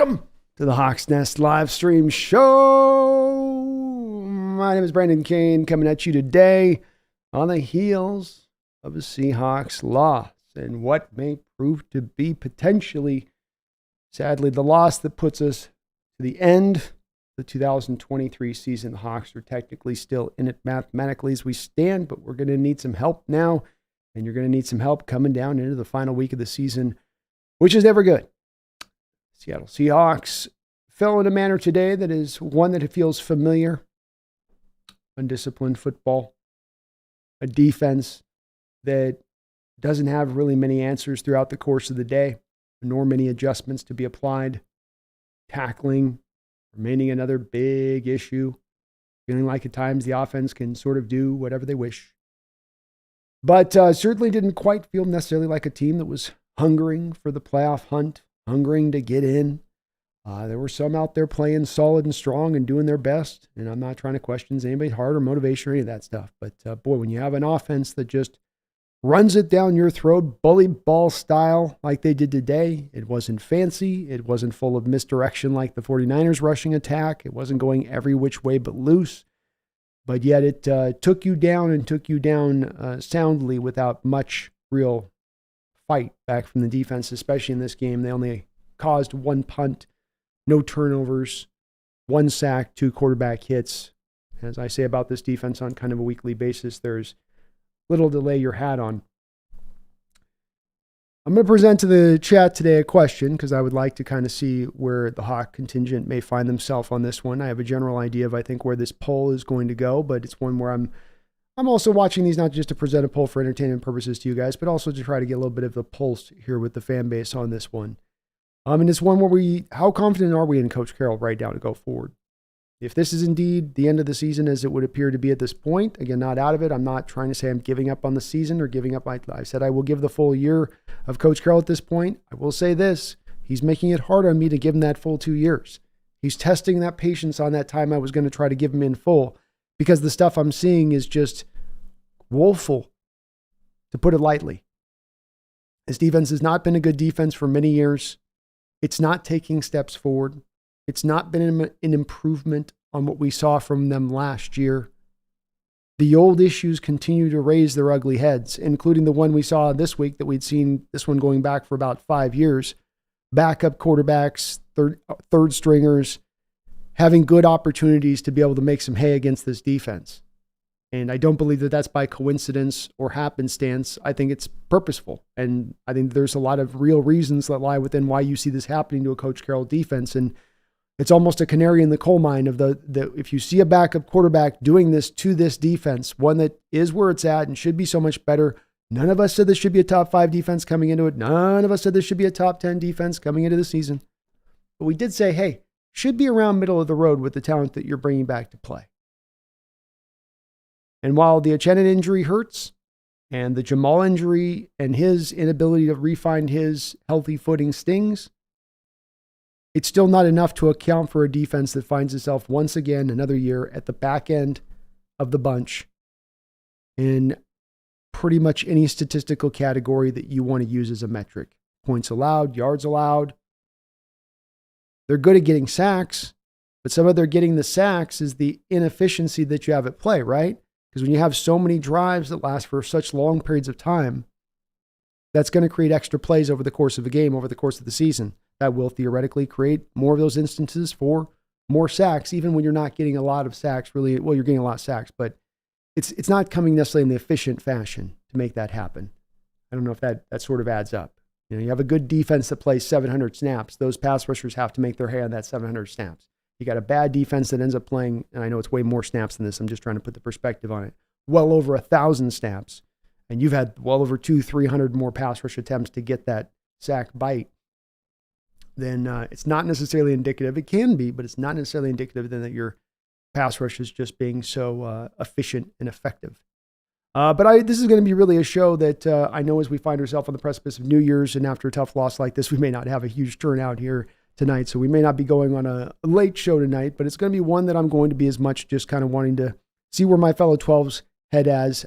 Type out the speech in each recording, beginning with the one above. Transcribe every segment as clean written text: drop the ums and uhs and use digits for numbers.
Welcome to the Hawks Nest live stream show. My name is Brandon Kane, coming at you today on the heels of a Seahawks loss and what may prove to be potentially, sadly, the loss that puts us to the end of the 2023 season. The Hawks are technically still in it mathematically as we stand, but we're going to need some help now, and you're going to need some help coming down into the final week of the season, which is never good. Seattle Seahawks fell in a manner today that is one that feels familiar. Undisciplined football. A defense that doesn't have really many answers throughout the course of the day, nor many adjustments to be applied. Tackling remaining another big issue. Feeling like at times the offense can sort of do whatever they wish. But certainly didn't quite feel necessarily like a team that was hungering for the playoff hunt. Hungering to get in. There were some out there playing solid and strong and doing their best. And I'm not trying to question anybody's heart or motivation or any of that stuff. But boy, when you have an offense that just runs it down your throat, bully ball style like they did today, it wasn't fancy. It wasn't full of misdirection like the 49ers rushing attack. It wasn't going every which way but loose. But yet it took you down and took you down soundly without much real fight back from the defense, especially in this game. They only caused one punt, no turnovers, one sack, 2 quarterback hits. As I say about this defense on kind of a weekly basis, there's little to lay your hat on. I'm going to present to the chat today a question because I would like to kind of see where the Hawk contingent may find themselves on this one. I have a general idea of, I think, where this poll is going to go, but it's one where I'm also watching these not just to present a poll for entertainment purposes to you guys, but also to try to get a little bit of the pulse here with the fan base on this one. And it's one where how confident are we in Coach Carroll right now to go forward? If this is indeed the end of the season as it would appear to be at this point, again, not out of it. I'm not trying to say I'm giving up on the season or giving up. I said I will give the full year of Coach Carroll at this point. I will say this. He's making it hard on me to give him that full 2 years. He's testing that patience on that time I was going to try to give him in full because the stuff I'm seeing is just woeful, to put it lightly. This defense has not been a good defense for many years. It's not taking steps forward. It's not been an improvement on what we saw from them last year. The old issues continue to raise their ugly heads, including the one we saw this week that we'd seen, this one going back for about 5 years. Backup quarterbacks, third stringers, having good opportunities to be able to make some hay against this defense. And I don't believe that that's by coincidence or happenstance. I think it's purposeful. And I think there's a lot of real reasons that lie within why you see this happening to a Coach Carroll defense. And it's almost a canary in the coal mine of the if you see a backup quarterback doing this to this defense, one that is where it's at and should be so much better. None of us said this should be a top 5 defense coming into it. None of us said this should be a top 10 defense coming into the season. But we did say, hey, should be around middle of the road with the talent that you're bringing back to play. And while the Uchenna injury hurts and the Jamal injury and his inability to re-find his healthy footing stings, it's still not enough to account for a defense that finds itself once again another year at the back end of the bunch in pretty much any statistical category that you want to use as a metric. Points allowed, yards allowed. They're good at getting sacks, but some of their getting the sacks is the inefficiency that you have at play, right? Because when you have so many drives that last for such long periods of time, that's going to create extra plays over the course of a game, over the course of the season. That will theoretically create more of those instances for more sacks, even when you're not getting a lot of sacks. Really, well, you're getting a lot of sacks, but it's not coming necessarily in the efficient fashion to make that happen. I don't know if that sort of adds up. You know, you have a good defense that plays 700 snaps. Those pass rushers have to make their hay on that 700 snaps. You got a bad defense that ends up playing, and I know it's way more snaps than this. I'm just trying to put the perspective on it. Well over 1,000 snaps. And you've had well over 200-300 more pass rush attempts to get that sack bite. Then it's not necessarily indicative. It can be, but it's not necessarily indicative then that your pass rush is just being so efficient and effective. But this is going to be really a show that I know as we find ourselves on the precipice of New Year's and after a tough loss like this, we may not have a huge turnout here tonight. So we may not be going on a late show tonight, but it's going to be one that I'm going to be as much just kind of wanting to see where my fellow 12s head as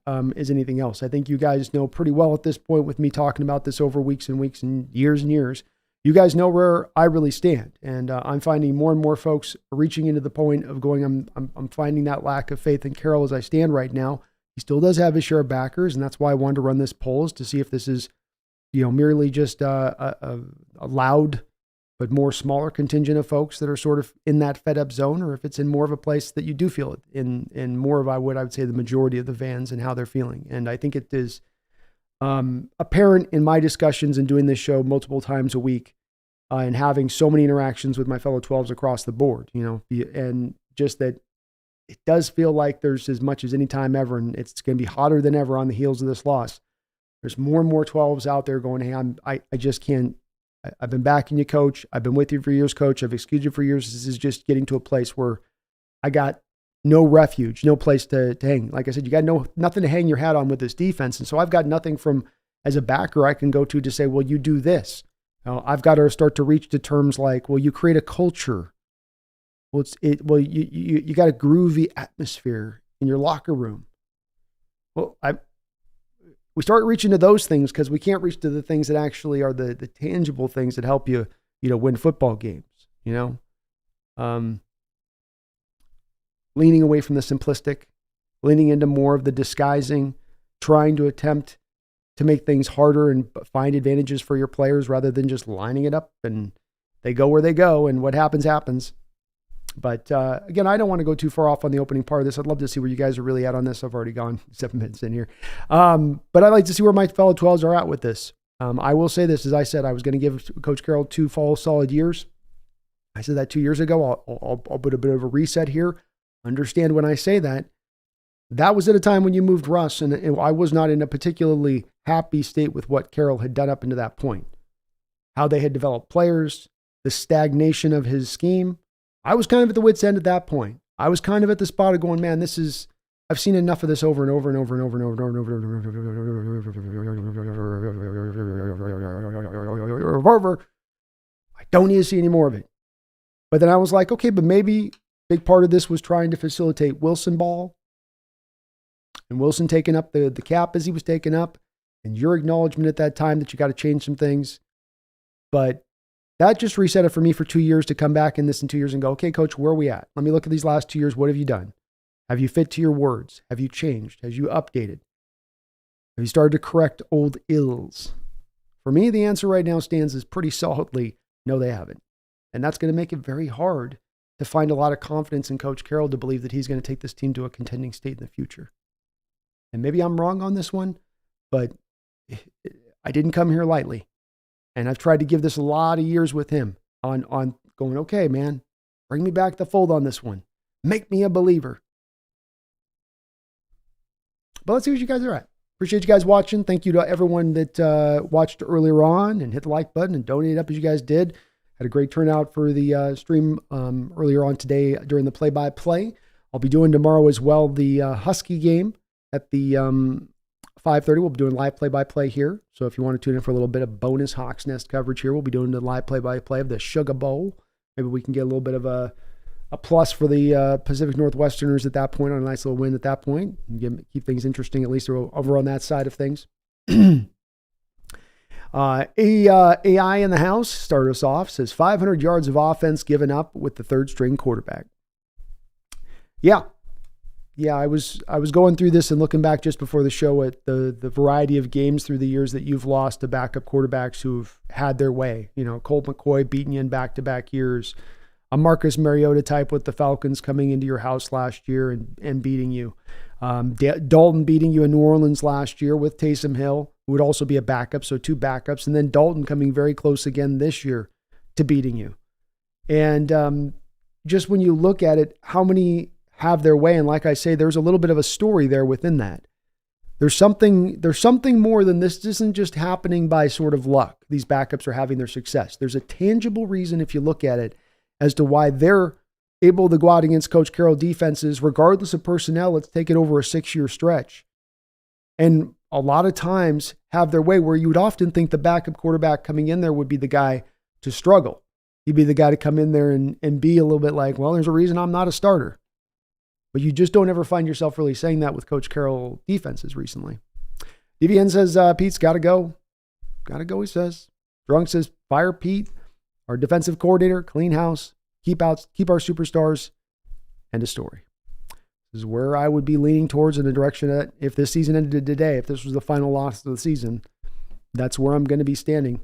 anything else. I think you guys know pretty well at this point with me talking about this over weeks and weeks and years, you guys know where I really stand. And I'm finding more and more folks reaching into the point of going, I'm finding that lack of faith in Carroll as I stand right now. He still does have his share of backers, and that's why I wanted to run this polls to see if this is, merely just a loud but more smaller contingent of folks that are sort of in that fed up zone, or if it's in more of a place that you do feel it in more of what I would say the majority of the fans and how they're feeling. And I think it is apparent in my discussions and doing this show multiple times a week and having so many interactions with my fellow 12s across the board, and just that it does feel like there's as much as any time ever, and it's going to be hotter than ever on the heels of this loss. There's more and more 12s out there going, hey, I just can't. I've been backing you, coach. I've been with you for years, coach. I've excused you for years. This is just getting to a place where I got no refuge, no place to hang. Like I said, you got nothing to hang your hat on with this defense. And so I've got nothing from, as a backer, I can go to say, well, you do this. I've got to start to reach to terms like, well, you create a culture. Well, you got a groovy atmosphere in your locker room. Well, we start reaching to those things because we can't reach to the things that actually are the tangible things that help you, win football games, leaning away from the simplistic, leaning into more of the disguising, trying to attempt to make things harder and find advantages for your players rather than just lining it up and they go where they go and what happens, happens. But again, I don't want to go too far off on the opening part of this. I'd love to see where you guys are really at on this. I've already gone 7 minutes in here. But I'd like to see where my fellow 12s are at with this. I will say this, as I said, I was going to give Coach Carroll 2 full solid years. I said that 2 years ago. I'll put a bit of a reset here. Understand when I say that. That was at a time when you moved Russ, and I was not in a particularly happy state with what Carroll had done up into that point. How they had developed players, the stagnation of his scheme. I was kind of at the wit's end at that point. I was kind of at the spot of going, man, I've seen enough of this over and over and over and over and over and over and over. I don't need to see any more of it. But then I was like, okay, but maybe a big part of this was trying to facilitate Wilson ball. And Wilson taking up the cap as he was taken up. And your acknowledgement at that time that you got to change some things. But that just reset it for me for 2 years to come back in this in 2 years and go, okay, coach, where are we at? Let me look at these last 2 years. What have you done? Have you fit to your words? Have you changed? Have you updated? Have you started to correct old ills? For me, the answer right now stands as pretty solidly, no, they haven't. And that's going to make it very hard to find a lot of confidence in Coach Carroll to believe that he's going to take this team to a contending state in the future. And maybe I'm wrong on this one, but I didn't come here lightly. And I've tried to give this a lot of years with him on going, okay, man, bring me back the fold on this one. Make me a believer. But let's see what you guys are at. Appreciate you guys watching. Thank you to everyone that watched earlier on and hit the like button and donated up as you guys did. Had a great turnout for the stream earlier on today during the play-by-play. I'll be doing tomorrow as well the Husky game at the 5:30. We'll be doing live play-by-play here. So if you want to tune in for a little bit of bonus Hawks Nest coverage here, we'll be doing the live play-by-play of the Sugar Bowl. Maybe we can get a little bit of a plus for the Pacific Northwesterners at that point on a nice little win at that point. And keep things interesting, at least over on that side of things. AI in the house, start us off, says 500 yards of offense given up with the third string quarterback. Yeah, I was going through this and looking back just before the show at the variety of games through the years that you've lost to backup quarterbacks who've had their way. Colt McCoy beating you in back-to-back years. A Marcus Mariota type with the Falcons coming into your house last year and beating you. Dalton beating you in New Orleans last year with Taysom Hill, who would also be a backup, so 2 backups. And then Dalton coming very close again this year to beating you. And just when you look at it, how many have their way? And like I say, there's a little bit of a story there within that. There's something more than this. This isn't just happening by sort of luck. These backups are having their success. There's a tangible reason, if you look at it, as to why they're able to go out against Coach Carroll defenses, regardless of personnel. Let's take it over a 6-year stretch. And a lot of times have their way where you would often think the backup quarterback coming in there would be the guy to struggle. He'd be the guy to come in there and be a little bit like, well, there's a reason I'm not a starter. But you just don't ever find yourself really saying that with Coach Carroll defenses recently. DVN says, Pete's got to go. Got to go, he says. Drunk says, Fire Pete, our defensive coordinator, clean house, keep our superstars, and a story. This is where I would be leaning towards in the direction that if this season ended today, if this was the final loss of the season, that's where I'm going to be standing.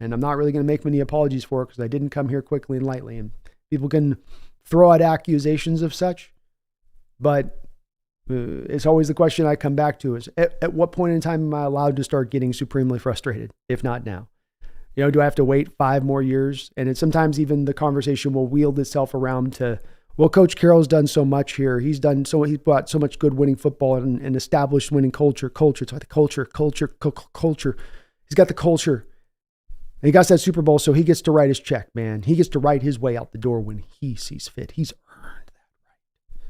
And I'm not really going to make many apologies for it because I didn't come here quickly and lightly. And people can throw out accusations of such, but it's always the question I come back to is at what point in time am I allowed to start getting supremely frustrated, if not now? Do I have to wait 5 more years? And sometimes even the conversation will wield itself around to, well, Coach Carroll's done so much here. He's brought so much good winning football and established winning culture. It's like the culture. He's got the culture. And he got that Super Bowl, so he gets to write his check, man. He gets to write his way out the door when he sees fit. He's earned that right.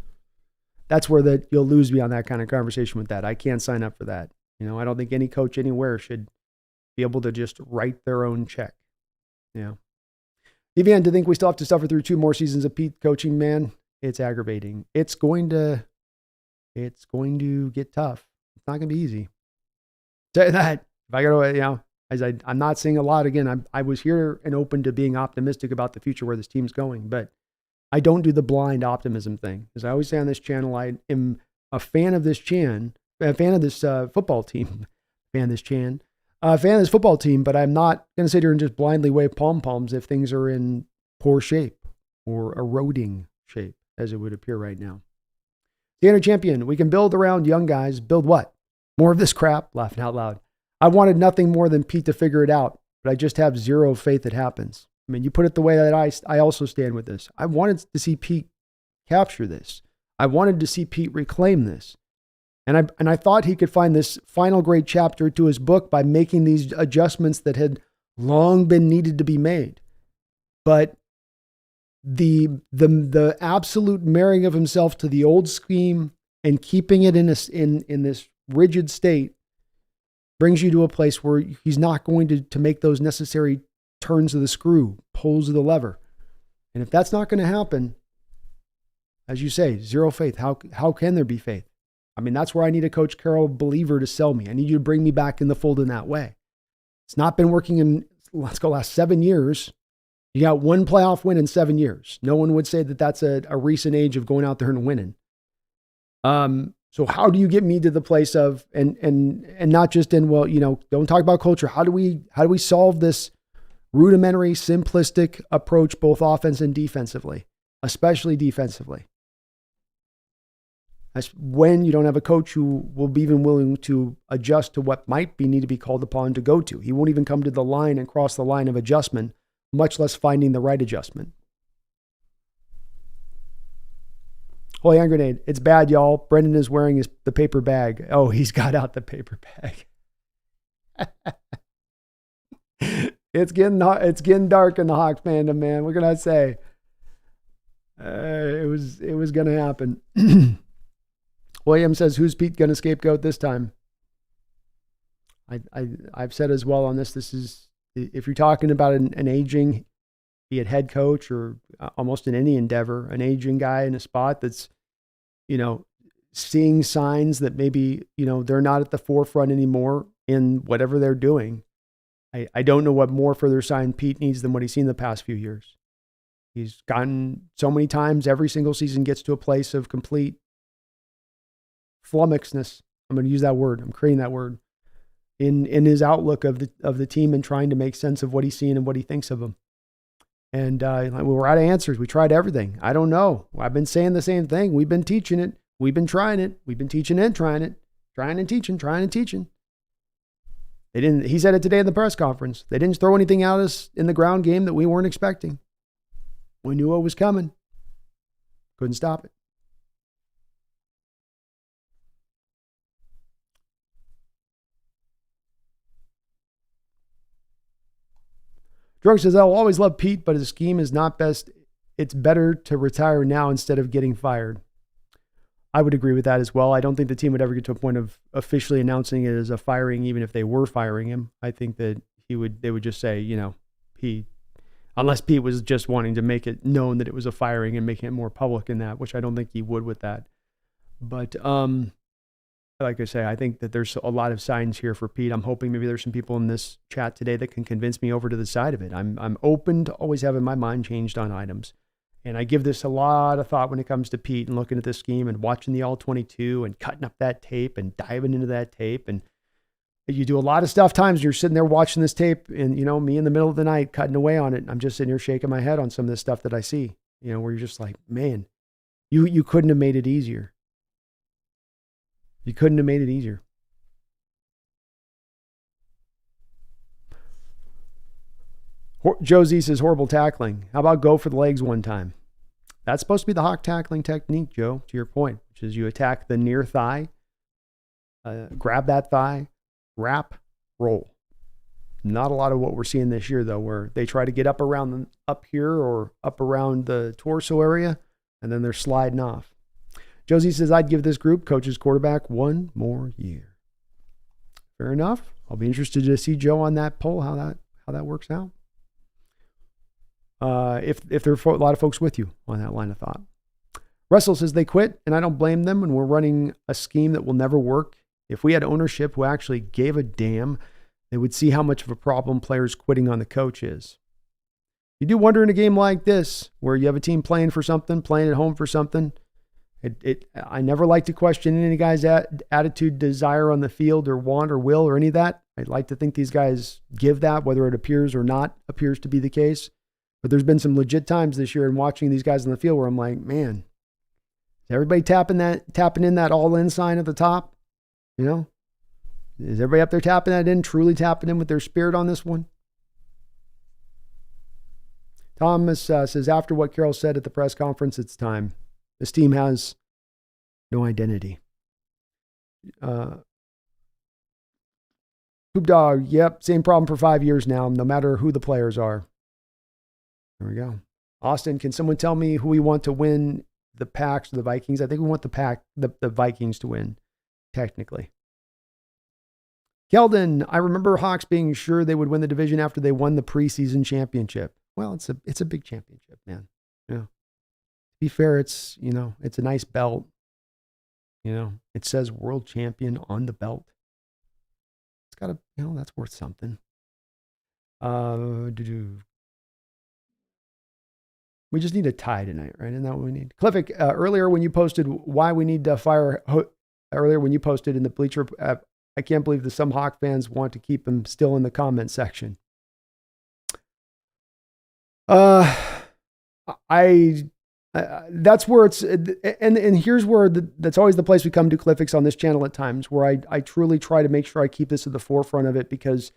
That's where you'll lose me on that kind of conversation with that. I can't sign up for that. I don't think any coach anywhere should be able to just write their own check. Even to think we still have to suffer through 2 more seasons of Pete coaching, man, it's aggravating. It's going to get tough. It's not going to be easy. Tell you that. If I got to, I'm not saying a lot. Again, I was here and open to being optimistic about the future where this team's going, but I don't do the blind optimism thing. As I always say on this channel, I am a fan of this football team, fan of this football team, but I'm not going to sit here and just blindly wave pom-poms if things are in poor shape or eroding shape, as it would appear right now. Standard champion, we can build around young guys. Build what? More of this crap? Laughing out loud. I wanted nothing more than Pete to figure it out, but I just have zero faith it happens. I mean, you put it the way that I also stand with this. I wanted to see Pete capture this. I wanted to see Pete reclaim this. And I thought he could find this final great chapter to his book by making these adjustments that had long been needed to be made. But the absolute marrying of himself to the old scheme and keeping it in this rigid state brings you to a place where he's not going to make those necessary turns of the screw, pulls of the lever. And if that's not going to happen, as you say, zero faith. How can there be faith? I mean, that's where I need a Coach Carroll believer to sell me. I need you to bring me back in the fold in that way. It's not been working in, last 7 years. You got 1 playoff win in 7 years. No one would say that that's a recent age of going out there and winning. So how do you get me to the place of, and not just in, don't talk about culture. How do we solve this rudimentary, simplistic approach, both offense and defensively, especially defensively? That's when you don't have a coach who will be even willing to adjust to what might need to be called upon to go to. He won't even come to the line and cross the line of adjustment, much less finding the right adjustment. Holy hand grenade. It's bad, y'all. Brendan is wearing the paper bag. Oh, he's got out the paper bag. It's getting dark in the Hawks fandom, man. What can I say? It was going to happen. William says, who's Pete going to scapegoat this time? I've said as well on this is, if you're talking about an aging, be it head coach or almost in any endeavor, an aging guy in a spot that's, seeing signs that maybe, they're not at the forefront anymore in whatever they're doing. I don't know what more further sign Pete needs than what he's seen the past few years. He's gotten so many times, every single season gets to a place of complete flummoxedness. I'm going to use that word. I'm creating that word in his outlook of the team and trying to make sense of what he's seeing and what he thinks of them. And we're out of answers. We tried everything. I don't know. I've been saying the same thing. We've been teaching it. We've been trying it. We've been teaching and trying it. Trying and teaching. They didn't. He said it today in the press conference. They didn't throw anything at us in the ground game that we weren't expecting. We knew what was coming. Couldn't stop it. Drunk says, I'll always love Pete, but his scheme is not best. It's better to retire now instead of getting fired. I would agree with that as well. I don't think the team would ever get to a point of officially announcing it as a firing, even if they were firing him. I think that they would just say, unless Pete was just wanting to make it known that it was a firing and making it more public in that, which I don't think he would with that. But like I say, I think that there's a lot of signs here for Pete. I'm hoping maybe there's some people in this chat today that can convince me over to the side of it. I'm open to always having my mind changed on items. And I give this a lot of thought when it comes to Pete and looking at this scheme and watching the all-22 and cutting up that tape and diving into that tape. And you do a lot of stuff times you're sitting there watching this tape and, me in the middle of the night cutting away on it. I'm just sitting here shaking my head on some of this stuff that I see, where you're just like, man, you couldn't have made it easier. You couldn't have made it easier. Josie says horrible tackling. How about go for the legs one time? That's supposed to be the Hawk tackling technique, Joe, to your point, which is you attack the near thigh, grab that thigh, wrap, roll. Not a lot of what we're seeing this year, though, where they try to get up here or up around the torso area, and then they're sliding off. Josie says, I'd give this group, coach's quarterback, 1 more year. Fair enough. I'll be interested to see, Joe, on that poll, how that works out. If there are a lot of folks with you on that line of thought. Russell says they quit, and I don't blame them, and we're running a scheme that will never work. If we had ownership who actually gave a damn, they would see how much of a problem players quitting on the coach is. You do wonder in a game like this, where you have a team playing for something, playing at home for something. I never like to question any guy's attitude, desire on the field, or want or will or any of that. I'd like to think these guys give that, whether it appears or not appears to be the case. But there's been some legit times this year in watching these guys on the field where I'm like, man, is everybody tapping in that all-in sign at the top? Is everybody up there tapping that in, truly tapping in with their spirit on this one? Thomas says, after what Carroll said at the press conference, it's time. This team has no identity. Poop Dog, yep, same problem for 5 years now, no matter who the players are. There we go. Austin, can someone tell me who we want to win, the Packs or the Vikings? I think we want the Vikings to win, technically. Keldon, I remember Hawks being sure they would win the division after they won the preseason championship. Well, it's a big championship, man. To be fair, it's a nice belt. It says world champion on the belt. It's got that's worth something. We just need a tie tonight, right? Isn't that what we need? Cliffic, earlier when you posted why we need to fire, earlier when you posted in the Bleacher, I can't believe that some Hawk fans want to keep him still in the comment section. That's where it's, and here's where that's always the place we come to, Cliffics, on this channel at times, where I truly try to make sure I keep this at the forefront of it, because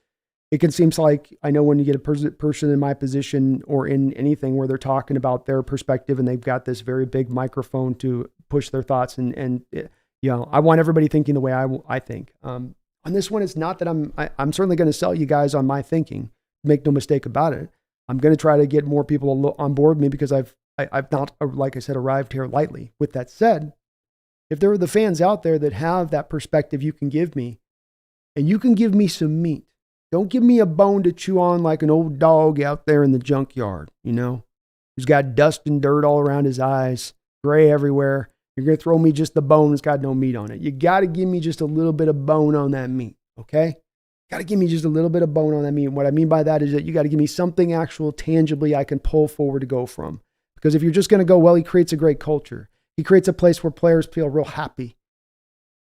it can seem like, I know when you get a person in my position or in anything where they're talking about their perspective and they've got this very big microphone to push their thoughts, and I want everybody thinking the way I think. On this one, it's not that I'm certainly going to sell you guys on my thinking. Make no mistake about it. I'm going to try to get more people on board with me, because I've not, like I said, arrived here lightly. With that said, if there are the fans out there that have that perspective you can give me, and you can give me some meat, don't give me a bone to chew on like an old dog out there in the junkyard, who's got dust and dirt all around his eyes, gray everywhere. You're going to throw me just the bone that's got no meat on it. You got to give me just a little bit of bone on that meat, okay? Got to give me just a little bit of bone on that meat. And what I mean by that is that you got to give me something actual, tangibly I can pull forward to go from. Because if you're just going to go, well, he creates a great culture. He creates a place where players feel real happy.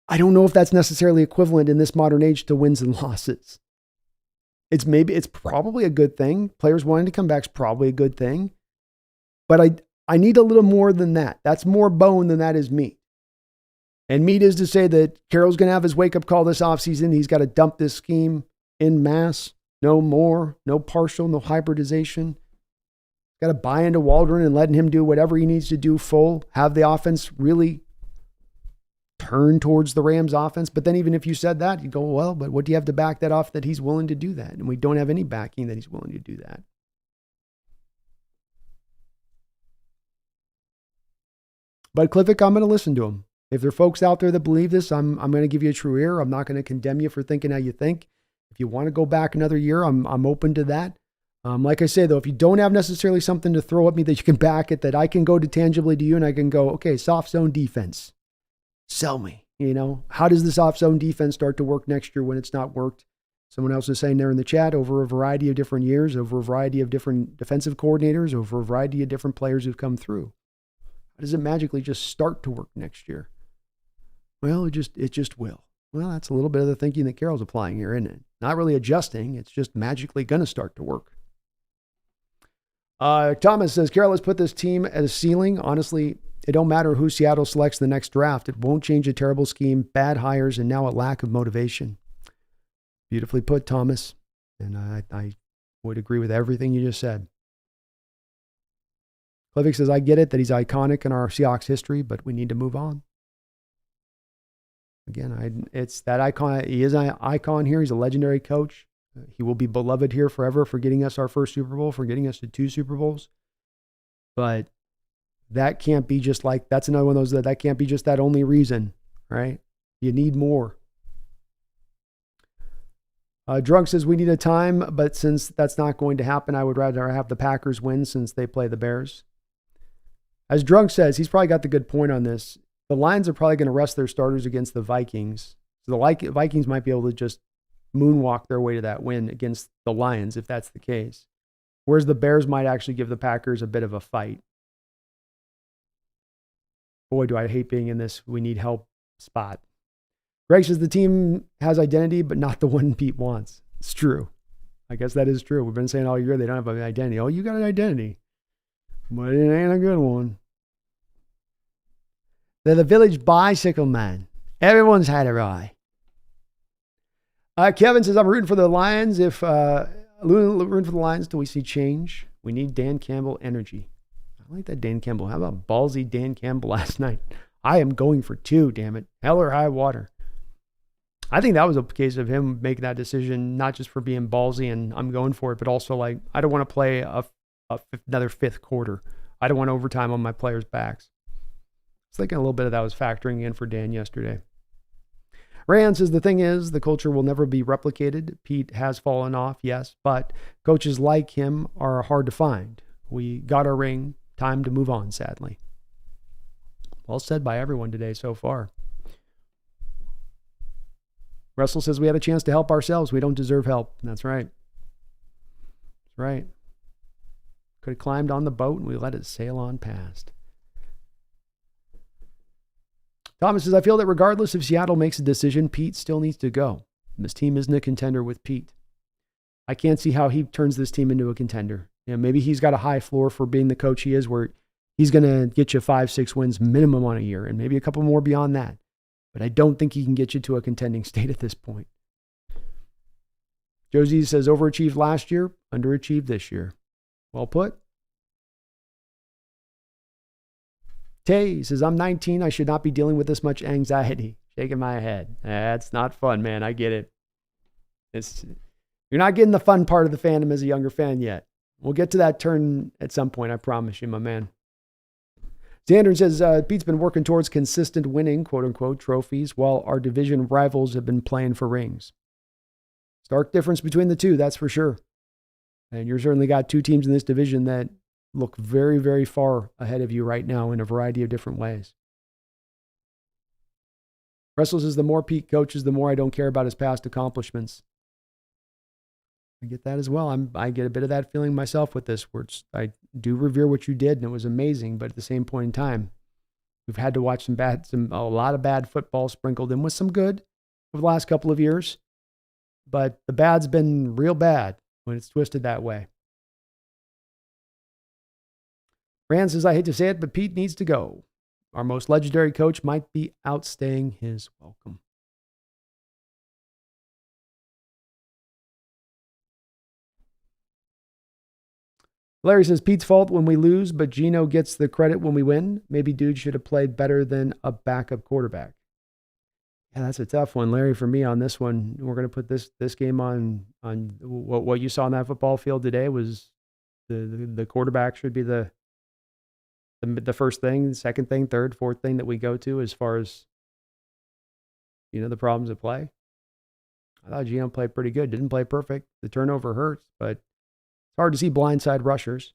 I don't know if that's necessarily equivalent in this modern age to wins and losses. It's probably a good thing. Players wanting to come back is probably a good thing. But I need a little more than that. That's more bone than that is meat. And meat is to say that Carroll's going to have his wake-up call this offseason. He's got to dump this scheme en masse. No more, no partial, no hybridization. Got to buy into Waldron and letting him do whatever he needs to do full. Have the offense really turn towards the Rams offense. But then even if you said that, you go, well, but what do you have to back that off that he's willing to do that? And we don't have any backing that he's willing to do that. But Cliffic, I'm going to listen to him. If there are folks out there that believe this, I'm going to give you a true ear. I'm not going to condemn you for thinking how you think. If you want to go back another year, I'm open to that. Like I say, though, if you don't have necessarily something to throw at me that you can back it, that I can go to tangibly to you and I can go, okay, soft zone defense. Sell me. How does this off zone defense start to work next year when it's not worked? Someone else is saying there in the chat, over a variety of different years, over a variety of different defensive coordinators, over a variety of different players who've come through. How does it magically just start to work next year? Well, it just will. Well, that's a little bit of the thinking that Carroll's applying here, isn't it? Not really adjusting. It's just magically going to start to work. Thomas says, Carroll has put this team at a ceiling. Honestly, it don't matter who Seattle selects the next draft. It won't change a terrible scheme, bad hires, and now a lack of motivation. Beautifully put, Thomas. And I would agree with everything you just said. Clivic says, I get it that he's iconic in our Seahawks history, but we need to move on. Again, it's that icon. He is an icon here. He's a legendary coach. He will be beloved here forever for getting us our first Super Bowl, for getting us to 2 Super Bowls. But that can't be just like, that's another one of those that can't be just that only reason, right? You need more. Drunk says, we need a time, but since that's not going to happen, I would rather have the Packers win since they play the Bears. As Drunk says, he's probably got the good point on this. The Lions are probably going to rest their starters against the Vikings. So the Vikings might be able to just moonwalk their way to that win against the Lions if that's the case. Whereas the Bears might actually give the Packers a bit of a fight. Boy, do I hate being in this we need help spot. Greg says the team has identity, but not the one Pete wants. It's true. I guess that is true. We've been saying all year they don't have an identity. Oh, you got an identity, but it ain't a good one. They're the village bicycle man. Everyone's had a ride. Kevin says, I'm rooting for the Lions. Rooting for the Lions till we see change. We need Dan Campbell energy. I like that Dan Campbell. How about ballsy Dan Campbell last night? I am going for 2, damn it. Hell or high water. I think that was a case of him making that decision, not just for being ballsy and I'm going for it, but also like, I don't want to play another 5th quarter. I don't want overtime on my players' backs. I was thinking a little bit of that was factoring in for Dan yesterday. Rand says, the thing is, the culture will never be replicated. Pete has fallen off, yes, but coaches like him are hard to find. We got our ring. Time to move on, sadly. Well said by everyone today so far. Russell says, we had a chance to help ourselves. We don't deserve help. That's right. That's right. Could have climbed on the boat and we let it sail on past. Thomas says, I feel that regardless if Seattle makes a decision, Pete still needs to go. This team isn't a contender with Pete. I can't see how he turns this team into a contender. Maybe he's got a high floor for being the coach he is, where he's going to get you 5-6 wins minimum on a year and maybe a couple more beyond that. But I don't think he can get you to a contending state at this point. Josie says, overachieved last year, underachieved this year. Well put. Tay says, I'm 19. I should not be dealing with this much anxiety. Shaking my head. That's not fun, man. I get it. You're not getting the fun part of the fandom as a younger fan yet. We'll get to that turn at some point. I promise you, my man. Xander says, Pete's been working towards consistent winning, quote unquote, trophies, while our division rivals have been playing for rings. Stark difference between the two, that's for sure. And you've certainly got 2 teams in this division that look very, very far ahead of you right now in a variety of different ways. Russell says, the more Pete coaches, the more I don't care about his past accomplishments. I get that as well. I get a bit of that feeling myself with this, where I do revere what you did, and it was amazing. But at the same point in time, we've had to watch a lot of bad football sprinkled in with some good over the last couple of years. But the bad's been real bad when it's twisted that way. Rand says, I hate to say it, but Pete needs to go. Our most legendary coach might be outstaying his welcome. Larry says, Pete's fault when we lose, but Geno gets the credit when we win. Maybe dude should have played better than a backup quarterback. Yeah, that's a tough one, Larry, for me on this one. We're going to put this game on what you saw on that football field today was the quarterback should be the first thing, second thing, third, fourth thing that we go to as far as, the problems at play. I thought Geno played pretty good. Didn't play perfect. The turnover hurts, but it's hard to see blindside rushers.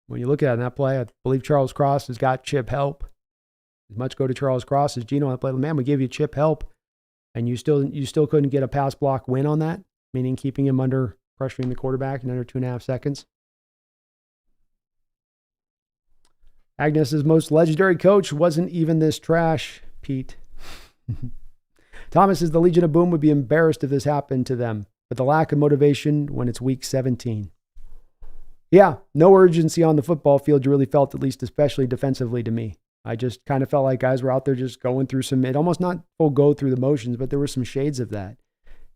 When you look at it in that play, I believe Charles Cross has got chip help. As much go to Charles Cross as Gino. I played, man, we gave you chip help, and you still couldn't get a pass block win on that, meaning keeping him under pressuring the quarterback in under 2.5 seconds. Agnes's most legendary coach wasn't even this trash, Pete. Thomas says the Legion of Boom would be embarrassed if this happened to them, but the lack of motivation when it's week 17. Yeah, no urgency on the football field. You really felt, at least especially defensively to me. I just kind of felt like guys were out there just going through it almost not full go through the motions, but there were some shades of that.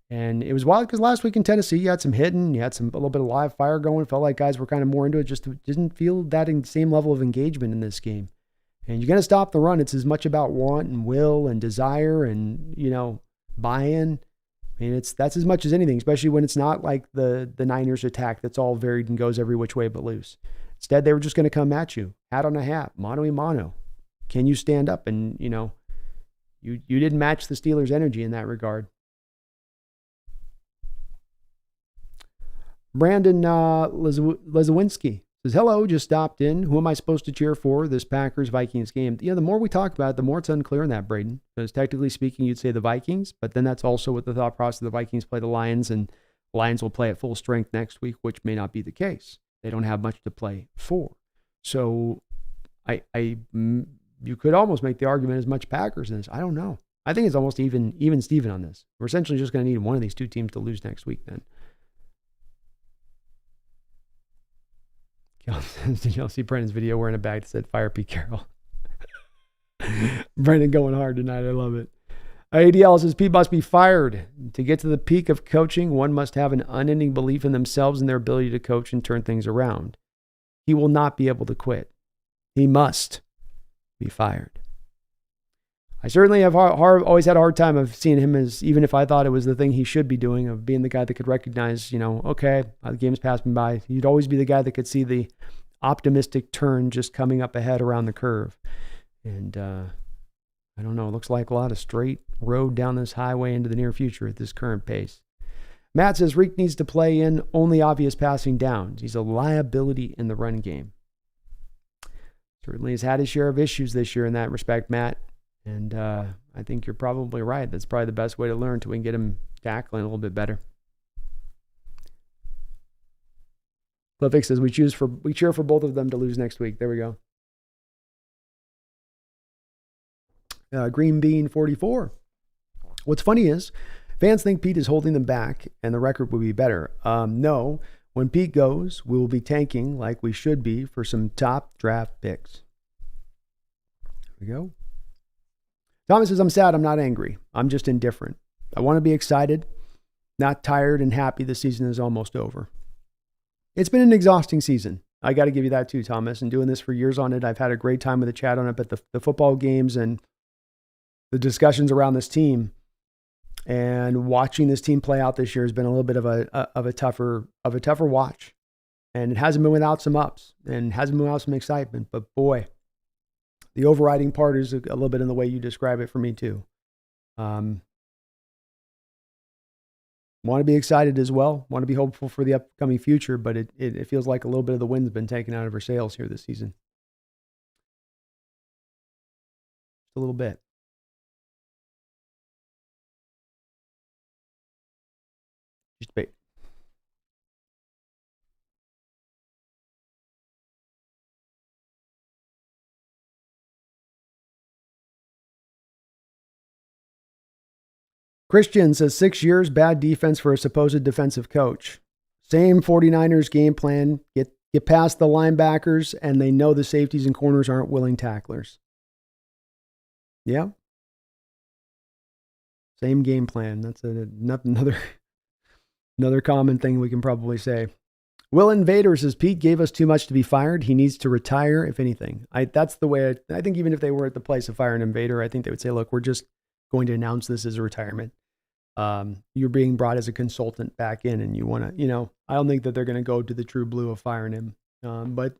And it was wild because last week in Tennessee, you had some hitting, you had a little bit of live fire going. Felt like guys were kind of more into it, just didn't feel that same level of engagement in this game. And you're going to stop the run. It's as much about want and will and desire and, buy-in. I mean, that's as much as anything, especially when it's not like the Niners attack that's all varied and goes every which way but loose. Instead, they were just going to come at you, hat on a hat, mano a mano. Can you stand up? And, you didn't match the Steelers' energy in that regard. Brandon Lezowinski says, hello, just stopped in. Who am I supposed to cheer for this Packers-Vikings game? The more we talk about it, the more it's unclear in that, Braden. Because technically speaking, you'd say the Vikings, but then that's also with the thought process the Vikings play the Lions, and the Lions will play at full strength next week, which may not be the case. They don't have much to play for. So you could almost make the argument as much Packers in this. I don't know. I think it's almost even Steven on this. We're essentially just going to need one of these two teams to lose next week then. Did y'all see Brendan's video wearing a bag that said "Fire Pete Carroll"? Brendan going hard tonight. I love it. ADL says Pete must be fired. To get to the peak of coaching, one must have an unending belief in themselves and their ability to coach and turn things around. He will not be able to quit. He must be fired. I certainly have always had a hard time of seeing him as, even if I thought it was the thing he should be doing, of being the guy that could recognize, okay, the game's passed me by. He'd always be the guy that could see the optimistic turn just coming up ahead around the curve. And I don't know, it looks like a lot of straight road down this highway into the near future at this current pace. Matt says Reek needs to play in only obvious passing downs. He's a liability in the run game. Certainly has had his share of issues this year in that respect, Matt. And I think you're probably right. That's probably the best way to learn till we can get him tackling a little bit better. Cliffix says we cheer for both of them to lose next week. There we go. Green Bean 44. What's funny is fans think Pete is holding them back and the record will be better. No, when Pete goes, we will be tanking like we should be for some top draft picks. There we go. Thomas says, I'm sad. I'm not angry. I'm just indifferent. I want to be excited, not tired and happy the season is almost over. It's been an exhausting season. I got to give you that too, Thomas. And doing this for years on it, I've had a great time with the chat on it, but the football games and the discussions around this team and watching this team play out this year has been a little bit of a tougher watch. And it hasn't been without some ups and hasn't been without some excitement, but boy, the overriding part is a little bit in the way you describe it for me too. Want to be excited as well. Want to be hopeful for the upcoming future, but it feels like a little bit of the wind's been taken out of our sails here this season. Just a little bit. Just a bit. Christian says 6 years, bad defense for a supposed defensive coach. Same 49ers game plan. Get past the linebackers, and they know the safeties and corners aren't willing tacklers. Yeah. Same game plan. That's another common thing we can probably say. Will Invader says Pete gave us too much to be fired. He needs to retire, if anything. That's the way I think even if they were at the place of firing Invader, I think they would say, look, we're just going to announce this as a retirement. You're being brought as a consultant back in and you want to, I don't think that they're going to go to the true blue of firing him. But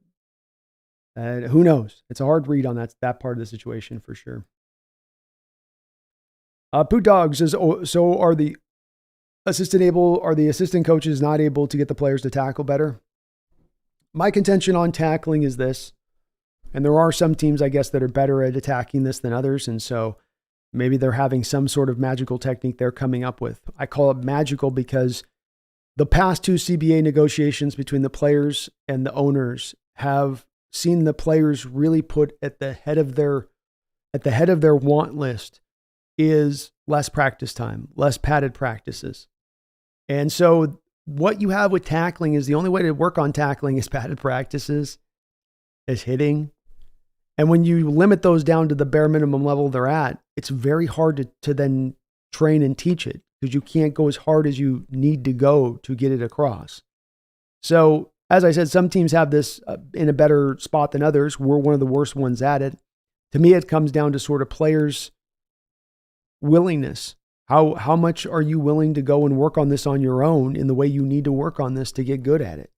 who knows? It's a hard read on that part of the situation for sure. Poot Dog says, so are the assistant coaches not able to get the players to tackle better? My contention on tackling is this. And there are some teams, I guess, that are better at attacking this than others. And so maybe they're having some sort of magical technique they're coming up with. I call it magical because the past 2 CBA negotiations between the players and the owners have seen the players really put at the head of their want list is less practice time, less padded practices. And so what you have with tackling is the only way to work on tackling is padded practices, is hitting. And when you limit those down to the bare minimum level they're at, it's very hard to then train and teach it because you can't go as hard as you need to go to get it across. So, as I said, some teams have this in a better spot than others. We're one of the worst ones at it. To me, it comes down to sort of players' willingness. How much are you willing to go and work on this on your own in the way you need to work on this to get good at it?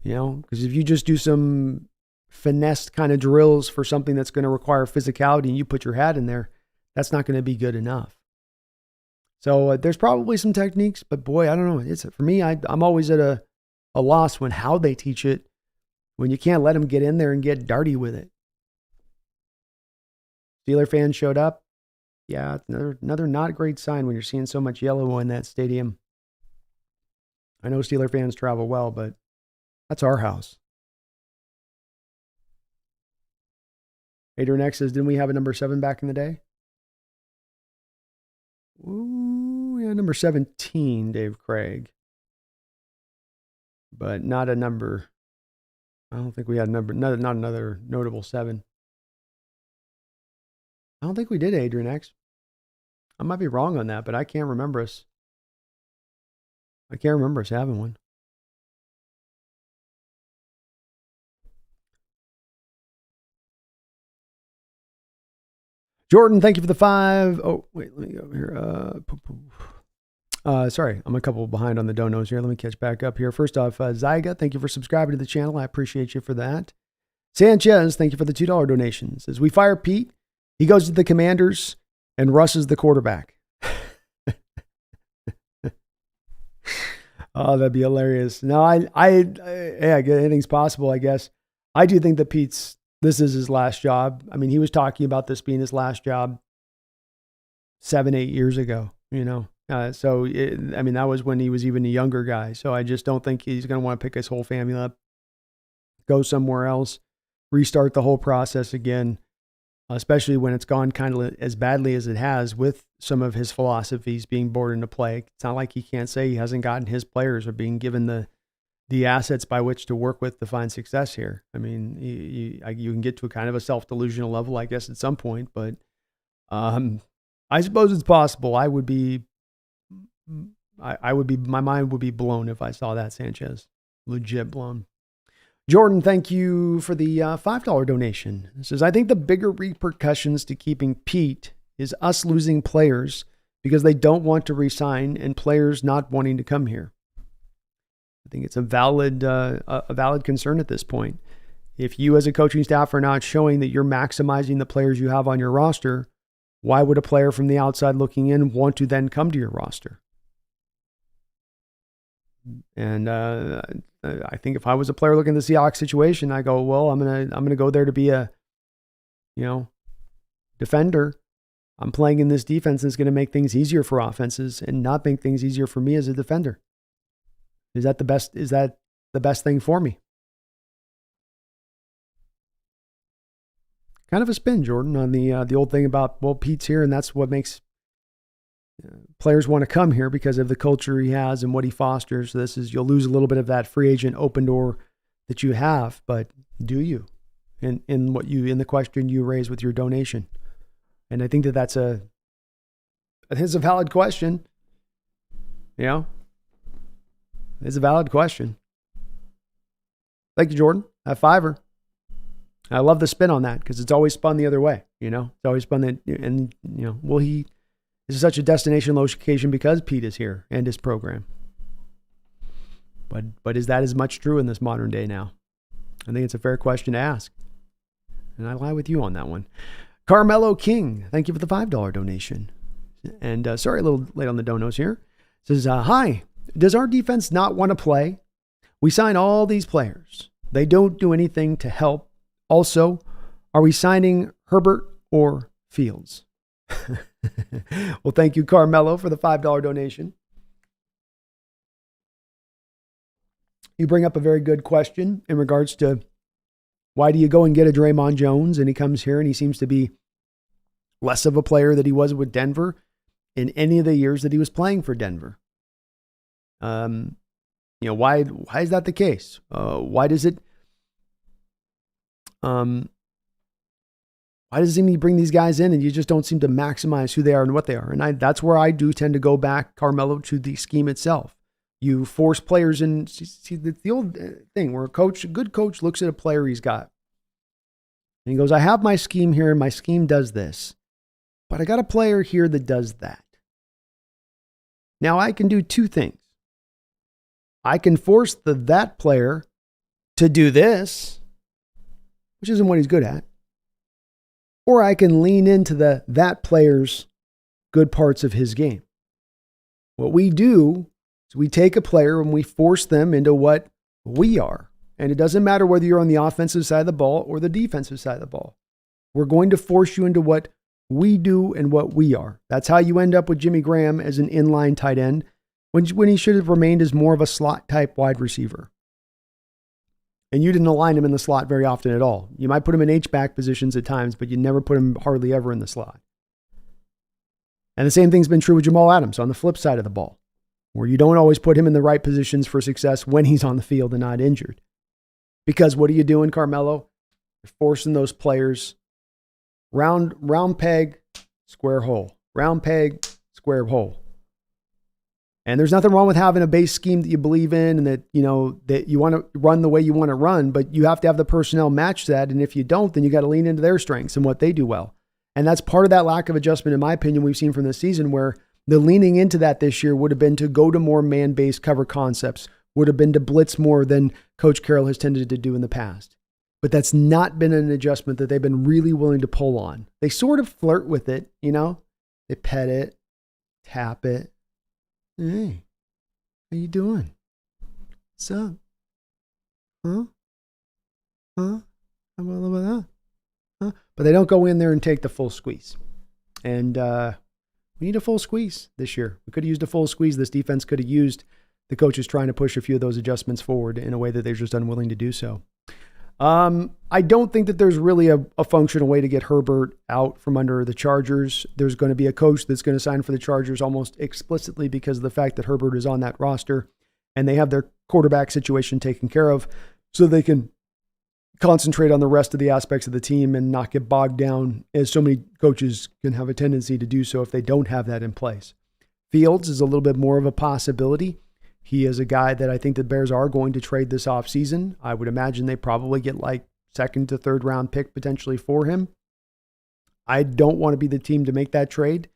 You know, because if you just do some finesse kind of drills for something that's going to require physicality and you put your hat in there, that's not going to be good enough. So there's probably some techniques, but boy, I don't know. It's for me, I'm always at a loss when how they teach it, when you can't let them get in there and get dirty with it. Steeler fans showed up. Yeah, another not great sign when you're seeing so much yellow in that stadium. I know Steeler fans travel well, but that's our house. Adrian X says, didn't we have a number 7 back in the day? Ooh, yeah, number 17, Dave Craig. But not a number. I don't think we had not another notable 7. I don't think we did, Adrian X. I might be wrong on that, but I can't remember us. I can't remember us having one. Jordan, thank you for the 5. Oh, wait, let me go over here. Sorry, I'm a couple behind on the donos here. Let me catch back up here. First off, Zyga, thank you for subscribing to the channel. I appreciate you for that. Sanchez, thank you for the $2 donations. As we fire Pete, he goes to the Commanders and rushes the quarterback. Oh, that'd be hilarious. No, yeah, anything's possible, I guess. I do think that this is his last job. I mean, he was talking about this being his last job 7-8 years ago, you know. That was when he was even a younger guy. So I just don't think he's going to want to pick his whole family up, go somewhere else, restart the whole process again, especially when it's gone kind of as badly as it has with some of his philosophies being brought into play. It's not like he can't say he hasn't gotten his players or being given the assets by which to work with to find success here. I mean, you can get to a kind of a self-delusional level, I guess, at some point, but I suppose it's possible. My mind would be blown if I saw that, Sanchez. Legit blown. Jordan, thank you for the $5 donation. It says, I think the bigger repercussions to keeping Pete is us losing players because they don't want to resign and players not wanting to come here. I think it's a valid concern at this point. If you as a coaching staff are not showing that you're maximizing the players you have on your roster, why would a player from the outside looking in want to then come to your roster? And I think if I was a player looking at the Seahawks situation, I go, well, I'm gonna go there to be a, defender. I'm playing in this defense that's going to make things easier for offenses and not make things easier for me as a defender. Is that the best thing for me? Kind of a spin, Jordan, on the old thing about, well, Pete's here and that's what makes players want to come here because of the culture he has and what he fosters. So you'll lose a little bit of that free agent open door that you have, but do you? In the question you raised with your donation. And I think that's a valid question. It's a valid question. Thank you, Jordan. That $5. I love the spin on that because it's always spun the other way. It's always spun that, and this is such a destination location because Pete is here and his program. But is that as much true in this modern day now? I think it's a fair question to ask. And I lie with you on that one. Carmelo King, thank you for the $5 donation. And sorry, a little late on the donos here. Says, hi, does our defense not want to play? We sign all these players. They don't do anything to help Also, are we signing Herbert or Fields? Well, thank you, Carmelo, for the $5 donation. You bring up a very good question in regards to why do you go and get a Draymond Jones? And he comes here and he seems to be less of a player than he was with Denver in any of the years that he was playing for Denver. Why is that the case? Why does it seem you bring these guys in and you just don't seem to maximize who they are and what they are? And that's where I do tend to go back, Carmelo, to the scheme itself. You force players in. See, the old thing where a good coach looks at a player he's got and he goes, I have my scheme here and my scheme does this, but I got a player here that does that. Now I can do two things. I can force that player to do this, which isn't what he's good at. Or I can lean into that player's good parts of his game. What we do is we take a player and we force them into what we are. And it doesn't matter whether you're on the offensive side of the ball or the defensive side of the ball. We're going to force you into what we do and what we are. That's how you end up with Jimmy Graham as an inline tight end when he should have remained as more of a slot type wide receiver. And you didn't align him in the slot very often at all. You might put him in H-back positions at times, but you never put him hardly ever in the slot. And the same thing's been true with Jamal Adams on the flip side of the ball, where you don't always put him in the right positions for success when he's on the field and not injured. Because what are you doing, Carmelo? You're forcing those players round peg, square hole. Round peg, square hole. And there's nothing wrong with having a base scheme that you believe in and that you want to run the way you want to run, but you have to have the personnel match that. And if you don't, then you got to lean into their strengths and what they do well. And that's part of that lack of adjustment, in my opinion, we've seen from this season, where the leaning into that this year would have been to go to more man-based cover concepts, would have been to blitz more than Coach Carroll has tended to do in the past. But that's not been an adjustment that they've been really willing to pull on. They sort of flirt with it, They pet it, tap it. Hey, how you doing? What's up? Huh? How about that? Huh? But they don't go in there and take the full squeeze. And we need a full squeeze this year. We could have used a full squeeze. This defense could have used the coaches trying to push a few of those adjustments forward in a way that they're just unwilling to do so. I don't think that there's really a functional way to get Herbert out from under the Chargers. There's going to be a coach that's going to sign for the Chargers almost explicitly because of the fact that Herbert is on that roster and they have their quarterback situation taken care of so they can concentrate on the rest of the aspects of the team and not get bogged down, as so many coaches can have a tendency to do so if they don't have that in place. Fields is a little bit more of a possibility. He is a guy that I think the Bears are going to trade this offseason. I would imagine they probably get like second to third round pick potentially for him. I don't want to be the team to make that trade.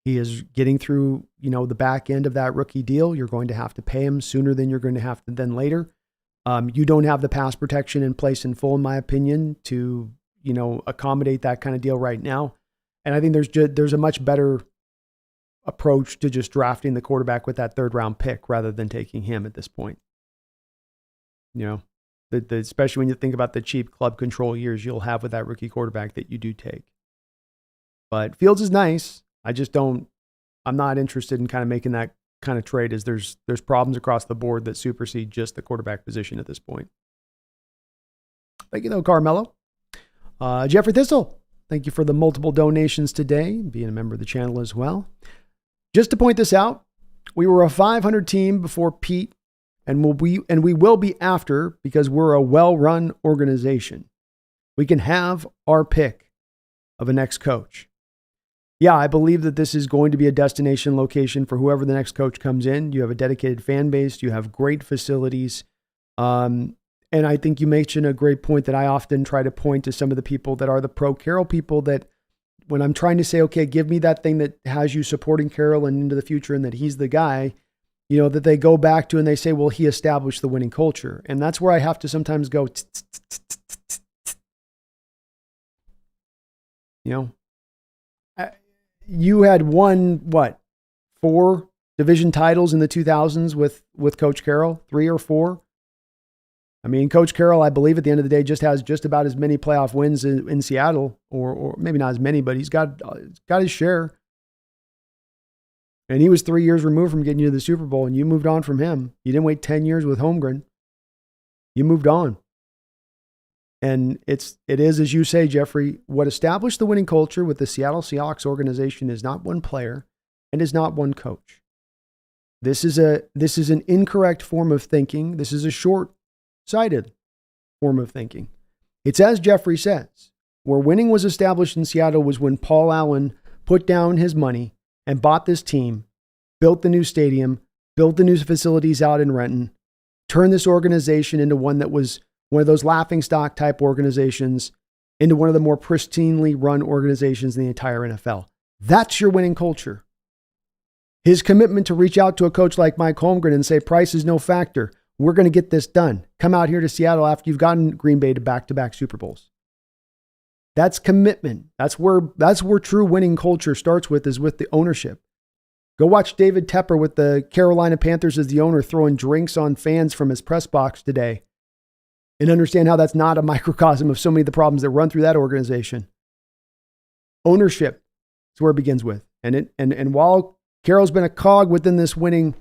He is getting through, the back end of that rookie deal. You're going to have to pay him sooner than you're going to have to then later. You don't have the pass protection in place in full, in my opinion, to, accommodate that kind of deal right now. And I think there's a much better approach to just drafting the quarterback with that third round pick rather than taking him at this point. Especially when you think about the cheap club control years you'll have with that rookie quarterback that you do take. But Fields is nice. I'm not interested in kind of making that kind of trade, as there's problems across the board that supersede just the quarterback position at this point. Thank you though, Carmelo. Jeffrey Thistle, thank you for the multiple donations today, being a member of the channel as well. Just to point this out, we were a 500 team before Pete, and we will be after, because we're a well-run organization. We can have our pick of a next coach. Yeah, I believe that this is going to be a destination location for whoever the next coach comes in. You have a dedicated fan base. You have great facilities. And I think you mentioned a great point that I often try to point to some of the people that are the pro-Carroll people, that when I'm trying to say, okay, give me that thing that has you supporting Carroll and into the future and that he's the guy, that they go back to and they say, well, he established the winning culture. And that's where I have to sometimes go, you had won, 4 division titles in the 2000s with Coach Carroll, 3 or 4? I mean, Coach Carroll, I believe at the end of the day, just has just about as many playoff wins in Seattle, or maybe not as many, but he's got his share. And he was 3 years removed from getting you to the Super Bowl, and you moved on from him. You didn't wait 10 years with Holmgren. You moved on. And it is, as you say, Jeffrey, what established the winning culture with the Seattle Seahawks organization is not one player and is not one coach. This is an incorrect form of thinking. This is a short-sighted form of thinking. It's as Jeffrey says, where winning was established in Seattle was when Paul Allen put down his money and bought this team, built the new stadium, built the new facilities out in Renton, turned this organization into one that was one of those laughingstock type organizations into one of the more pristinely run organizations in the entire NFL. That's your winning culture. His commitment to reach out to a coach like Mike Holmgren and say, price is no factor. We're going to get this done. Come out here to Seattle after you've gotten Green Bay to back-to-back Super Bowls. That's commitment. That's where true winning culture starts with, is with the ownership. Go watch David Tepper with the Carolina Panthers as the owner throwing drinks on fans from his press box today, and understand how that's not a microcosm of so many of the problems that run through that organization. Ownership is where it begins with. And while Carroll's been a cog within this winning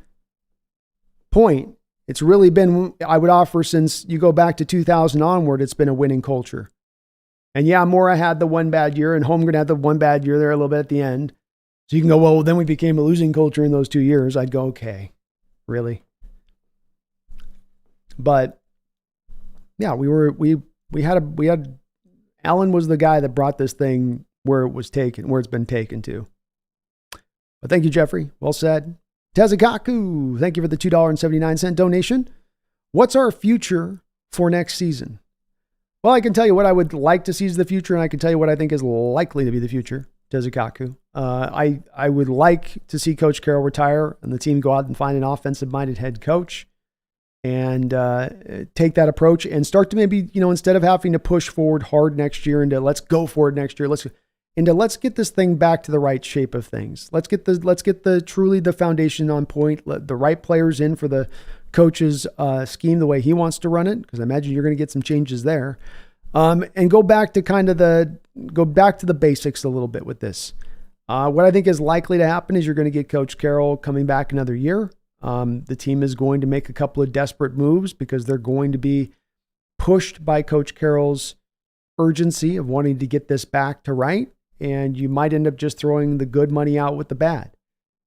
point, it's really been, I would offer, since you go back to 2000 onward, it's been a winning culture. And yeah, Mora had the one bad year, and Holmgren had the one bad year there a little bit at the end. So you can go, well, then we became a losing culture in those 2 years. I'd go, okay, really? But yeah, we had Allen was the guy that brought this thing where it was taken, where it's been taken to. But thank you, Jeffrey. Well said. Tezakaku, thank you for the $2.79 donation. What's our future for next season? Well, I can tell you what I would like to see as the future, and I can tell you what I think is likely to be the future. Tezakaku. I would like to see Coach Carroll retire and the team go out and find an offensive-minded head coach and take that approach and start to maybe, instead of having to push forward hard next year into let's go for it next year, let's get this thing back to the right shape of things. Let's get the truly the foundation on point, let the right players in for the coach's scheme the way he wants to run it, because I imagine you're going to get some changes there. And go back to the basics a little bit with this. What I think is likely to happen is you're going to get Coach Carroll coming back another year. The team is going to make a couple of desperate moves because they're going to be pushed by Coach Carroll's urgency of wanting to get this back to right. And you might end up just throwing the good money out with the bad.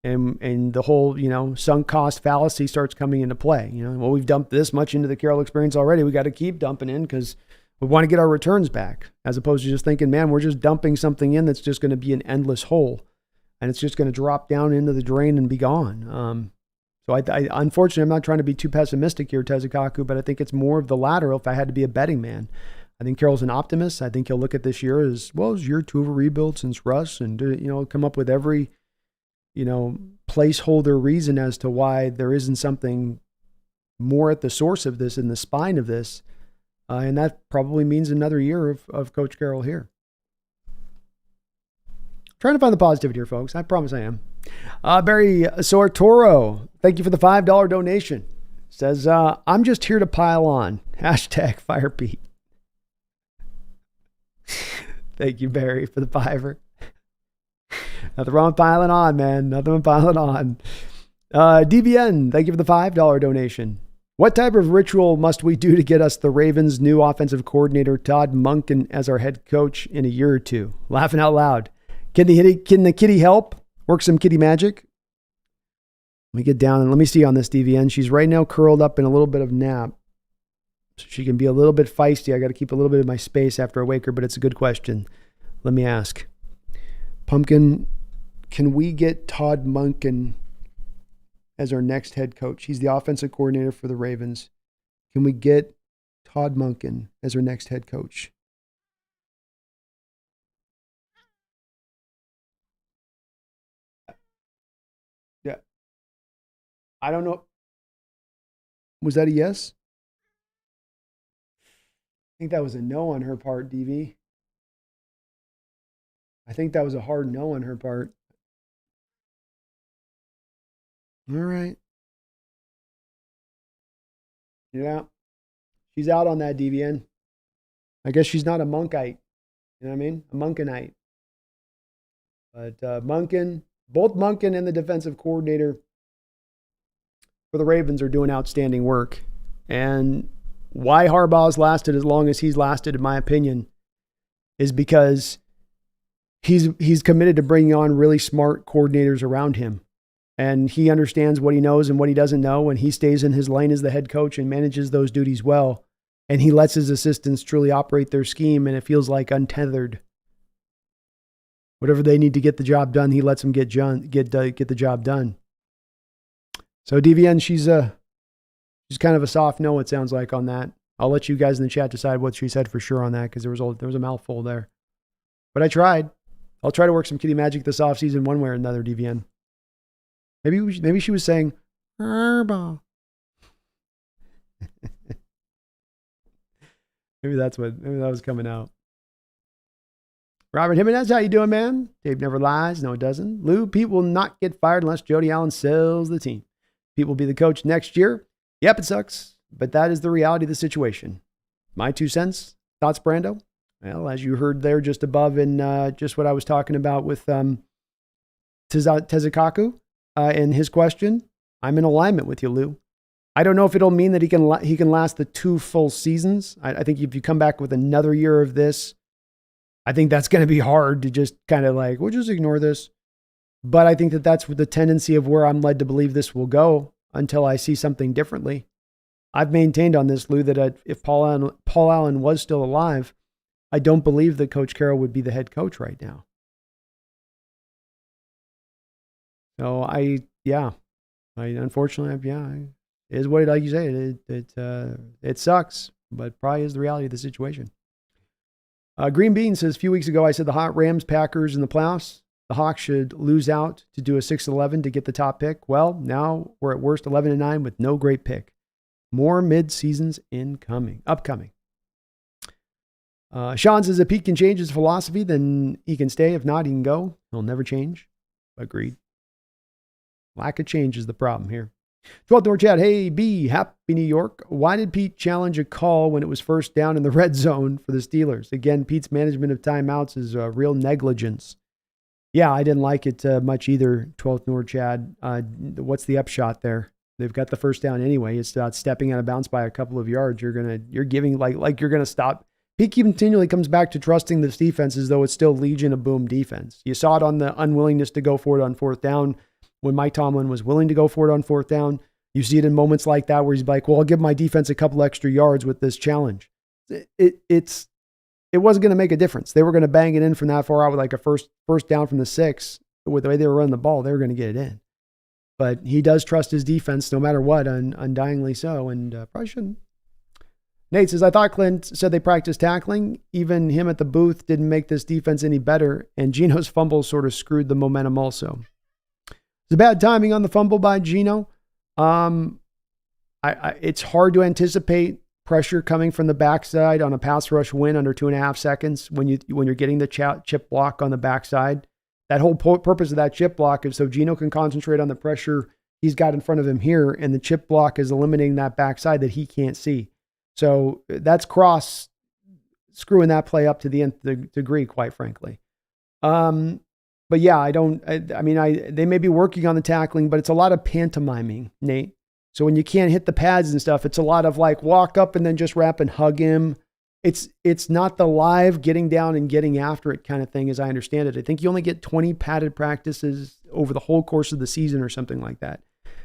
And the whole, sunk cost fallacy starts coming into play. Well, we've dumped this much into the Carroll experience already. We got to keep dumping in because we want to get our returns back, as opposed to just thinking, man, we're just dumping something in that's just going to be an endless hole and it's just going to drop down into the drain and be gone. So I unfortunately, I'm not trying to be too pessimistic here, Tezakaku, but I think it's more of the latter if I had to be a betting man. I think Carroll's an optimist. I think he'll look at this year as, well, it's year 2 of a rebuild since Russ, and, come up with every, placeholder reason as to why there isn't something more at the source of this, in the spine of this. And that probably means another year of Coach Carroll here. Trying to find the positivity here, folks. I promise I am. Barry Sortoro, thank you for the $5 donation. Says, I'm just here to pile on. Hashtag Fire Pete. Thank you, Barry, for the $5. Nothing wrong with piling on, man. Nothing wrong with piling on. DBN, thank you for the $5 donation. What type of ritual must we do to get us the Ravens' new offensive coordinator, Todd Monken, as our head coach in a year or two? Laughing out loud. Can the kitty help? Work some kitty magic? Let me get down and let me see on this DVN. She's right now curled up in a little bit of nap. So she can be a little bit feisty. I got to keep a little bit of my space after I wake her, but it's a good question. Let me ask. Pumpkin, can we get Todd Monken as our next head coach? He's the offensive coordinator for the Ravens. Can we get Todd Monken as our next head coach? Yeah. I don't know. Was that a yes? I think that was a no on her part, DV. I think that was a hard no on her part. All right. Yeah. She's out on that, DVN. I guess she's not a monkite. You know what I mean? A Munkinite. But both Munkin and the defensive coordinator for the Ravens are doing outstanding work. And why Harbaugh's lasted as long as he's lasted, in my opinion, is because he's committed to bringing on really smart coordinators around him. And he understands what he knows and what he doesn't know. And he stays in his lane as the head coach and manages those duties well. And he lets his assistants truly operate their scheme. And it feels like untethered. Whatever they need to get the job done, he lets them get the job done. So DVN, she's kind of a soft no, it sounds like, on that. I'll let you guys in the chat decide what she said for sure on that, because there was a mouthful there. But I tried. I'll try to work some kitty magic this offseason one way or another, DVN. Maybe she was saying, Harbaugh. maybe that was coming out. Robert Jimenez, how you doing, man? Dave never lies. No, it doesn't. Lou, Pete will not get fired unless Jody Allen sells the team. Pete will be the coach next year. Yep, it sucks, but that is the reality of the situation. My 2 cents. Thoughts, Brando? Well, as you heard there just above in just what I was talking about with Tezakaku in his question, I'm in alignment with you, Lou. I don't know if it'll mean that he can last the 2 full seasons. I think if you come back with another year of this, I think that's going to be hard to just kind of like, we'll just ignore this. But I think that that's the tendency of where I'm led to believe this will go until I see something differently. I've maintained on this, Lou, that if Paul Allen was still alive, I don't believe that Coach Carroll would be the head coach right now. So unfortunately, it is what it, like you say, it sucks, but probably is the reality of the situation. Green Bean says, a few weeks ago, I said the hot Rams, Packers in the playoffs. The Hawks should lose out to do a 6-11 to get the top pick. Well, now we're at worst 11-9 with no great pick. More mid-seasons upcoming. Sean says, if Pete can change his philosophy, then he can stay. If not, he can go. He'll never change. Agreed. Lack of change is the problem here. 12th door chat. Hey, B, happy New York. Why did Pete challenge a call when it was first down in the red zone for the Steelers? Again, Pete's management of timeouts is real negligence. Yeah, I didn't like it much either, 12th door Chad. What's the upshot there? They've got the first down anyway. It's about stepping out of bounds by a couple of yards. You're giving like you're gonna stop. Pete continually comes back to trusting this defense as though it's still Legion of Boom defense. You saw it on the unwillingness to go for it on 4th down when Mike Tomlin was willing to go for it on 4th down. You see it in moments like that where he's like, well, I'll give my defense a couple extra yards with this challenge. It wasn't going to make a difference. They were going to bang it in from that far out with like a first down from the 6. With the way they were running the ball, they were going to get it in. But he does trust his defense no matter what, undyingly so, and probably shouldn't. Nate says, I thought Clint said they practiced tackling. Even him at the booth didn't make this defense any better, and Geno's fumble sort of screwed the momentum also. It's a bad timing on the fumble by Geno. It's hard to anticipate pressure coming from the backside on a pass rush win under 2.5 seconds when you're getting the chip block on the backside. That whole purpose of that chip block is so Geno can concentrate on the pressure he's got in front of him here, and the chip block is eliminating that backside that he can't see. So that's Cross screwing that play up to the nth degree, quite frankly. But yeah, they may be working on the tackling, but it's a lot of pantomiming, Nate. So when you can't hit the pads and stuff, it's a lot of like walk up and then just wrap and hug him. It's not the live getting down and getting after it kind of thing, as I understand it. I think you only get 20 padded practices over the whole course of the season or something like that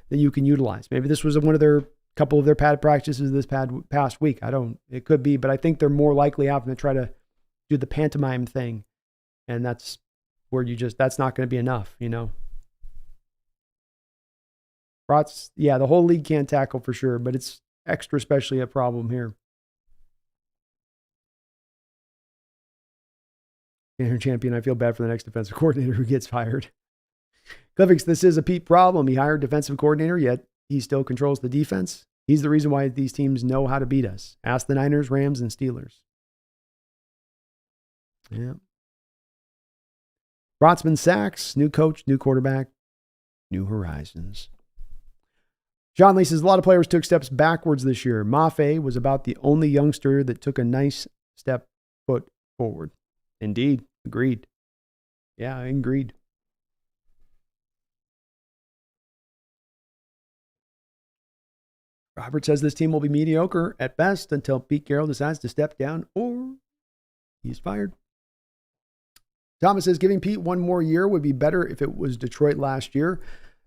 you can utilize. Maybe this was one of their couple of their padded practices this past week. It could be, but I think they're more likely having to try to do the pantomime thing. And that's where that's not going to be enough, you know? The whole league can't tackle for sure, but it's extra especially a problem here. Champion, I feel bad for the next defensive coordinator who gets fired. Cliffix, this is a Pete problem. He hired defensive coordinator, yet he still controls the defense. He's the reason why these teams know how to beat us. Ask the Niners, Rams, and Steelers. Yeah. Brotsman sacks, new coach, new quarterback, new horizons. John Lee says, a lot of players took steps backwards this year. Mafe was about the only youngster that took a nice foot forward. Indeed. Agreed. Yeah, agreed. Robert says this team will be mediocre at best until Pete Carroll decides to step down or he's fired. Thomas says giving Pete one more year would be better if it was Detroit last year,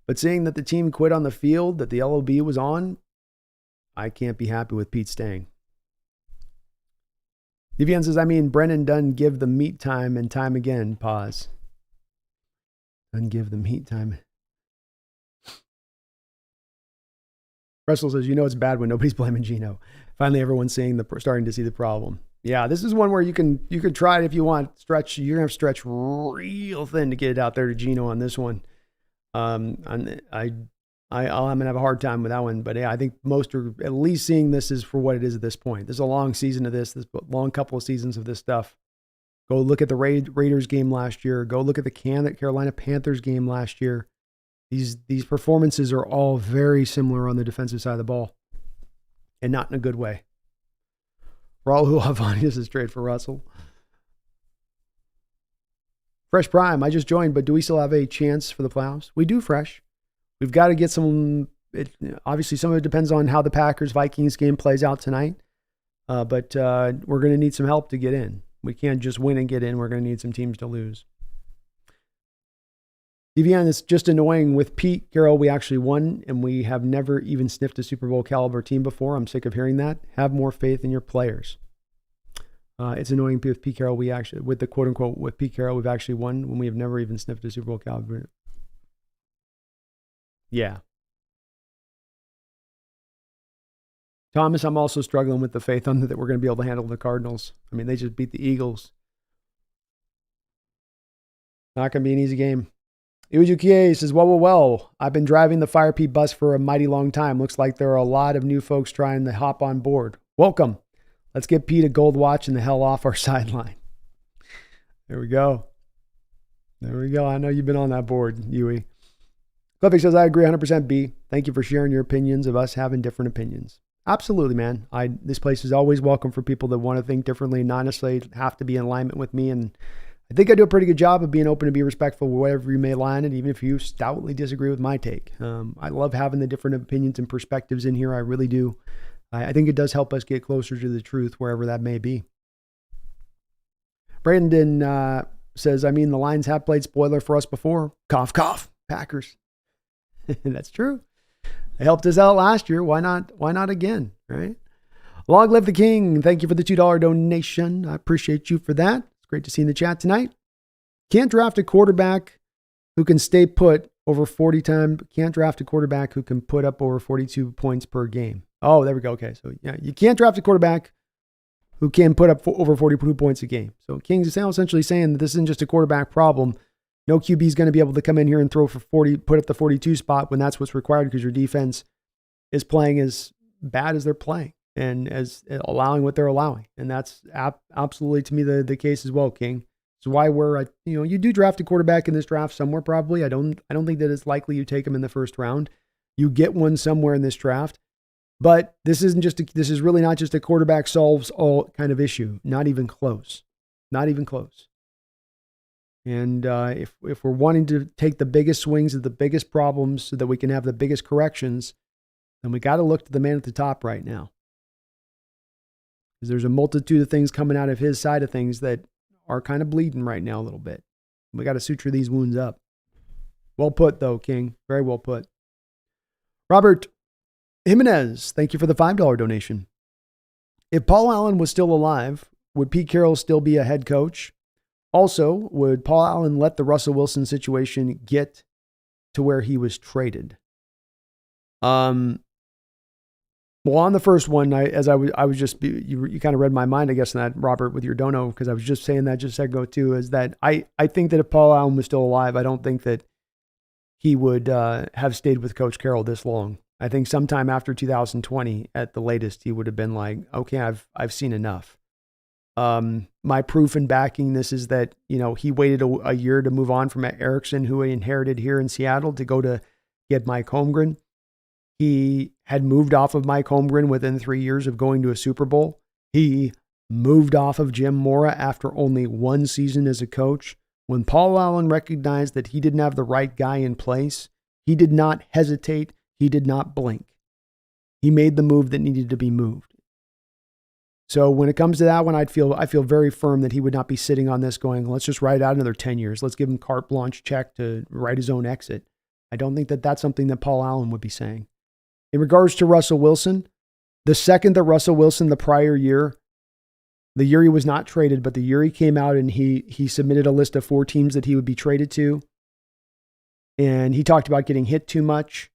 but seeing that the team quit on the field that the LOB was on, I can't be happy with Pete staying. Devian says, Brennan done give the meat time and time again. Pause. Done give the meat time. Russell says, it's bad when nobody's blaming Geno. Finally, everyone's starting to see the problem. Yeah, this is one where you can try it if you want. Stretch, you're gonna have to stretch real thin to get it out there to Geno on this one. I'm gonna have a hard time with that one, but yeah, I think most are at least seeing this is for what it is at this point. There's a long season of this long couple of seasons of this stuff. Go look at the Raiders game last year. Go look at the Carolina Panthers game last year. These performances are all very similar on the defensive side of the ball, and not in a good way. Raul Havanius is trade for Russell. Fresh Prime, I just joined, but do we still have a chance for the playoffs? We do, Fresh. We've got to get some. Obviously, some of it depends on how the Packers-Vikings game plays out tonight, but we're going to need some help to get in. We can't just win and get in. We're going to need some teams to lose. Devian, it's just annoying. With Pete Carroll, we actually won, and we have never even sniffed a Super Bowl caliber team before. I'm sick of hearing that. Have more faith in your players. It's annoying with Pete Carroll. With the quote unquote, with Pete Carroll, we've actually won when we have never even sniffed a Super Bowl caliber. Yeah. Thomas, I'm also struggling with the faith on that we're going to be able to handle the Cardinals. They just beat the Eagles. Not going to be an easy game. Iwajukie says, well, I've been driving the Fire Pete bus for a mighty long time. Looks like there are a lot of new folks trying to hop on board. Welcome. Let's get Pete a gold watch and the hell off our sideline. There we go. I know you've been on that board, Yui. Cliffy says, I agree 100% B. Thank you for sharing your opinions of us having different opinions. Absolutely, man. This place is always welcome for people that want to think differently, not necessarily have to be in alignment with me. And I think I do a pretty good job of being open to be respectful wherever you may land, and even if you stoutly disagree with my take. I love having the different opinions and perspectives in here. I really do. I think it does help us get closer to the truth, wherever that may be. Brandon says, the Lions have played spoiler for us before. Cough, cough. Packers. That's true. They helped us out last year. Why not again, right? Long live the king. Thank you for the $2 donation. I appreciate you for that. It's great to see you in the chat tonight. Can't draft a quarterback who can stay put over 40 times. Can't draft a quarterback who can put up over 42 points per game. Oh, there we go. Okay. So yeah, you can't draft a quarterback who can put up over 42 points a game. So Kings is essentially saying that this isn't just a quarterback problem. No QB is going to be able to come in here and throw for 40, put up the 42 spot when that's what's required because your defense is playing as bad as they're playing and as allowing what they're allowing. And that's absolutely, to me, the case as well, King. So why you do draft a quarterback in this draft somewhere probably. I don't think that it's likely you take him in the first round. You get one somewhere in this draft. But this is really not just a quarterback solves all kind of issue. Not even close. Not even close. And if we're wanting to take the biggest swings at the biggest problems so that we can have the biggest corrections, then we got to look to the man at the top right now. Because there's a multitude of things coming out of his side of things that are kind of bleeding right now a little bit. We got to suture these wounds up. Well put, though, King. Very well put. Robert Jimenez, thank you for the $5 donation. If Paul Allen was still alive, would Pete Carroll still be a head coach? Also, would Paul Allen let the Russell Wilson situation get to where he was traded? Well, on the first one, I was just, you kind of read my mind, I guess, in that, Robert, with your dono, because I was just saying that just a second ago too, is that I think that if Paul Allen was still alive, I don't think that he would have stayed with Coach Carroll this long. I think sometime after 2020, at the latest, he would have been like, okay, I've seen enough. My proof in backing this is that, he waited a year to move on from Erickson, who he inherited here in Seattle, to go to get Mike Holmgren. He had moved off of Mike Holmgren within 3 years of going to a Super Bowl. He moved off of Jim Mora after only 1 season as a coach. When Paul Allen recognized that he didn't have the right guy in place, he did not hesitate. He did not blink. He made the move that needed to be moved. So when it comes to that one, I feel very firm that he would not be sitting on this going, let's just ride out another 10 years. Let's give him carte blanche check to write his own exit. I don't think that that's something that Paul Allen would be saying. In regards to Russell Wilson, the second that Russell Wilson the prior year, the year he was not traded, but the year he came out and he submitted a list of 4 teams that he would be traded to, and he talked about getting hit too much,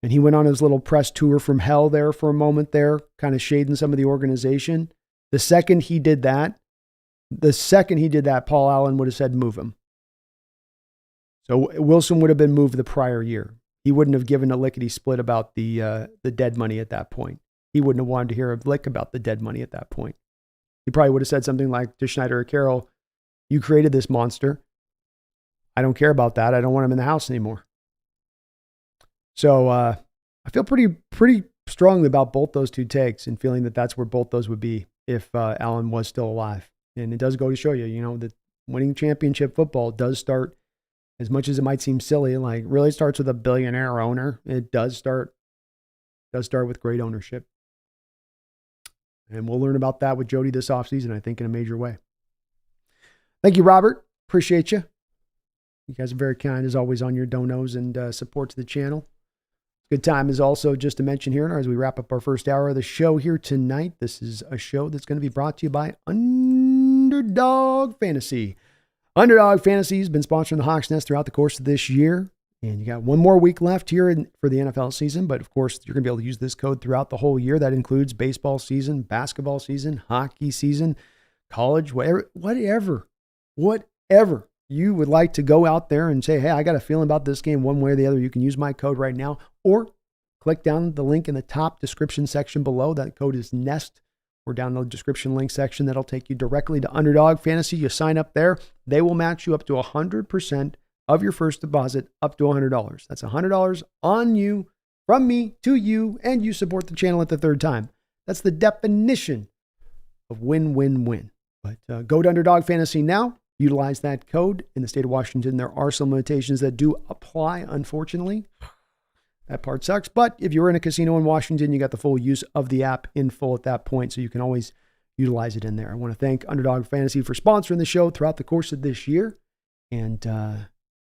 and he went on his little press tour from hell there for a moment there, kind of shading some of the organization. The second he did that, Paul Allen would have said, move him. So Wilson would have been moved the prior year. He wouldn't have given a lickety split about the dead money at that point. He wouldn't have wanted to hear a lick about the dead money at that point. He probably would have said something like to Schneider or Carroll, you created this monster. I don't care about that. I don't want him in the house anymore. So I feel pretty strongly about both those two takes and feeling that that's where both those would be if Allen was still alive. And it does go to show you, that winning championship football does start, as much as it might seem silly, like really starts with a billionaire owner. It does start with great ownership. And we'll learn about that with Jody this offseason, I think, in a major way. Thank you, Robert. Appreciate you. You guys are very kind, as always, on your donos and support to the channel. Good time is also just to mention here, as we wrap up our first hour of the show here tonight, this is a show that's going to be brought to you by Underdog Fantasy. Underdog Fantasy has been sponsoring the Hawks Nest throughout the course of this year. And you got 1 more week left here for the NFL season. But of course, you're going to be able to use this code throughout the whole year. That includes baseball season, basketball season, hockey season, college, whatever you would like to go out there and say, hey, I got a feeling about this game one way or the other. You can use my code right now, or click down the link in the top description section below. That code is NEST, or down the description link section. That'll take you directly to Underdog Fantasy. You sign up there. They will match you up to 100% of your first deposit, up to $100. That's $100 on you, from me to you, and you support the channel at the third time. That's the definition of win-win-win. But go to Underdog Fantasy now. Utilize that code. In the state of Washington, there are some limitations that do apply, unfortunately. That part sucks. But if you're in a casino in Washington, you got the full use of the app in full at that point, so you can always utilize it in there. I want to thank Underdog Fantasy for sponsoring the show throughout the course of this year. And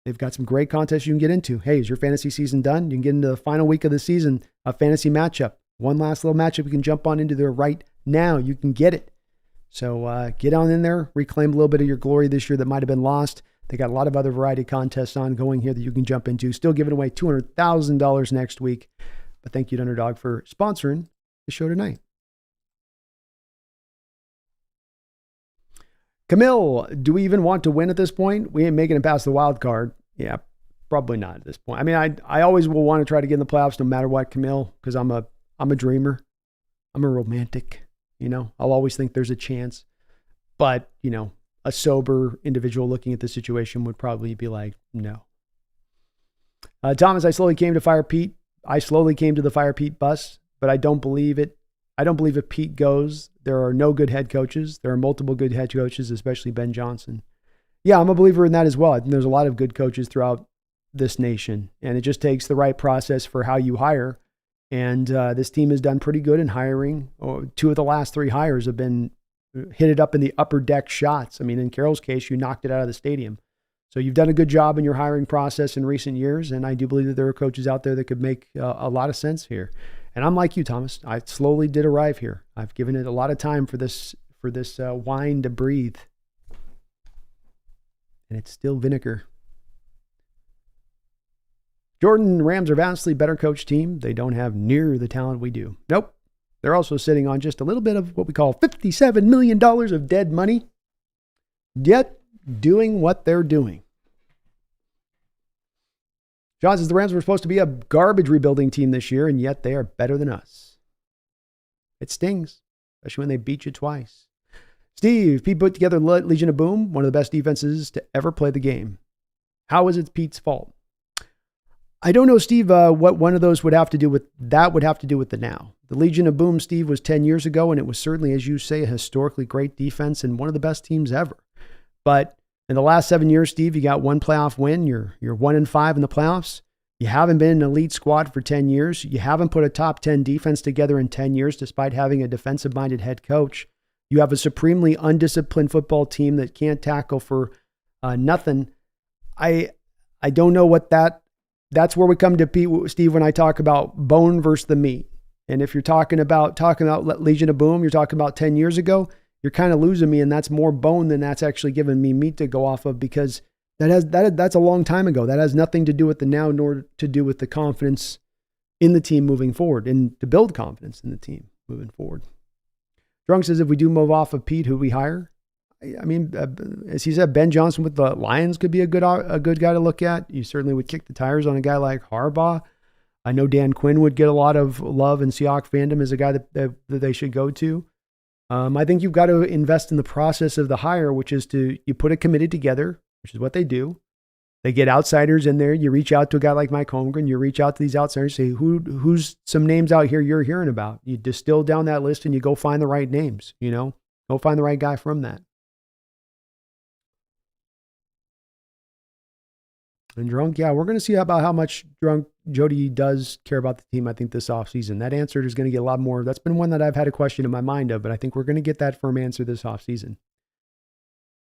they've got some great contests you can get into. Hey, is your fantasy season done? You can get into the final week of the season, a fantasy matchup. One last little matchup you can jump on into there right now. You can get it. So get on in there, reclaim a little bit of your glory this year that might have been lost. They got a lot of other variety contests ongoing here that you can jump into. Still giving away $200,000 next week. But thank you to Underdog for sponsoring the show tonight. Camille, do we even want to win at this point? We ain't making it past the wild card. Yeah, probably not at this point. I mean, I always will want to try to get in the playoffs no matter what, Camille, because I'm a dreamer. I'm a romantic. I'll always think there's a chance. But, a sober individual looking at the situation would probably be like, no. Thomas, I slowly came to Fire Pete. I slowly came to the Fire Pete bus, but I don't believe it. I don't believe if Pete goes, there are no good head coaches. There are multiple good head coaches, especially Ben Johnson. Yeah, I'm a believer in that as well. I think there's a lot of good coaches throughout this nation, and it just takes the right process for how you hire. And this team has done pretty good in hiring. 2 of the last 3 hires have been hit it up in the upper deck shots. I mean, in Carroll's case, you knocked it out of the stadium. So you've done a good job in your hiring process in recent years, and I do believe that there are coaches out there that could make a lot of sense here. And I'm like you, Thomas. I slowly did arrive here. I've given it a lot of time for this wine to breathe. And it's still vinegar. Jordan, Rams are vastly better coach team. They don't have near the talent we do. Nope. They're also sitting on just a little bit of what we call $57 million of dead money, yet doing what they're doing. John says the Rams were supposed to be a garbage rebuilding team this year, and yet they are better than us. It stings, especially when they beat you twice. Steve, Pete put together Legion of Boom, one of the best defenses to ever play the game. How is it Pete's fault? I don't know, Steve, what one of those would have to do with the now. The Legion of Boom, Steve, was 10 years ago, and it was certainly, as you say, a historically great defense and one of the best teams ever. But in the last 7 years, Steve, you got one playoff win. You're 1-5 in the playoffs. You haven't been an elite squad for 10 years. You haven't put a top 10 defense together in 10 years, despite having a defensive-minded head coach. You have a supremely undisciplined football team that can't tackle for nothing. I don't know what that's where we come to Pete, Steve, when I talk about bone versus the meat. And if you're talking about Legion of Boom, you're talking about 10 years ago, you're kind of losing me, and that's more bone than that's actually giving me meat to go off of, because that's a long time ago. That has nothing to do with the now, nor to do with the confidence in the team moving forward, and to build confidence in the team moving forward. Drunk says, if we do move off of Pete, who we hire? I mean, as he said, Ben Johnson with the Lions could be a good guy to look at. You certainly would kick the tires on a guy like Harbaugh. I know Dan Quinn would get a lot of love and Seahawks fandom as a guy that they should go to. I think you've got to invest in the process of the hire, which is you put a committee together, which is what they do. They get outsiders in there. You reach out to a guy like Mike Holmgren. You reach out to these outsiders, say, who's some names out here you're hearing about? You distill down that list and you go find the right names, go find the right guy from that. And Drunk, yeah, we're going to see about how much Drunk Jody does care about the team, I think, this offseason. That answer is going to get a lot more. That's been one that I've had a question in my mind of, but I think we're going to get that firm answer this offseason.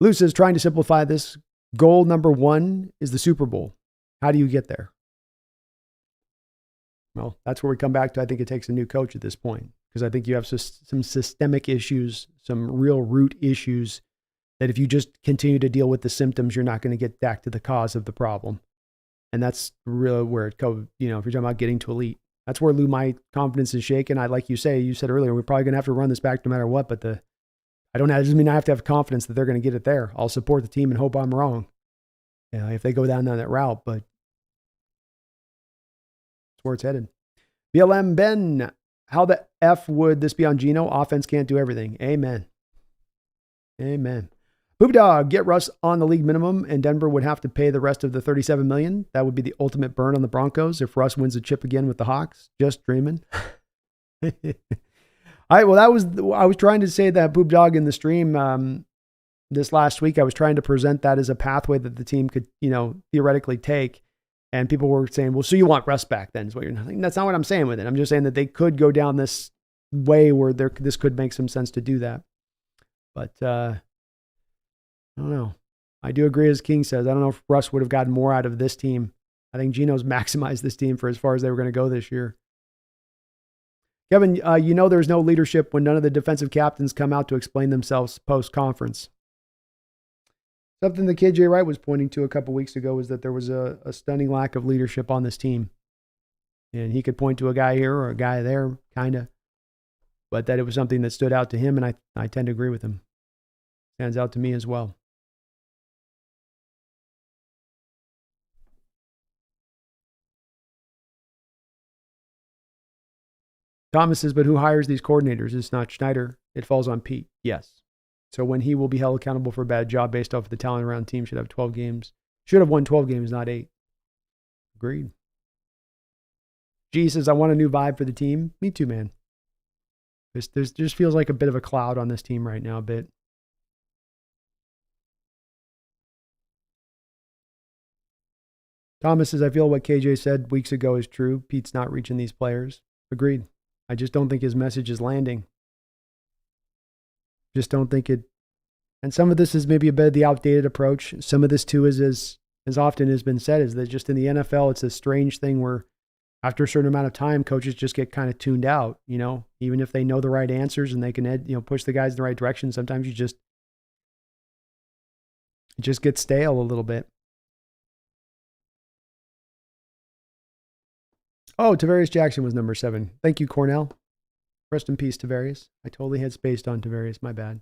Lou says, trying to simplify this, goal number 1 is the Super Bowl. How do you get there? Well, that's where we come back to. I think it takes a new coach at this point, because I think you have some systemic issues, some real root issues that if you just continue to deal with the symptoms, you're not going to get back to the cause of the problem. And that's really where it goes. If you're talking about getting to elite, that's where, Lou, my confidence is shaken. Like you said earlier, we're probably going to have to run this back no matter what, but it doesn't mean I have to have confidence that they're going to get it there. I'll support the team and hope I'm wrong if they go down that route, but that's where it's headed. BLM Ben, how the F would this be on Geno? Offense can't do everything. Amen. Poop Dog, get Russ on the league minimum, and Denver would have to pay the rest of the $37 million. That would be the ultimate burn on the Broncos if Russ wins a chip again with the Hawks. Just dreaming. All right, well, I was trying to say that, Poop Dog, in the stream this last week. I was trying to present that as a pathway that the team could, theoretically take. And people were saying, well, so you want Russ back then, is what you're not. That's not what I'm saying with it. I'm just saying that they could go down this way where this could make some sense to do that. But I don't know. I do agree, as King says. I don't know if Russ would have gotten more out of this team. I think Geno's maximized this team for as far as they were going to go this year. Kevin, there's no leadership when none of the defensive captains come out to explain themselves post-conference. Something that KJ Wright was pointing to a couple weeks ago was that there was a stunning lack of leadership on this team. And he could point to a guy here or a guy there, kind of. But that it was something that stood out to him, and I tend to agree with him. Stands out to me as well. Thomas says, but who hires these coordinators? It's not Schneider. It falls on Pete. Yes. So when he will be held accountable for a bad job based off of the talent around the team, should have 12 games. Should have won 12 games, not 8. Agreed. G says, I want a new vibe for the team. Me too, man. There just feels like a bit of a cloud on this team right now, a bit. Thomas says, I feel what KJ said weeks ago is true. Pete's not reaching these players. Agreed. I just don't think his message is landing. Just don't think it. And some of this is maybe a bit of the outdated approach. Some of this, too, is as often has been said, is that just in the NFL, it's a strange thing where after a certain amount of time, coaches just get kind of tuned out, even if they know the right answers and they can, push the guys in the right direction. Sometimes it just gets stale a little bit. Oh, Tavarius Jackson was number 7. Thank you, Cornell. Rest in peace, Tavarius. I totally had spaced on Tavarius. My bad.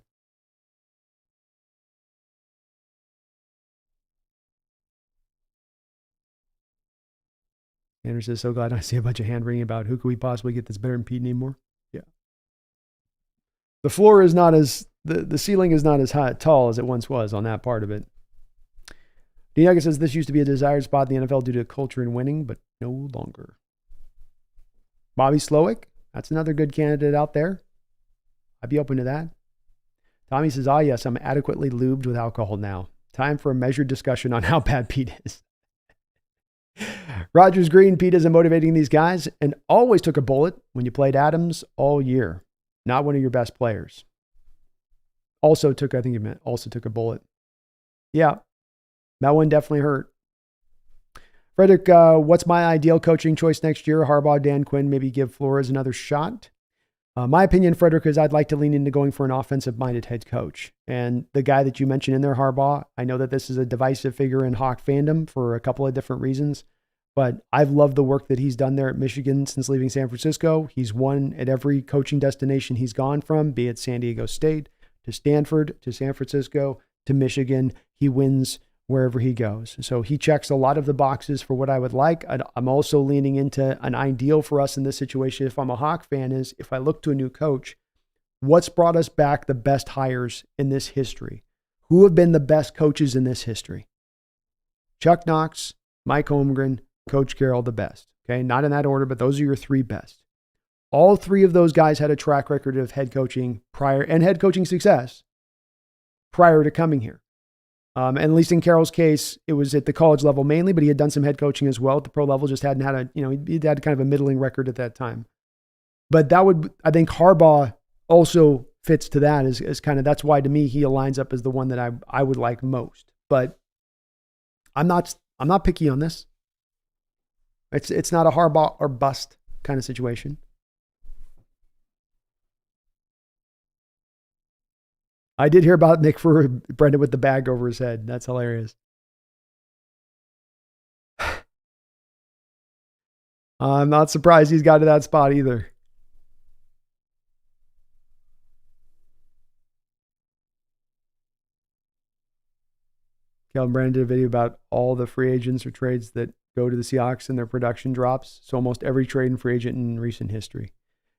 Anders says, so glad I see a bunch of hand wringing about who could we possibly get that's better than Pete anymore. Yeah. The floor is not as, the ceiling is not as high, tall as it once was on that part of it. Diego says this used to be a desired spot in the NFL due to culture and winning, but no longer. Bobby Slowick, that's another good candidate out there. I'd be open to that. Tommy says, yes, I'm adequately lubed with alcohol now. Time for a measured discussion on how bad Pete is. Rogers Green, Pete isn't motivating these guys and always took a bullet when you played Adams all year. Not one of your best players. Also took a bullet. Yeah, that one definitely hurt. Frederick, what's my ideal coaching choice next year? Harbaugh, Dan Quinn, maybe give Flores another shot. My opinion, Frederick, is I'd like to lean into going for an offensive-minded head coach. And the guy that you mentioned in there, Harbaugh, I know that this is a divisive figure in Hawk fandom for a couple of different reasons, but I've loved the work that he's done there at Michigan since leaving San Francisco. He's won at every coaching destination he's gone from, be it San Diego State, to Stanford, to San Francisco, to Michigan. He wins wherever he goes. So he checks a lot of the boxes for what I would like. I'm also leaning into an ideal for us in this situation, if I'm a Hawk fan, is if I look to a new coach, what's brought us back the best hires in this history? Who have been the best coaches in this history? Chuck Knox, Mike Holmgren, Coach Carroll, the best. Okay, not in that order, but those are your three best. All three of those guys had a track record of head coaching prior and head coaching success prior to coming here. And at least in Carroll's case, it was at the college level mainly, but he had done some head coaching as well at the pro level, just hadn't had he'd had kind of a middling record at that time. But I think Harbaugh also fits to that as kind of, that's why to me, he aligns up as the one that I would like most. But I'm not picky on this. It's not a Harbaugh or bust kind of situation. I did hear about Nick for Brendan with the bag over his head. That's hilarious. I'm not surprised he's got to that spot either. Calvin Brandon did a video about all the free agents or trades that go to the Seahawks and their production drops. So almost every trade and free agent in recent history.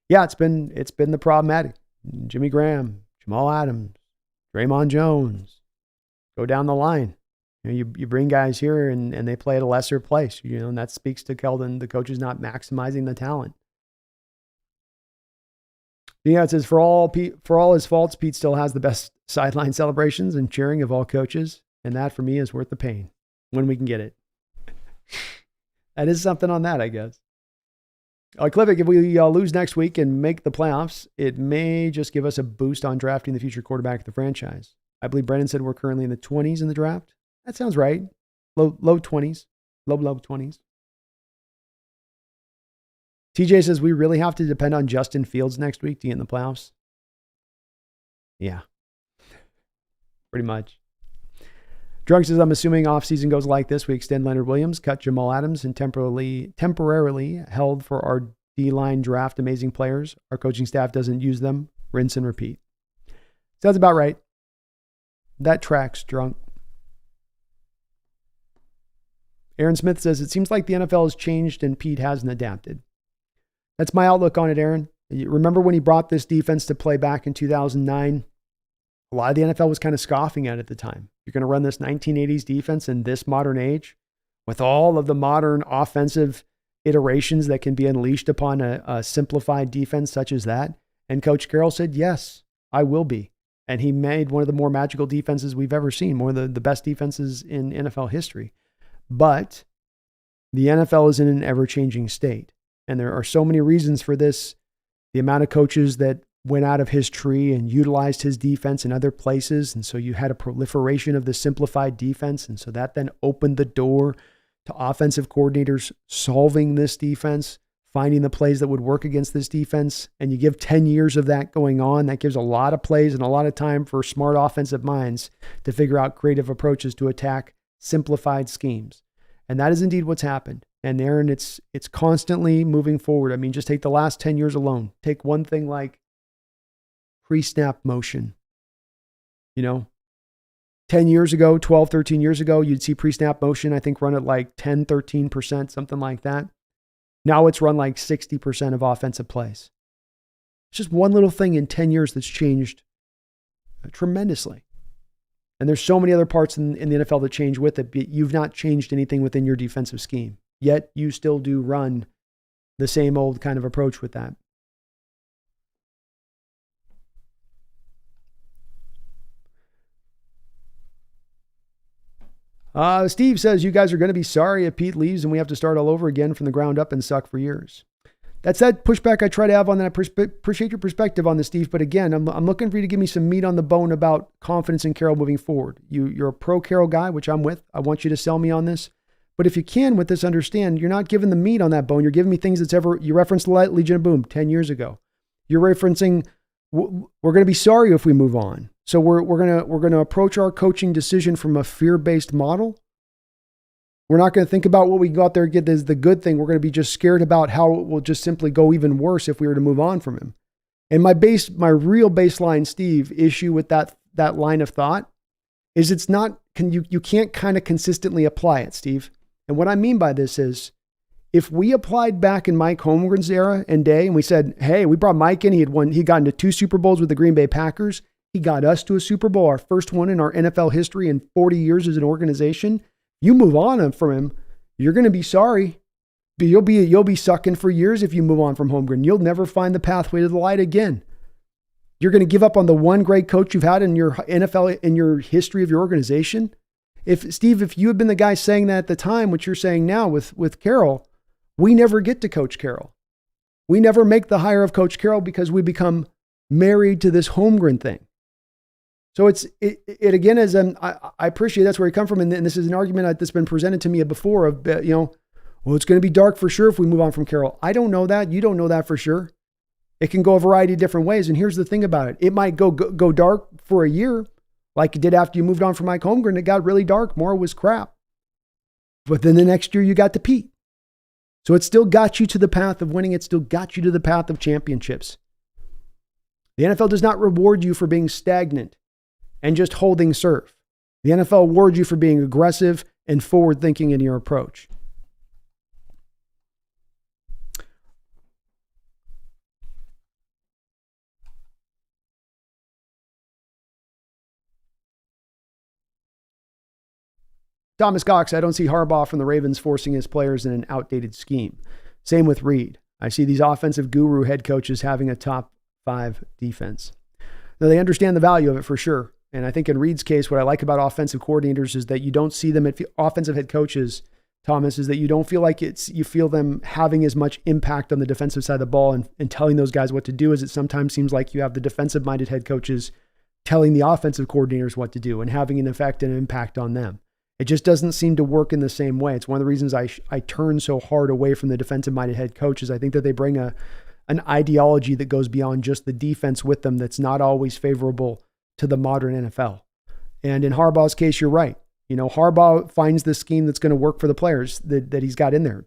Yeah, it's been the problematic. Jimmy Graham, Jamal Adams, Draymond Jones, go down the line. You bring guys here and they play at a lesser place, and that speaks to Keldon, the coach is not maximizing the talent. Yeah, it says for all his faults, Pete still has the best sideline celebrations and cheering of all coaches, and that for me is worth the pain when we can get it. That is something on that, I guess. Clivic, if we lose next week and make the playoffs, it may just give us a boost on drafting the future quarterback of the franchise. I believe Brendan said we're currently in the 20s in the draft. That sounds right. Low 20s. Low 20s. TJ says we really have to depend on Justin Fields next week to get in the playoffs. Yeah. Pretty much. Drunk says, I'm assuming offseason goes like this. We extend Leonard Williams, cut Jamal Adams, and temporarily held for our D-line draft amazing players. Our coaching staff doesn't use them. Rinse and repeat. Sounds about right. That tracks, Drunk. Aaron Smith says, it seems like the NFL has changed and Pete hasn't adapted. That's my outlook on it, Aaron. Remember when he brought this defense to play back in 2009? A lot of the NFL was kind of scoffing at it at the time. You're going to run this 1980s defense in this modern age with all of the modern offensive iterations that can be unleashed upon a simplified defense such as that. And Coach Carroll said, yes, I will be. And he made one of the more magical defenses we've ever seen, one of the best defenses in NFL history. But the NFL is in an ever-changing state. And there are so many reasons for this. The amount of coaches that went out of his tree and utilized his defense in other places. And so you had a proliferation of the simplified defense. And so that then opened the door to offensive coordinators solving this defense, finding the plays that would work against this defense. And you give 10 years of that going on, that gives a lot of plays and a lot of time for smart offensive minds to figure out creative approaches to attack simplified schemes. And that is indeed what's happened. And Aaron, it's constantly moving forward. I mean, just take the last 10 years alone. Take one thing like pre-snap motion. 10 years ago, 12, 13 years ago, you'd see pre-snap motion, I think, run at like 10, 13%, something like that. Now it's run like 60% of offensive plays. It's just one little thing in 10 years that's changed tremendously. And there's so many other parts in the NFL that change with it, but you've not changed anything within your defensive scheme. Yet you still do run the same old kind of approach with that. Steve says, you guys are going to be sorry if Pete leaves and we have to start all over again from the ground up and suck for years. That's that pushback I try to have on that. I appreciate your perspective on this, Steve. But again, I'm looking for you to give me some meat on the bone about confidence in Carroll moving forward. You're a pro-Carroll guy, which I'm with. I want you to sell me on this. But if you can, with this, understand, you're not giving the meat on that bone. You're giving me things you referenced Legion of Boom 10 years ago. You're referencing, we're going to be sorry if we move on. So we're going to approach our coaching decision from a fear-based model. We're not going to think about what we go out there and get as the good thing. We're going to be just scared about how it will just simply go even worse if we were to move on from him. And my real baseline, Steve, issue with that line of thought is you can't kind of consistently apply it, Steve. And what I mean by this is, if we applied back in Mike Holmgren's era and day, and we said, hey, we brought Mike in, he got into 2 Super Bowls with the Green Bay Packers. He got us to a Super Bowl, our first one in our NFL history in 40 years as an organization. You move on from him, you're going to be sorry. But you'll be sucking for years if you move on from Holmgren. You'll never find the pathway to the light again. You're going to give up on the one great coach you've had in your NFL, in your history of your organization. If you had been the guy saying that at the time, what you're saying now with Carroll, we never get to Coach Carroll. We never make the hire of Coach Carroll because we become married to this Holmgren thing. So it again, as I appreciate that's where you come from. And this is an argument that's been presented to me before of, well, it's going to be dark for sure if we move on from Carroll. I don't know that. You don't know that for sure. It can go a variety of different ways. And here's the thing about it. It might go dark for a year, like it did after you moved on from Mike Holmgren. It got really dark. More was crap. But then the next year you got to Pete. So it still got you to the path of winning. It still got you to the path of championships. The NFL does not reward you for being stagnant and just holding serve. The NFL awards you for being aggressive and forward-thinking in your approach. Thomas Cox, I don't see Harbaugh from the Ravens forcing his players in an outdated scheme. Same with Reed. I see these offensive guru head coaches having a top 5 defense. Now, they understand the value of it for sure. And I think in Reed's case, what I like about offensive coordinators is that you don't see them at offensive head coaches, Thomas, is that you don't feel like you feel them having as much impact on the defensive side of the ball and telling those guys what to do as it sometimes seems like you have the defensive-minded head coaches telling the offensive coordinators what to do and having an effect and an impact on them. It just doesn't seem to work in the same way. It's one of the reasons I turn so hard away from the defensive-minded head coaches. I think that they bring an ideology that goes beyond just the defense with them that's not always favorable to the modern NFL. And in Harbaugh's case, you're right. Harbaugh finds the scheme that's going to work for the players that he's got in there.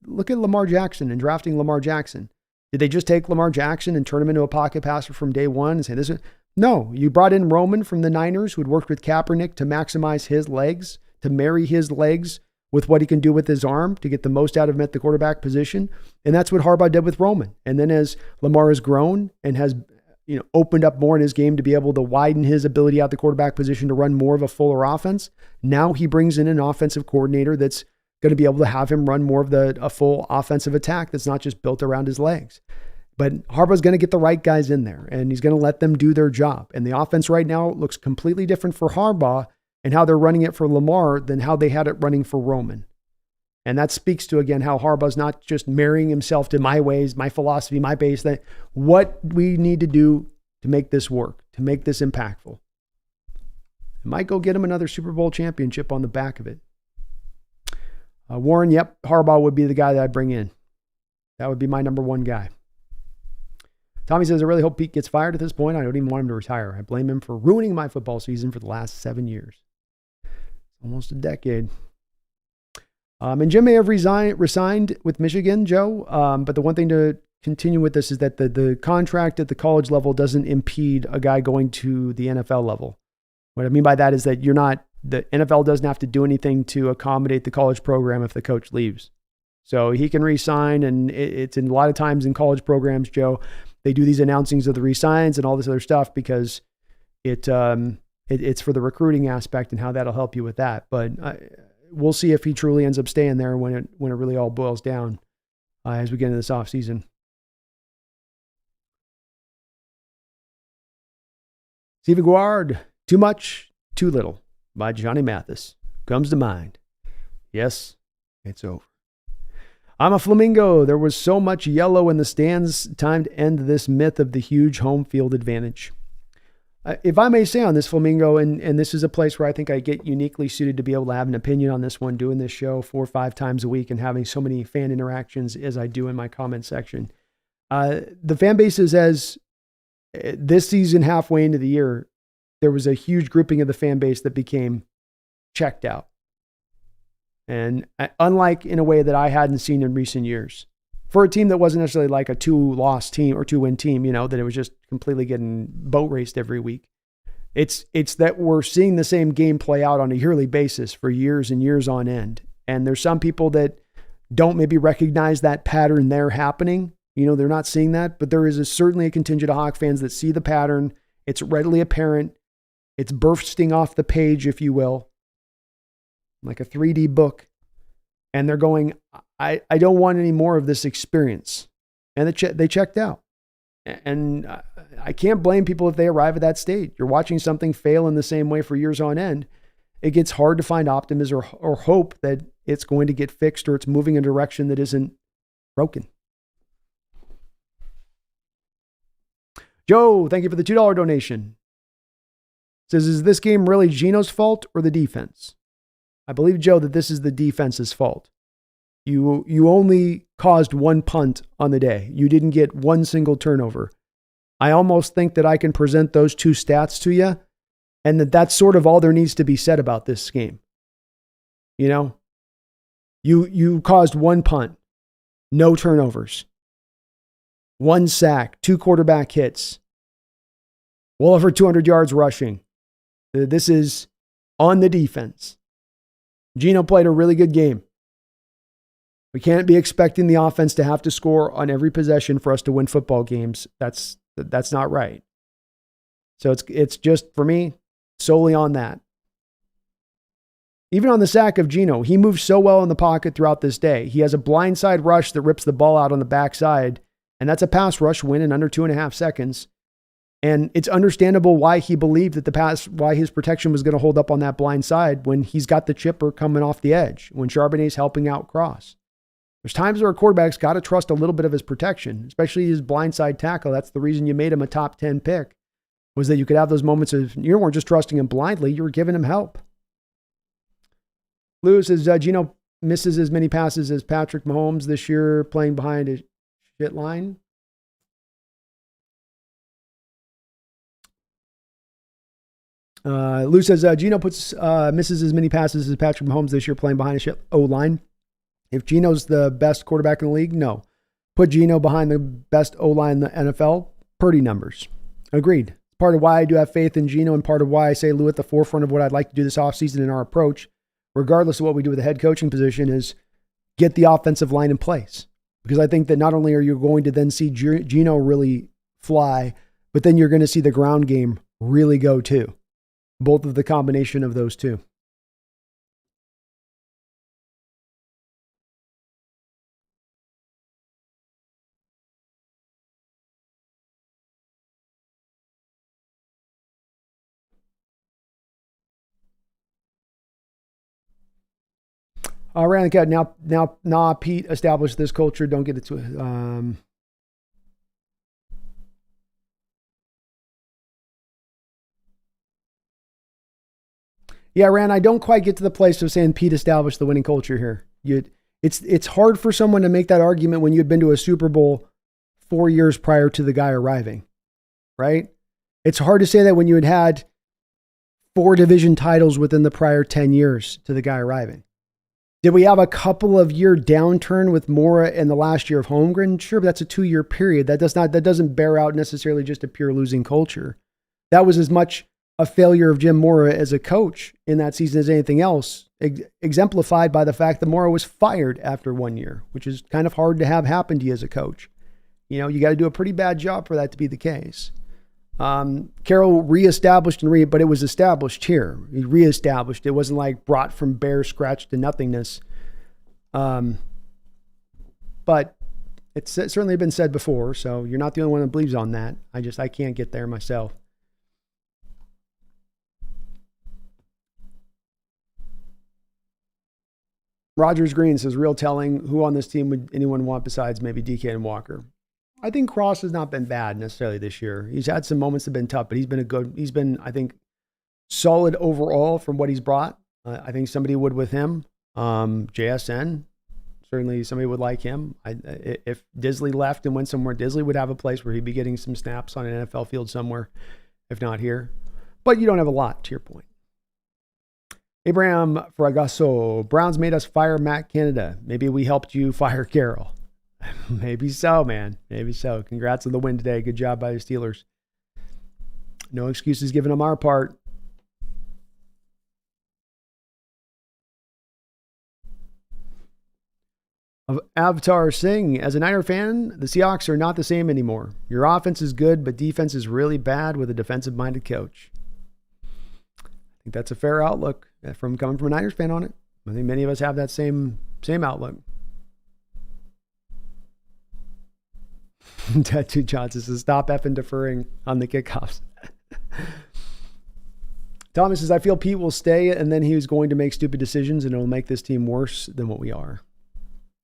Look at Lamar Jackson and drafting Lamar Jackson. Did they just take Lamar Jackson and turn him into a pocket passer from day one and say this? No, you brought in Roman from the Niners, who had worked with Kaepernick to maximize his legs, to marry his legs with what he can do with his arm to get the most out of him at the quarterback position. And that's what Harbaugh did with Roman. And then as Lamar has grown and has opened up more in his game to be able to widen his ability out the quarterback position to run more of a fuller offense, now he brings in an offensive coordinator that's going to be able to have him run more of a full offensive attack that's not just built around his legs. But Harbaugh's going to get the right guys in there, and he's going to let them do their job. And the offense right now looks completely different for Harbaugh and how they're running it for Lamar than how they had it running for Roman. And that speaks to, again, how Harbaugh's not just marrying himself to my ways, my philosophy, my base, that what we need to do to make this work, to make this impactful. It might go get him another Super Bowl championship on the back of it. Warren, yep, Harbaugh would be the guy that I'd bring in. That would be my number one guy. Tommy says, I really hope Pete gets fired at this point. I don't even want him to retire. I blame him for ruining my football season for the last 7 years. Almost a decade. And Jim may have resigned with Michigan, Joe. But the one thing to continue with this is that the contract at the college level doesn't impede a guy going to the NFL level. What I mean by that is that the NFL doesn't have to do anything to accommodate the college program if the coach leaves. So he can resign, and it's in a lot of times in college programs, Joe, they do these announcings of the resigns and all this other stuff because it it's for the recruiting aspect and how that'll help you with that. But we'll see if he truly ends up staying there when it really all boils down as we get into this offseason. Stephen Guard, Too Much, Too Little by Johnny Mathis comes to mind. Yes, it's over. I'm a Flamingo. There was so much yellow in the stands. Time to end this myth of the huge home field advantage. If I may say on this Flamingo, and this is a place where I think I get uniquely suited to be able to have an opinion on this one, doing this show 4 or 5 times a week and having so many fan interactions as I do in my comment section. The fan base is as this season, halfway into the year, there was a huge grouping of the fan base that became checked out. And unlike in a way that I hadn't seen in recent years, for a team that wasn't necessarily like a 2-loss team or 2-win team, that it was just completely getting boat raced every week. It's that we're seeing the same game play out on a yearly basis for years and years on end. And there's some people that don't maybe recognize that pattern there happening. They're not seeing that, but there is certainly a contingent of Hawk fans that see the pattern. It's readily apparent. It's bursting off the page, if you will, like a 3D book. And they're going, I don't want any more of this experience. And they checked out. And I can't blame people if they arrive at that state. You're watching something fail in the same way for years on end. It gets hard to find optimism or hope that it's going to get fixed or it's moving in a direction that isn't broken. Joe, thank you for the $2 donation. Says, is this game really Gino's fault or the defense? I believe, Joe, that this is the defense's fault. You only caused 1 punt on the day. You didn't get 1 single turnover. I almost think that I can present those 2 stats to you, and that's sort of all there needs to be said about this game. You caused 1 punt, no turnovers, 1 sack, 2 quarterback hits, well over 200 yards rushing. This is on the defense. Gino played a really good game. We can't be expecting the offense to have to score on every possession for us to win football games. That's not right. So it's just, for me, solely on that. Even on the sack of Gino, he moves so well in the pocket throughout this day. He has a blindside rush that rips the ball out on the backside, and that's a pass rush win in under 2.5 seconds. And it's understandable why he believed that why his protection was going to hold up on that blind side when he's got the chipper coming off the edge, when Charbonnet's helping out cross. There's times where a quarterback's got to trust a little bit of his protection, especially his blindside tackle. That's the reason you made him a top 10 pick, was that you could have those moments of, you weren't just trusting him blindly, you were giving him help. Lewis says, Gino misses as many passes as Patrick Mahomes this year playing behind a shit line. Lou says, Gino misses as many passes as Patrick Mahomes this year playing behind a shit O-line. If Gino's the best quarterback in the league, no. Put Gino behind the best O-line in the NFL, Purdy numbers. Agreed. Part of why I do have faith in Gino and part of why I say Lou at the forefront of what I'd like to do this offseason in our approach, regardless of what we do with the head coaching position, is get the offensive line in place. Because I think that not only are you going to then see Gino really fly, but then you're going to see the ground game really go too. Both of the combination of those two. Randy Cat, now, Pete established this culture. Don't get it to Yeah, Rand, I don't quite get to the place of saying Pete established the winning culture here. It's hard for someone to make that argument when you had been to a Super Bowl 4 years prior to the guy arriving, right? It's hard to say that when you had 4 division titles within the prior 10 years to the guy arriving. Did we have a couple of year downturn with Mora in the last year of Holmgren? Sure, but that's a 2-year period. That doesn't bear out necessarily just a pure losing culture. That was as much a failure of Jim Mora as a coach in that season as anything else, exemplified by the fact that Mora was fired after 1 year, which is kind of hard to have happen to you as a coach. You got to do a pretty bad job for that to be the case. Carroll reestablished but it was established here. He reestablished. It wasn't like brought from bare scratch to nothingness. But it's certainly been said before, so you're not the only one that believes on that. I can't get there myself. Rogers Green says, real telling, who on this team would anyone want besides maybe DK and Walker? I think Cross has not been bad necessarily this year. He's had some moments that have been tough, but he's been, I think, solid overall from what he's brought. I think somebody would with him. JSN, certainly somebody would like him. If Disley left and went somewhere, Disley would have a place where he'd be getting some snaps on an NFL field somewhere, if not here. But you don't have a lot, to your point. Abraham Fragasso, Browns made us fire Matt Canada. Maybe we helped you fire Carroll. Maybe so, man. Maybe so. Congrats on the win today. Good job by the Steelers. No excuses given on our part. Avatar Singh, as a Niner fan, the Seahawks are not the same anymore. Your offense is good, but defense is really bad with a defensive-minded coach. I think that's a fair outlook from coming from a Niners fan on it. I think many of us have that same outlook. Tattoo Johnson says, stop effing deferring on the kickoffs. Thomas says, I feel Pete will stay and then he was going to make stupid decisions and it'll make this team worse than what we are.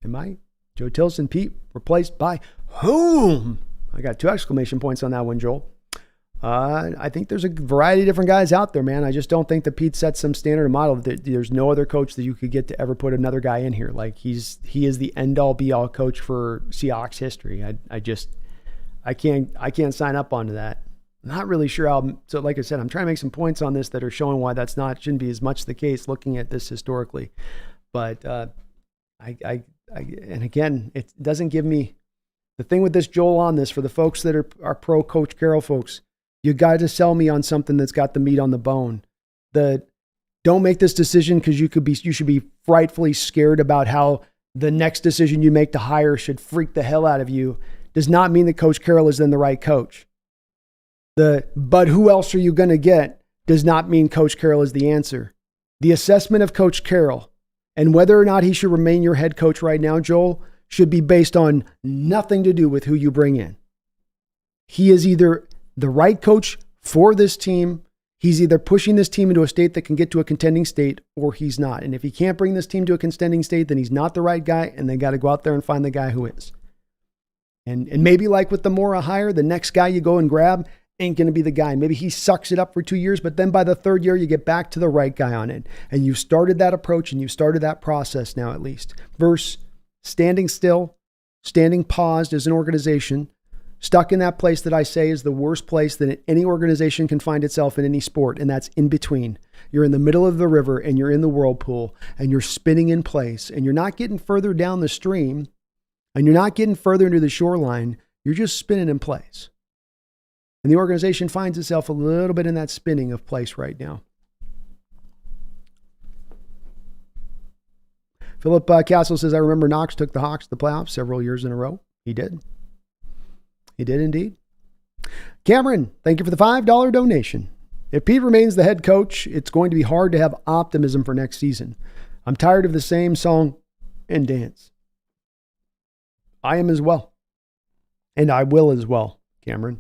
It might. Joe Tilson, Pete replaced by whom? I got 2 exclamation points on that one, Joel. I think there's a variety of different guys out there, man. I just don't think that Pete sets some standard model. There's no other coach that you could get to ever put another guy in here. Like he is the end all be all coach for Seahawks history. I can't sign up onto that. I'm not really sure how. So like I said, I'm trying to make some points on this that are showing why shouldn't be as much the case looking at this historically. But and again, it doesn't give me the thing with this, Joel, on this for the folks that are pro Coach Carroll folks. You got to sell me on something that's got the meat on the bone. Don't make this decision because you should be frightfully scared about how the next decision you make to hire should freak the hell out of you. Does not mean that Coach Carroll is then the right coach. But who else are you going to get does not mean Coach Carroll is the answer. The assessment of Coach Carroll and whether or not he should remain your head coach right now, Joel, should be based on nothing to do with who you bring in. He is either the right coach for this team. He's either pushing this team into a state that can get to a contending state or he's not. And if he can't bring this team to a contending state, then he's not the right guy and they got to go out there and find the guy who is. And maybe like with the Mora hire, the next guy you go and grab ain't going to be the guy. Maybe he sucks it up for 2 years, but then by the 3rd year, you get back to the right guy on it. And you've started that approach and you've started that process now at least. Versus standing still, standing paused as an organization, stuck in that place that I say is the worst place that any organization can find itself in any sport, and that's in between. You're in the middle of the river and you're in the whirlpool and you're spinning in place and you're not getting further down the stream and you're not getting further into the shoreline. You're just spinning in place. And the organization finds itself a little bit in that spinning of place right now. Philip Castle says, I remember Knox took the Hawks to the playoffs several years in a row. He did. He did indeed. Cameron, thank you for the $5 donation. If Pete remains the head coach, it's going to be hard to have optimism for next season. I'm tired of the same song and dance. I am as well. And I will as well, Cameron.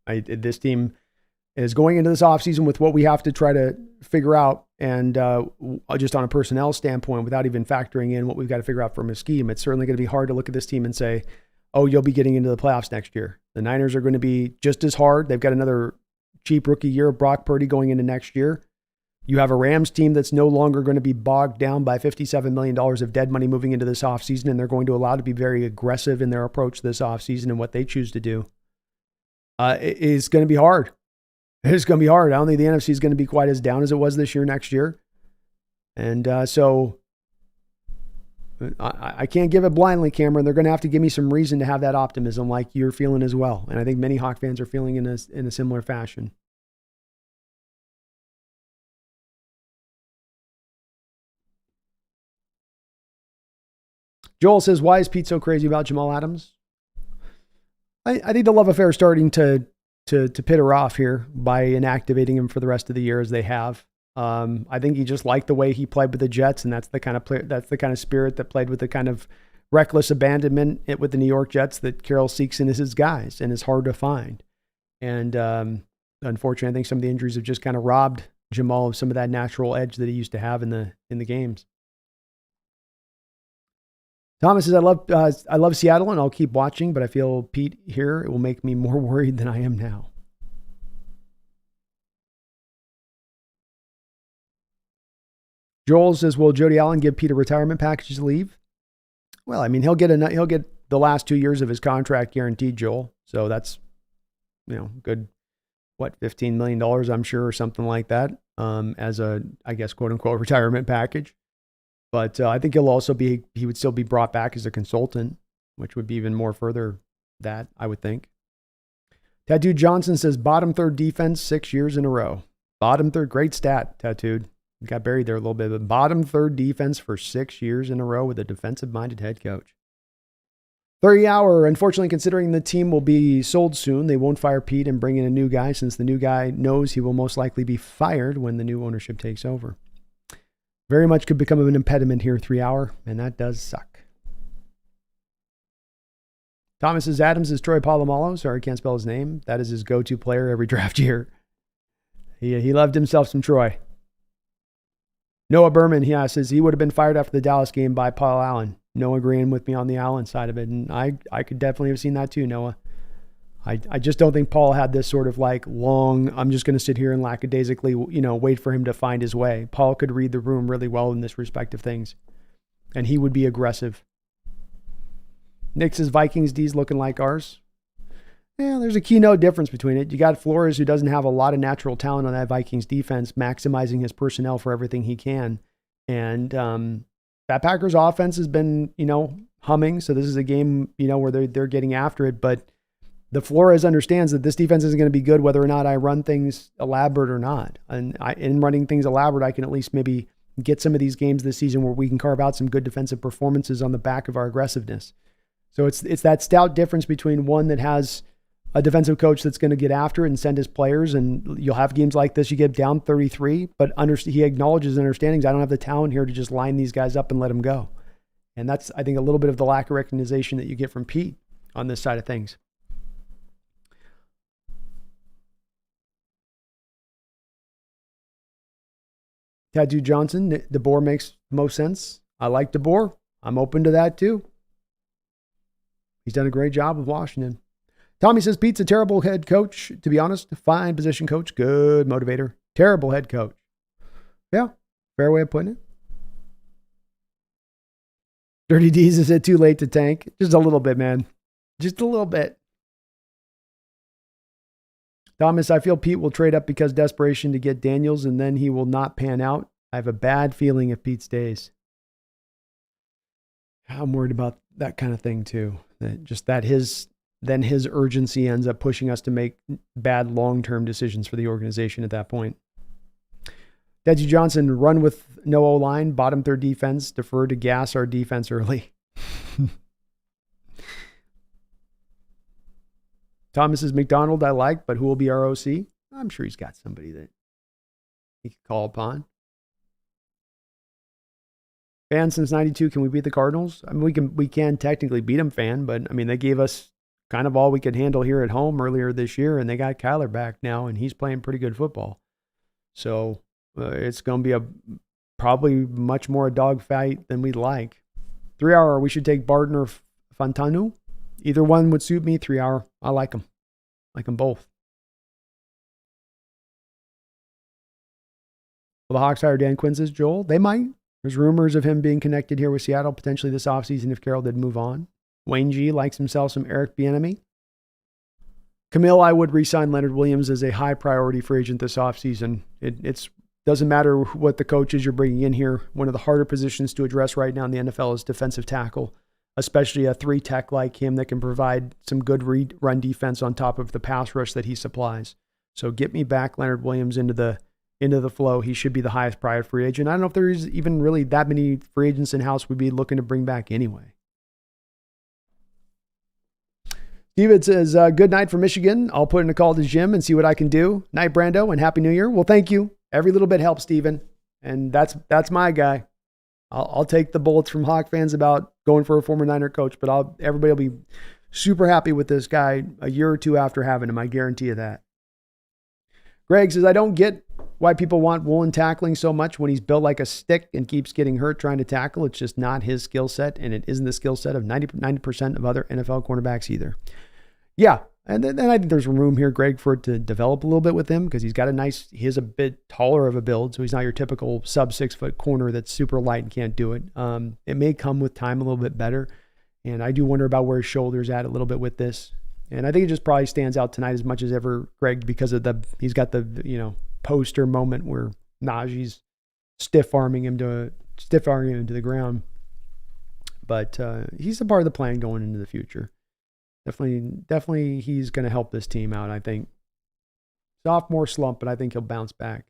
This team is going into this offseason with what we have to try to figure out. And just on a personnel standpoint, without even factoring in what we've got to figure out from a scheme, it's certainly going to be hard to look at this team and say, oh, you'll be getting into the playoffs next year. The Niners are going to be just as hard. They've got another cheap rookie year of Brock Purdy going into next year. You have a Rams team that's no longer going to be bogged down by $57 million of dead money moving into this offseason, and they're going to allow to be very aggressive in their approach this offseason and what they choose to do. It is going to be hard. It is going to be hard. I don't think the NFC is going to be quite as down as it was this year, next year. And so I can't give it blindly, Cameron. They're going to have to give me some reason to have that optimism like you're feeling as well. And I think many Hawk fans are feeling in a similar fashion. Joel says, why is Pete so crazy about Jamal Adams? I think the love affair is starting to to pit her off here by inactivating him for the rest of the year as they have. I think he just liked the way he played with the Jets, and that's the kind of spirit that played with the kind of reckless abandonment with the New York Jets that Carroll seeks in his guys and is hard to find. And unfortunately, I think some of the injuries have just kind of robbed Jamal of some of that natural edge that he used to have in the games. Thomas says, I love Seattle and I'll keep watching, but I feel Pete here, it will make me more worried than I am now. Joel says, will Jody Allen give Pete a retirement package to leave? Well, I mean, he'll get the last 2 years of his contract guaranteed, Joel. So that's, good, $15 million, I'm sure, or something like that, as a, I guess, quote unquote, retirement package. But I think he would still be brought back as a consultant, which would be even more further that, I would think. Tattooed Johnson says, bottom third defense 6 years in a row. Bottom third, great stat, Tattooed. Got buried there a little bit, but bottom third defense for 6 years in a row with a defensive-minded head coach. 30 Hour, unfortunately, considering the team will be sold soon, they won't fire Pete and bring in a new guy since the new guy knows he will most likely be fired when the new ownership takes over. Very much could become an impediment here, 3 Hour, and that does suck. Thomas says, Adams is Troy Polamalu. Sorry, I can't spell his name. That is his go-to player every draft year. He loved himself some Troy. Noah Berman, says he would have been fired after the Dallas game by Paul Allen. Noah agreeing with me on the Allen side of it, and I could definitely have seen that too, Noah. I just don't think Paul had this sort of like long, I'm just going to sit here and lackadaisically, wait for him to find his way. Paul could read the room really well in this respect of things, and he would be aggressive. Nick says Vikings D's looking like ours. Yeah, there's a keynote difference between it. You got Flores, who doesn't have a lot of natural talent on that Vikings defense, maximizing his personnel for everything he can. And that Packers offense has been, humming. So this is a game, where they're getting after it. But the Flores understands that this defense isn't going to be good whether or not I run things elaborate or not. And in running things elaborate, I can at least maybe get some of these games this season where we can carve out some good defensive performances on the back of our aggressiveness. So it's that stout difference between one that has a defensive coach that's going to get after it and send his players, and you'll have games like this, you get down 33, but he acknowledges and understandings, I don't have the talent here to just line these guys up and let them go. And that's, I think, a little bit of the lack of recognition that you get from Pete on this side of things. Tattoo Johnson, DeBoer makes most sense. I like DeBoer. I'm open to that too. He's done a great job with Washington. Tommy says Pete's a terrible head coach. To be honest, fine position coach, good motivator. Terrible head coach. Yeah, fair way of putting it. Dirty D's, is it too late to tank? Just a little bit, man. Just a little bit. Thomas, I feel Pete will trade up because desperation to get Daniels, and then he will not pan out. I have a bad feeling if Pete stays. I'm worried about that kind of thing too. That his urgency ends up pushing us to make bad long-term decisions for the organization at that point. Deji Johnson, run with no O-line, bottom third defense, defer to gas our defense early. Thomas's McDonald I like, but who will be our OC? I'm sure he's got somebody that he could call upon. Fan since 92, can we beat the Cardinals? I mean, we can technically beat them, fan, but I mean, they gave us kind of all we could handle here at home earlier this year, and they got Kyler back now, and he's playing pretty good football. So it's going to be probably much more a dogfight than we'd like. 3 hour, we should take Barton or Fantanu. Either one would suit me. 3 hour, I like them. Like them both. Will the Hawks hire Dan Quinn, says Joel? They might. There's rumors of him being connected here with Seattle, potentially this offseason if Carroll did move on. Wayne G likes himself some Eric Bieniemy. Camille, I would re-sign Leonard Williams as a high priority free agent this offseason. It doesn't matter what the coaches you're bringing in here. One of the harder positions to address right now in the NFL is defensive tackle, especially a 3-tech like him that can provide some good run defense on top of the pass rush that he supplies. So get me back Leonard Williams into the flow. He should be the highest priority free agent. I don't know if there's even really that many free agents in-house we'd be looking to bring back anyway. Steven says, good night from Michigan. I'll put in a call to Jim and see what I can do. Night, Brando, and Happy New Year. Well, thank you. Every little bit helps, Steven. And that's my guy. I'll take the bullets from Hawk fans about going for a former Niner coach, but everybody will be super happy with this guy a year or two after having him. I guarantee you that. Greg says, I don't get why people want Woolen tackling so much when he's built like a stick and keeps getting hurt trying to tackle. It's just not his skill set, and it isn't the skill set of 90% of other NFL cornerbacks either. Yeah, and then I think there's room here, Greg, for it to develop a little bit with him because he's a bit taller of a build, so he's not your typical sub 6 foot corner that's super light and can't do it. It may come with time a little bit better, and I do wonder about where his shoulder's at a little bit with this. And I think it just probably stands out tonight as much as ever, Greg, because of he's got the poster moment where Najee's stiff arming him to the ground. But he's a part of the plan going into the future. Definitely he's going to help this team out, I think. Sophomore slump, but I think he'll bounce back.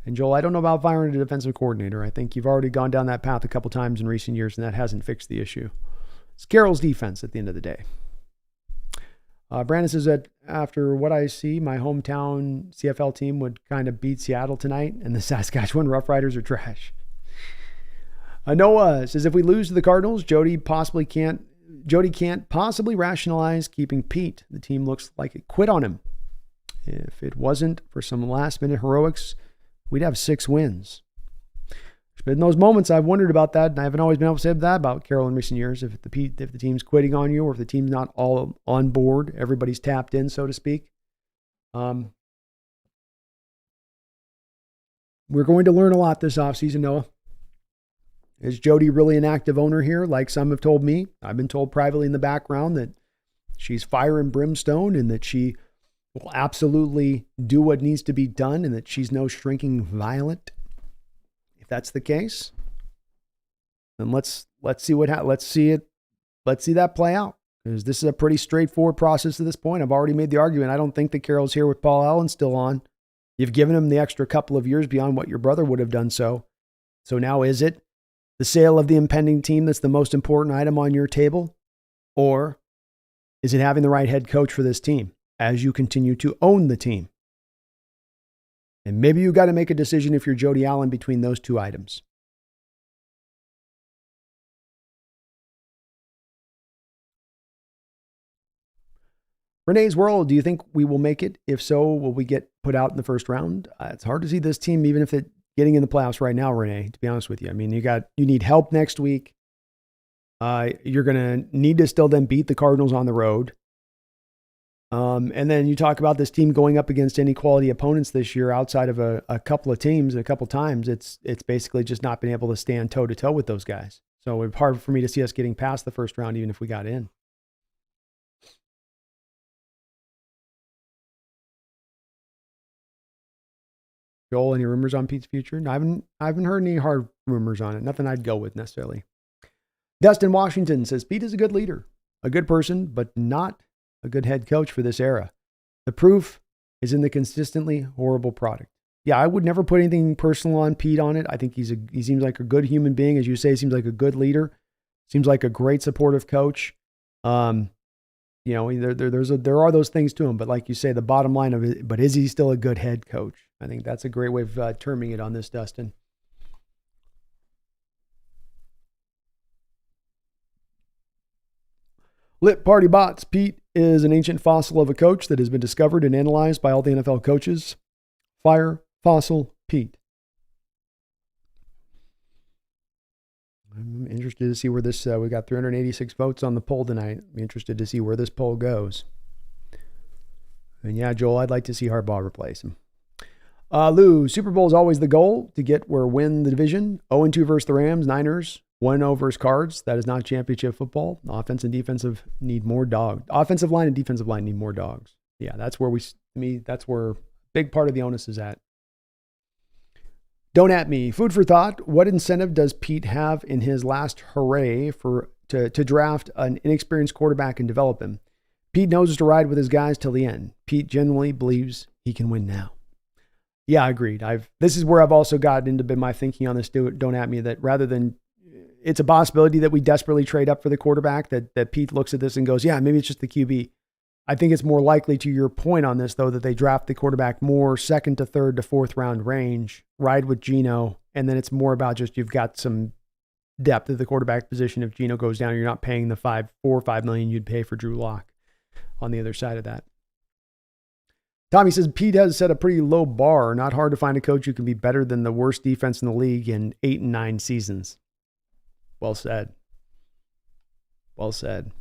And Joel, I don't know about firing a defensive coordinator. I think you've already gone down that path a couple times in recent years, and that hasn't fixed the issue. It's Carroll's defense at the end of the day. Brandon says that after what I see, my hometown CFL team would kind of beat Seattle tonight, and the Saskatchewan Roughriders are trash. Noah says if we lose to the Cardinals, Jody can't possibly rationalize keeping Pete. The team looks like it quit on him. If it wasn't for some last-minute heroics, we'd have 6 wins. But in those moments, I've wondered about that, and I haven't always been able to say that about Carroll in recent years. If the team's quitting on you, or if the team's not all on board, everybody's tapped in, so to speak. We're going to learn a lot this offseason, Noah. Is Jody really an active owner here, like some have told me? I've been told privately in the background that she's fire and brimstone and that she will absolutely do what needs to be done and that she's no shrinking violet. If that's the case, then let's see that play out, because this is a pretty straightforward process at this point. I've already made the argument. I don't think that Carroll's here with Paul Allen still on. You've given him the extra couple of years beyond what your brother would have done so. So now is it the sale of the impending team that's the most important item on your table? Or is it having the right head coach for this team as you continue to own the team? And maybe you got to make a decision if you're Jody Allen between those two items. Renee's World, do you think we will make it? If so, will we get put out in the first round? It's hard to see this team, even if it getting in the playoffs right now, Renee, to be honest with you. I mean, you need help next week. You're going to need to still then beat the Cardinals on the road. And then you talk about this team going up against any quality opponents this year outside of a couple of teams, a couple times. It's basically just not been able to stand toe to toe with those guys. So it's hard for me to see us getting past the first round, even if we got in. Joel, any rumors on Pete's future? I haven't heard any hard rumors on it. Nothing I'd go with necessarily. Dustin Washington says Pete is a good leader, a good person, but not a good head coach for this era. The proof is in the consistently horrible product. Yeah, I would never put anything personal on Pete on it. I think he seems like a good human being. As you say, seems like a good leader. Seems like a great supportive coach. There are those things to him, but like you say, the bottom line of it, but is he still a good head coach? I think that's a great way of terming it on this, Dustin. Lit Party Bots. Pete is an ancient fossil of a coach that has been discovered and analyzed by all the NFL coaches. Fire Fossil Pete. I'm interested to see where this, we got 386 votes on the poll tonight. I'm interested to see where this poll goes. And yeah, Joel, I'd like to see Harbaugh replace him. Lou, Super Bowl is always the goal to get where win the division. 0-2 versus the Rams, Niners, 1-0 versus Cards. That is not championship football. Offense and defensive need more dogs. Offensive line and defensive line need more dogs. Yeah, that's where that's where a big part of the onus is at. Don't at me. Food for thought. What incentive does Pete have in his last hooray to draft an inexperienced quarterback and develop him? Pete knows to ride with his guys till the end. Pete genuinely believes he can win now. Yeah, agreed. This is where I've also gotten into my thinking on this. Don't at me that rather than it's a possibility that we desperately trade up for the quarterback, that Pete looks at this and goes, yeah, maybe it's just the QB. I think it's more likely, to your point on this, though, that they draft the quarterback more second to third to fourth round range, ride with Geno, and then it's more about just you've got some depth at the quarterback position. If Geno goes down, you're not paying the $4 or $5 million you'd pay for Drew Lock on the other side of that. Tommy says, Pete has set a pretty low bar. Not hard to find a coach who can be better than the worst defense in the league in 8 and 9 seasons. Well said. Well said.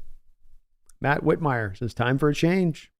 Matt Whitmire says, time for a change.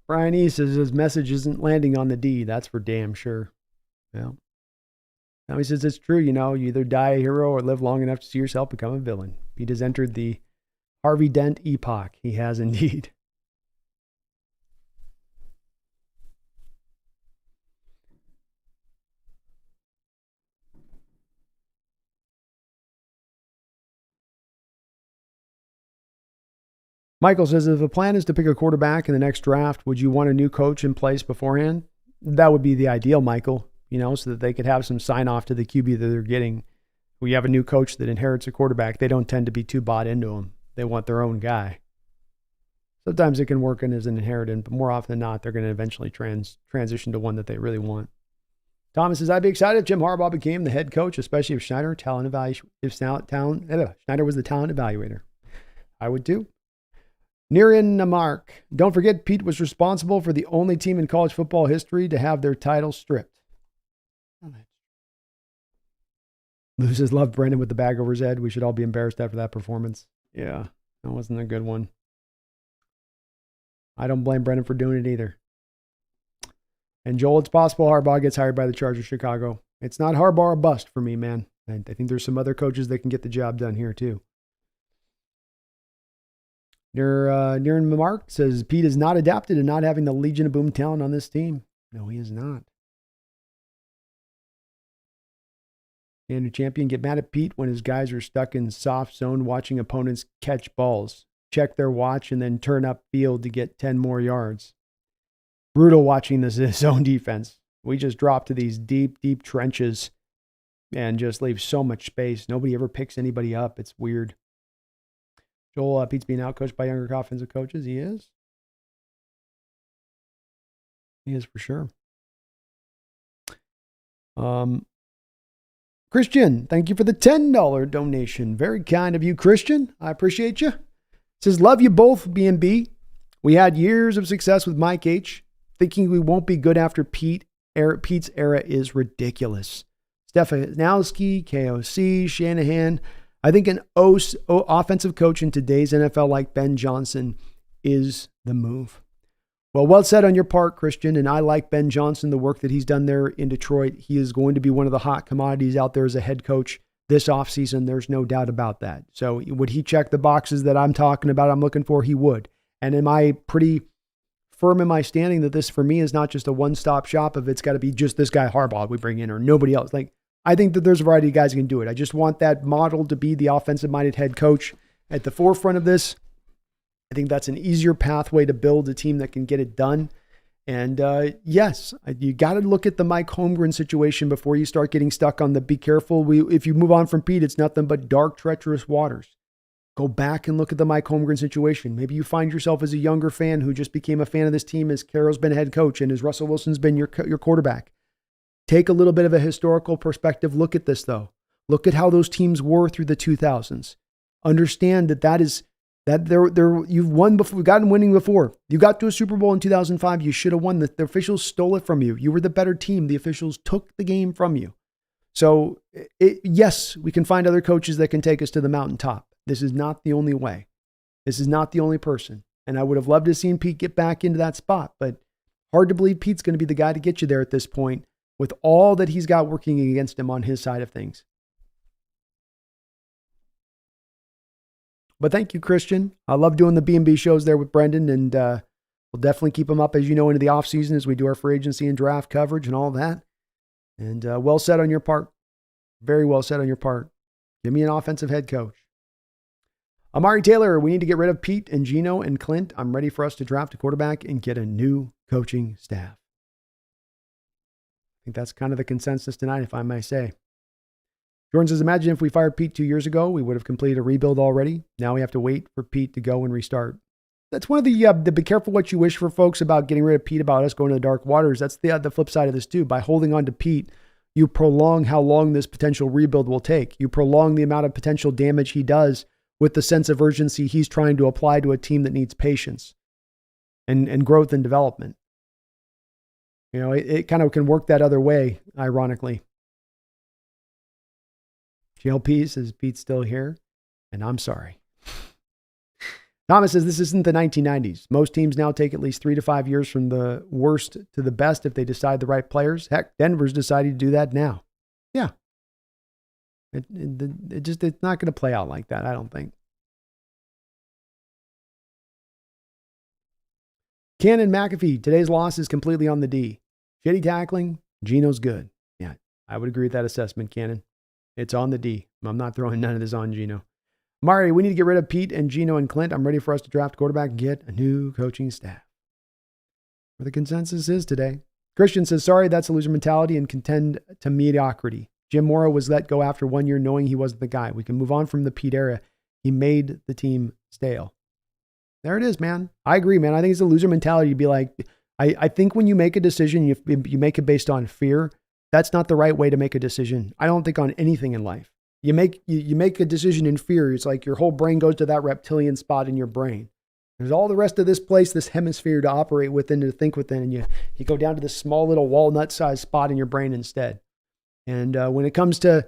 Brian E. says his message isn't landing on the D. That's for damn sure. Yeah. Now he says it's true. You either die a hero or live long enough to see yourself become a villain. Pete has entered the Harvey Dent epoch. He has indeed. Michael says, if the plan is to pick a quarterback in the next draft, would you want a new coach in place beforehand? That would be the ideal, Michael, so that they could have some sign off to the QB that they're getting. We have a new coach that inherits a quarterback. They don't tend to be too bought into him. They want their own guy. Sometimes it can work in as an inheritance, but more often than not, they're going to eventually transition to one that they really want. Thomas says, I'd be excited if Jim Harbaugh became the head coach, especially if Schneider was the talent evaluator. I would too. Nirin Namark. Don't forget, Pete was responsible for the only team in college football history to have their title stripped. Lou says, love Brendan with the bag over his head. We should all be embarrassed after that performance. Yeah, that wasn't a good one. I don't blame Brendan for doing it either. And Joel, it's possible Harbaugh gets hired by the Chargers of Chicago. It's not Harbaugh or bust for me, man. I think there's some other coaches that can get the job done here too. Niren Mamark says, Pete is not adapted to not having the Legion of Boom talent on this team. No, he is not. Andrew Champion, get mad at Pete when his guys are stuck in soft zone watching opponents catch balls. Check their watch and then turn up field to get 10 more yards. Brutal watching this zone defense. We just drop to these deep, deep trenches and just leave so much space. Nobody ever picks anybody up. It's weird. Joel, Pete's being outcoached by younger offensive coaches. He is. He is for sure. Christian, thank you for the $10 donation. Very kind of you, Christian. I appreciate you. Says, love you both, B&B. We had years of success with Mike H. Thinking we won't be good after Pete's era is ridiculous. Stefanowski, KOC, Shanahan. I think an offensive coach in today's NFL like Ben Johnson is the move. Well said on your part, Christian. And I like Ben Johnson, the work that he's done there in Detroit. He is going to be one of the hot commodities out there as a head coach this offseason. There's no doubt about that. So would he check the boxes that I'm talking about, I'm looking for? He would. And am I pretty firm in my standing that this for me is not just a one-stop shop if it's got to be just this guy Harbaugh we bring in or nobody else? I think that there's a variety of guys who can do it. I just want that model to be the offensive-minded head coach at the forefront of this. I think that's an easier pathway to build a team that can get it done. And yes, you got to look at the Mike Holmgren situation before you start getting stuck on the be careful. If you move on from Pete, it's nothing but dark, treacherous waters. Go back and look at the Mike Holmgren situation. Maybe you find yourself as a younger fan who just became a fan of this team as Carroll's been head coach and as Russell Wilson's been your quarterback. Take a little bit of a historical perspective. Look at this, though. Look at how those teams were through the 2000s. Understand you've won before. You've gotten winning before. You got to a Super Bowl in 2005. You should have won. The officials stole it from you. You were the better team. The officials took the game from you. So, yes, we can find other coaches that can take us to the mountaintop. This is not the only way. This is not the only person. And I would have loved to have seen Pete get back into that spot, but hard to believe Pete's going to be the guy to get you there at this point with all that he's got working against him on his side of things. But thank you, Christian. I love doing the B&B shows there with Brendan, and we'll definitely keep them up, as you know, into the off season as we do our free agency and draft coverage and all that. And well said on your part. Very well said on your part. Give me an offensive head coach. Amari Taylor, we need to get rid of Pete and Gino and Clint. I'm ready for us to draft a quarterback and get a new coaching staff. I think that's kind of the consensus tonight, if I may say. Jordan says, imagine if we fired Pete 2 years ago, we would have completed a rebuild already. Now we have to wait for Pete to go and restart. That's one of the be careful what you wish for, folks, about getting rid of Pete, about us going to the dark waters. That's the flip side of this too. By holding on to Pete, you prolong how long this potential rebuild will take. You prolong the amount of potential damage he does with the sense of urgency he's trying to apply to a team that needs patience and growth and development. You know, it kind of can work that other way, ironically. GLP says, Pete's still here, and I'm sorry. Thomas says, this isn't the 1990s. Most teams now take at least 3 to 5 years from the worst to the best if they decide the right players. Heck, Denver's decided to do that now. Yeah. It's not going to play out like that, I don't think. Cannon McAfee, today's loss is completely on the D. Shitty tackling, Gino's good. Yeah, I would agree with that assessment, Cannon. It's on the D. I'm not throwing none of this on Gino. Mari, we need to get rid of Pete and Gino and Clint. I'm ready for us to draft a quarterback and get a new coaching staff. Where the consensus is today. Christian says, sorry, that's a loser mentality and contend to mediocrity. Jim Mora was let go after 1 year knowing he wasn't the guy. We can move on from the Pete era. He made the team stale. There it is, man. I agree, man. I think it's a loser mentality to be like, I think when you make a decision, you make it based on fear. That's not the right way to make a decision. I don't think on anything in life. You make a decision in fear. It's like your whole brain goes to that reptilian spot in your brain. There's all the rest of this place, this hemisphere to operate within, to think within, and you go down to this small little walnut-sized spot in your brain instead. And when it comes to,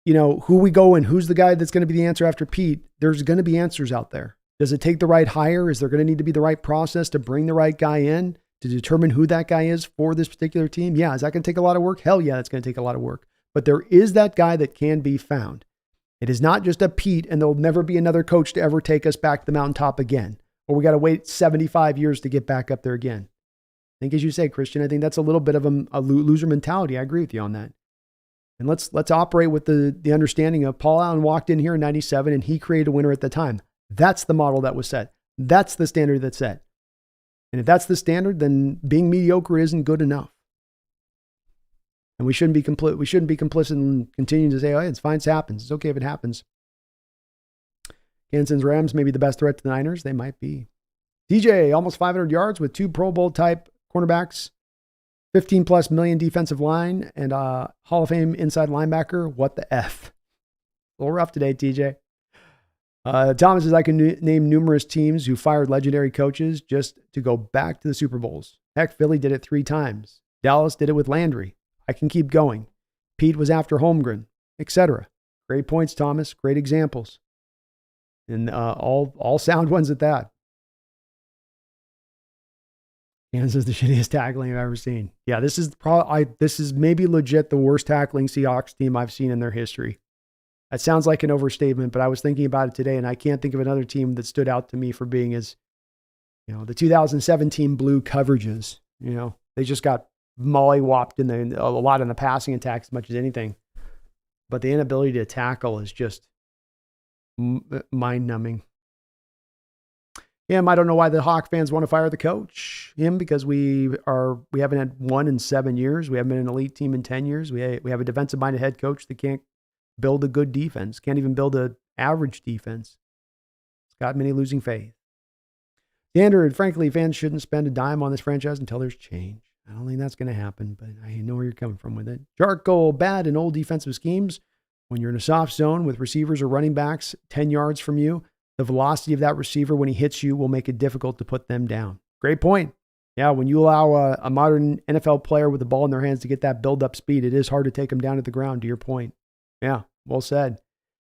who we go and who's the guy that's going to be the answer after Pete, there's going to be answers out there. Does it take the right hire? Is there going to need to be the right process to bring the right guy in to determine who that guy is for this particular team? Yeah. Is that going to take a lot of work? Hell yeah, it's going to take a lot of work. But there is that guy that can be found. It is not just a Pete, and there'll never be another coach to ever take us back to the mountaintop again, or we got to wait 75 years to get back up there again. I think, as you say, Christian, I think that's a little bit of a loser mentality. I agree with you on that. And let's operate with the understanding of Paul Allen walked in here in 97 and he created a winner at the time. That's the model that was set. That's the standard that's set. And if that's the standard, then being mediocre isn't good enough. And we shouldn't be complicit and continue to say, oh, it's fine, it happens. It's okay if it happens. Kansas Rams may be the best threat to the Niners. They might be. DJ, almost 500 yards with 2 Pro Bowl type cornerbacks, 15 plus million defensive line, and a Hall of Fame inside linebacker. What the F? A little rough today, TJ. Thomas says, I can name numerous teams who fired legendary coaches just to go back to the Super Bowls. Heck, Philly did it 3 times. Dallas did it with Landry. I can keep going. Pete was after Holmgren, etc. Great points, Thomas. Great examples. And all sound ones at that. Kansas is the shittiest tackling I've ever seen. Yeah, this is maybe legit the worst tackling Seahawks team I've seen in their history. That sounds like an overstatement, but I was thinking about it today, and I can't think of another team that stood out to me for being as, the 2017 blue coverages. They just got mollywopped a lot in the passing attack as much as anything. But the inability to tackle is just mind-numbing. I don't know why the Hawk fans want to fire the coach. Because we haven't had one in 7 years. We haven't been an elite team in 10 years. We have a defensive-minded head coach that can't build a good defense, can't even build an average defense. It's got many losing faith. Standard, frankly, fans shouldn't spend a dime on this franchise until there's change. I don't think that's going to happen, but I know where you're coming from with it. Charcoal, bad in old defensive schemes. When you're in a soft zone with receivers or running backs 10 yards from you, the velocity of that receiver when he hits you will make it difficult to put them down. Great point. Yeah, when you allow a modern NFL player with the ball in their hands to get that build-up speed, it is hard to take them down to the ground, to your point. Yeah, well said.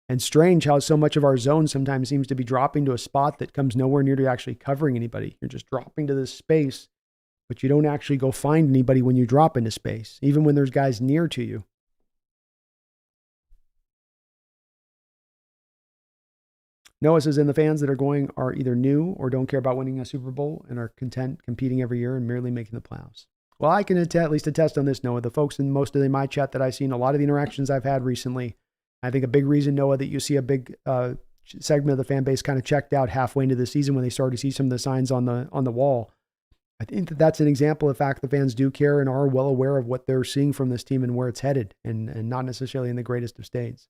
And strange how so much of our zone sometimes seems to be dropping to a spot that comes nowhere near to actually covering anybody. You're just dropping to this space, but you don't actually go find anybody when you drop into space, even when there's guys near to you. Noah says, and the fans that are going are either new or don't care about winning a Super Bowl and are content competing every year and merely making the playoffs. Well, I can at least attest on this, Noah. The folks in most of my chat that I've seen, a lot of the interactions I've had recently, I think a big reason, Noah, that you see a big segment of the fan base kind of checked out halfway into the season when they started to see some of the signs on the wall. I think that's an example of the fact the fans do care and are well aware of what they're seeing from this team and where it's headed, and not necessarily in the greatest of states.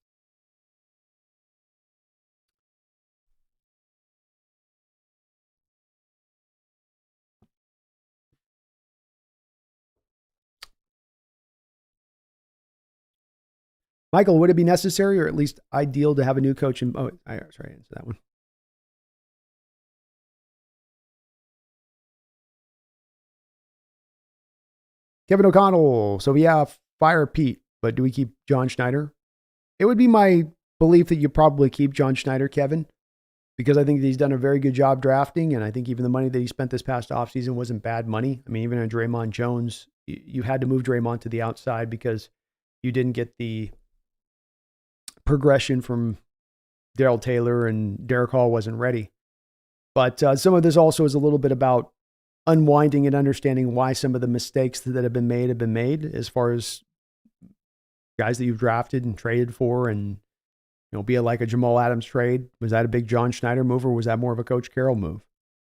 Michael, would it be necessary or at least ideal to have a new coach? I answer that one. Kevin O'Connell. So yeah, fire Pete, but do we keep John Schneider? It would be my belief that you probably keep John Schneider, Kevin, because I think he's done a very good job drafting, and I think even the money that he spent this past offseason wasn't bad money. I mean, even on Draymond Jones, you had to move Draymond to the outside because you didn't get the progression from Darrell Taylor, and Derek Hall wasn't ready. But some of this also is a little bit about unwinding and understanding why some of the mistakes that have been made as far as guys that you've drafted and traded for, and be it like a Jamal Adams trade. Was that a big John Schneider move, or was that more of a Coach Carroll move?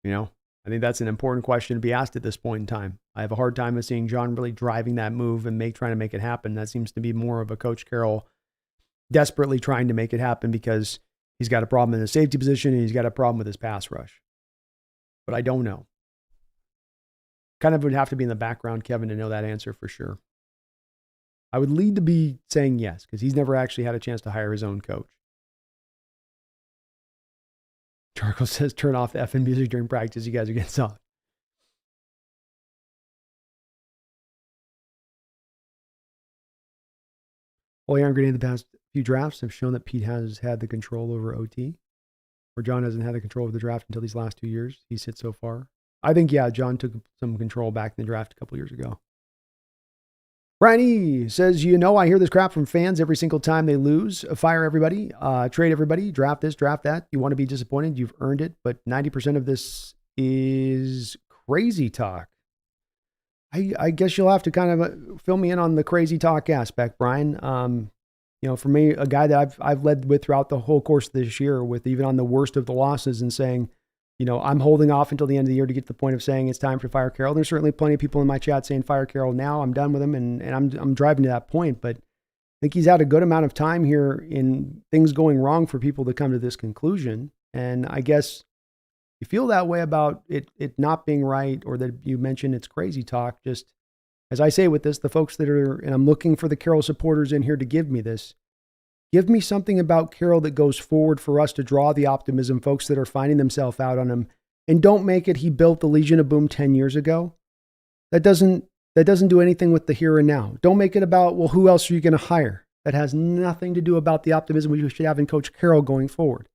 I think that's an important question to be asked at this point in time. I have a hard time of seeing John really driving that move and trying to make it happen. That seems to be more of a Coach Carroll desperately trying to make it happen because he's got a problem in the safety position and he's got a problem with his pass rush. But I don't know. Kind of would have to be in the background, Kevin, to know that answer for sure. I would lead to be saying yes, because he's never actually had a chance to hire his own coach. Charcoal says, turn off the effing music during practice. You guys are getting soft. Well, Aaron Grenade, the past few drafts have shown that Pete has had the control over OT, or John hasn't had the control of the draft until these last 2 years. He's hit so far. I think, yeah, John took some control back in the draft a couple years ago. Brian E. says, I hear this crap from fans every single time they lose. Fire everybody, trade everybody, draft this, draft that. You want to be disappointed, you've earned it, but 90% of this is crazy talk. I guess you'll have to kind of fill me in on the crazy talk aspect, Brian. For me, a guy that I've led with throughout the whole course of this year, with even on the worst of the losses, and saying, I'm holding off until the end of the year to get to the point of saying it's time to fire Carroll. There's certainly plenty of people in my chat saying fire Carroll now. I'm done with him, and I'm driving to that point. But I think he's had a good amount of time here in things going wrong for people to come to this conclusion. And I guess you feel that way about it not being right, or that you mentioned it's crazy talk. Just as I say with this, the folks that are, and I'm looking for the Carroll supporters in here to give me this. Give me something about Carroll that goes forward for us to draw the optimism, folks that are finding themselves out on him. And don't make it he built the Legion of Boom 10 years ago. That doesn't do anything with the here and now. Don't make it about, well, who else are you going to hire? That has nothing to do about the optimism we should have in Coach Carroll going forward.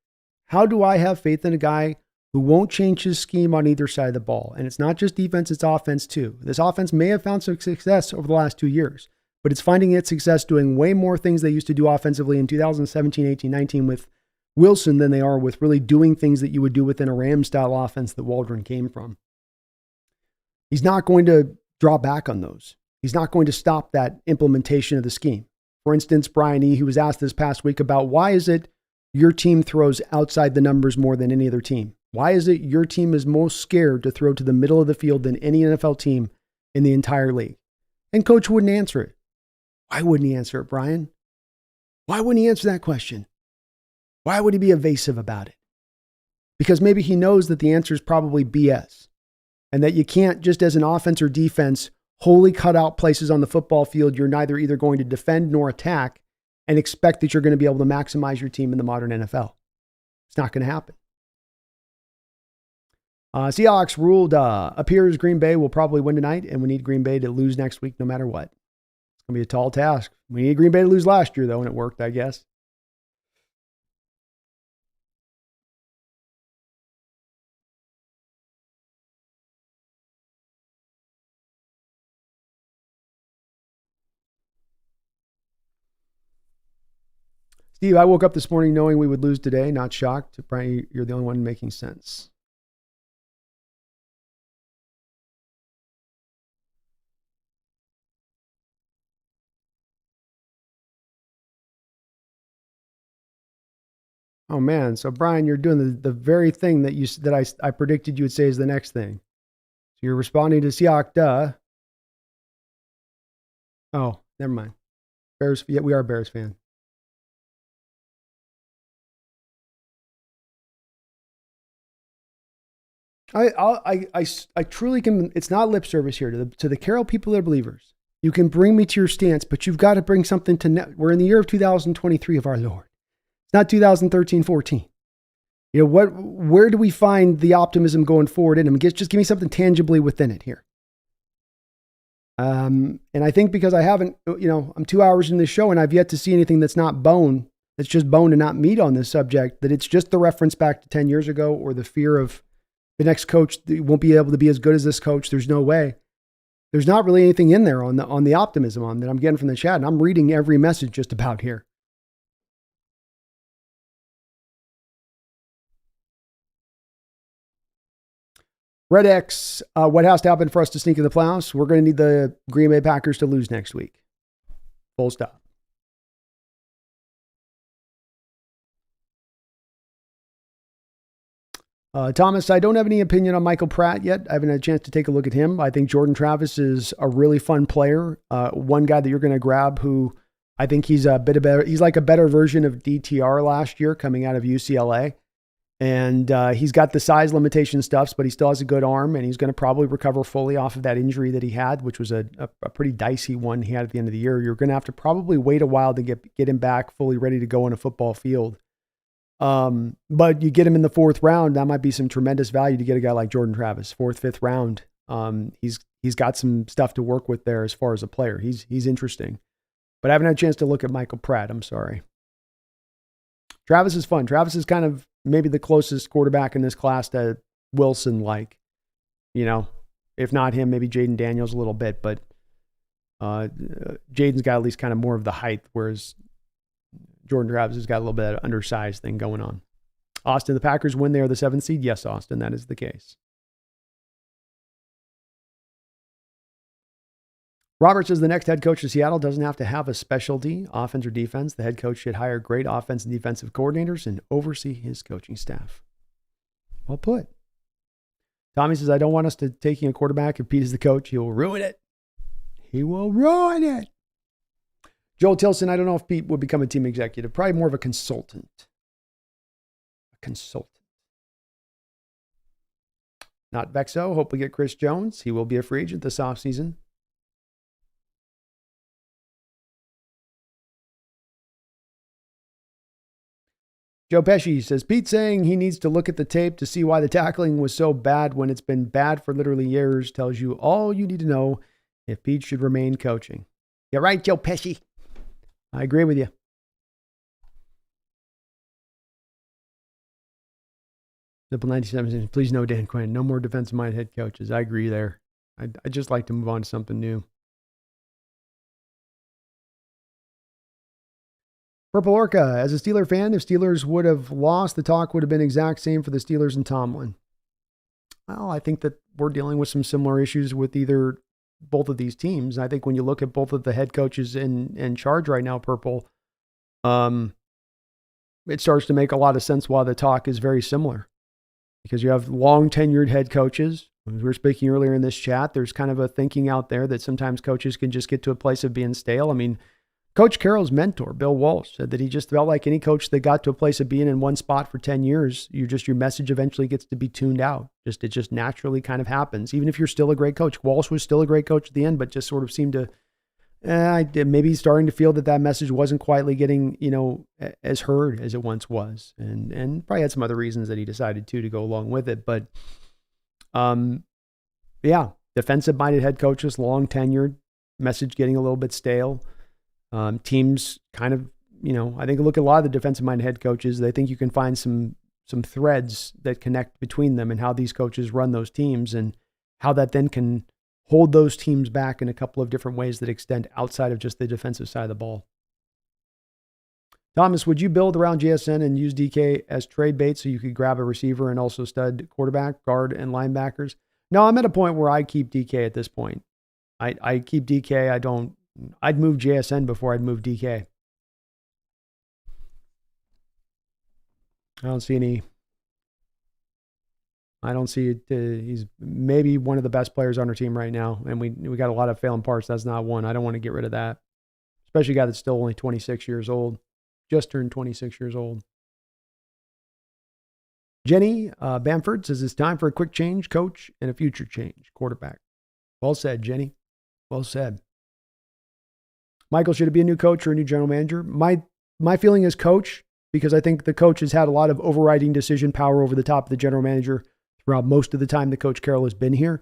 How do I have faith in a guy who won't change his scheme on either side of the ball? And it's not just defense, it's offense too. This offense may have found some success over the last 2 years, but it's finding its success doing way more things they used to do offensively in 2017, 18, 19 with Wilson than they are with really doing things that you would do within a Ram-style offense that Waldron came from. He's not going to draw back on those. He's not going to stop that implementation of the scheme. For instance, Brian E., who was asked this past week about why is it your team throws outside the numbers more than any other team? Why is it your team is most scared to throw to the middle of the field than any NFL team in the entire league? And Coach wouldn't answer it. Why wouldn't he answer it, Brian? Why wouldn't he answer that question? Why would he be evasive about it? Because maybe he knows that the answer is probably BS, and that you can't, just as an offense or defense, wholly cut out places on the football field you're neither either going to defend nor attack and expect that you're going to be able to maximize your team in the modern NFL. It's not going to happen. Seahawks ruled appears Green Bay will probably win tonight, and we need Green Bay to lose next week no matter what. It's going to be a tall task. We need Green Bay to lose last year, though, and it worked, I guess. Steve, I woke up this morning knowing we would lose today. Not shocked. Brian, you're the only one making sense. Oh man! So Brian, you're doing the very thing that I predicted you would say is the next thing. So you're responding to Seahawks. Duh. Oh, never mind. Bears. Yeah, we are a Bears fan. I truly can. It's not lip service here to the Carroll people that are believers. You can bring me to your stance, but you've got to bring something to. We're in the year of 2023 of our Lord. It's not 2013-14. You know where do we find the optimism going forward in him? Just give me something tangibly within it here. And I think because I haven't, I'm 2 hours in this show and I've yet to see anything that's not bone, that's just bone and not meat on this subject, that it's just the reference back to 10 years ago or the fear of the next coach won't be able to be as good as this coach. There's no way. There's not really anything in there on the optimism that I'm getting from the chat. And I'm reading every message just about here. Red X, what has to happen for us to sneak in the playoffs? We're going to need the Green Bay Packers to lose next week. Full stop. Thomas, I don't have any opinion on Michael Pratt yet. I haven't had a chance to take a look at him. I think Jordan Travis is a really fun player. One guy that you're going to grab who I think he's he's like a better version of DTR last year coming out of UCLA. And he's got the size limitation stuffs, but he still has a good arm, and he's going to probably recover fully off of that injury that he had, which was a pretty dicey one he had at the end of the year. You're going to have to probably wait a while to get him back fully ready to go on a football field. But you get him in the fourth round, that might be some tremendous value to get a guy like Jordan Travis, fourth, fifth round. He's got some stuff to work with there as far as a player. He's interesting, but I haven't had a chance to look at Michael Pratt. I'm sorry. Travis is fun. Travis is kind of maybe the closest quarterback in this class to Wilson, like, if not him, maybe Jaden Daniels a little bit, but Jaden's got at least kind of more of the height, whereas Jordan Travis has got a little bit of undersized thing going on. Austin, the Packers win. They are the 7th seed. Yes, Austin, that is the case. Robert says the next head coach of Seattle doesn't have to have a specialty, offense or defense. The head coach should hire great offense and defensive coordinators and oversee his coaching staff. Well put. Tommy says, I don't want us to taking a quarterback. If Pete is the coach, he will ruin it. He will ruin it. Joel Tilson, I don't know if Pete would become a team executive. Probably more of a consultant. Not Vexo. Hope we get Chris Jones. He will be a free agent this offseason. Joe Pesci says, Pete saying he needs to look at the tape to see why the tackling was so bad when it's been bad for literally years tells you all you need to know if Pete should remain coaching. You're right, Joe Pesci. I agree with you. Simple 97 says, please no Dan Quinn. No more defensive-minded head coaches. I agree there. I'd just like to move on to something new. Purple Orca, as a Steeler fan, if Steelers would have lost, the talk would have been exact same for the Steelers and Tomlin. Well, I think that we're dealing with some similar issues with both of these teams. I think when you look at both of the head coaches in charge right now, Purple, it starts to make a lot of sense why the talk is very similar. Because you have long tenured head coaches. As we were speaking earlier in this chat, there's kind of a thinking out there that sometimes coaches can just get to a place of being stale. I mean, Coach Carroll's mentor, Bill Walsh, said that he just felt like any coach that got to a place of being in one spot for 10 years, your message eventually gets to be tuned out. It just naturally kind of happens. Even if you're still a great coach. Walsh was still a great coach at the end, but just sort of seemed to, maybe starting to feel that message wasn't quietly getting, as heard as it once was. And probably had some other reasons that he decided to go along with it. But, defensive-minded head coaches, long tenured, message getting a little bit stale. Teams kind of, I think look at a lot of the defensive-minded head coaches. They think you can find some threads that connect between them and how these coaches run those teams and how that then can hold those teams back in a couple of different ways that extend outside of just the defensive side of the ball. Thomas, would you build around JSN and use DK as trade bait so you could grab a receiver and also stud quarterback, guard, and linebackers? No, I'm at a point where I keep DK at this point. I keep DK. I'd move JSN before I'd move DK. I don't see it. He's maybe one of the best players on our team right now. And we got a lot of failing parts. That's not one. I don't want to get rid of that. Especially a guy that's still only 26 years old. Just turned 26 years old. Jenny Bamford says it's time for a quick change, coach, and a future change, quarterback. Well said, Jenny. Well said. Michael, should it be a new coach or a new general manager? My feeling is coach, because I think the coach has had a lot of overriding decision power over the top of the general manager throughout most of the time that Coach Carroll has been here.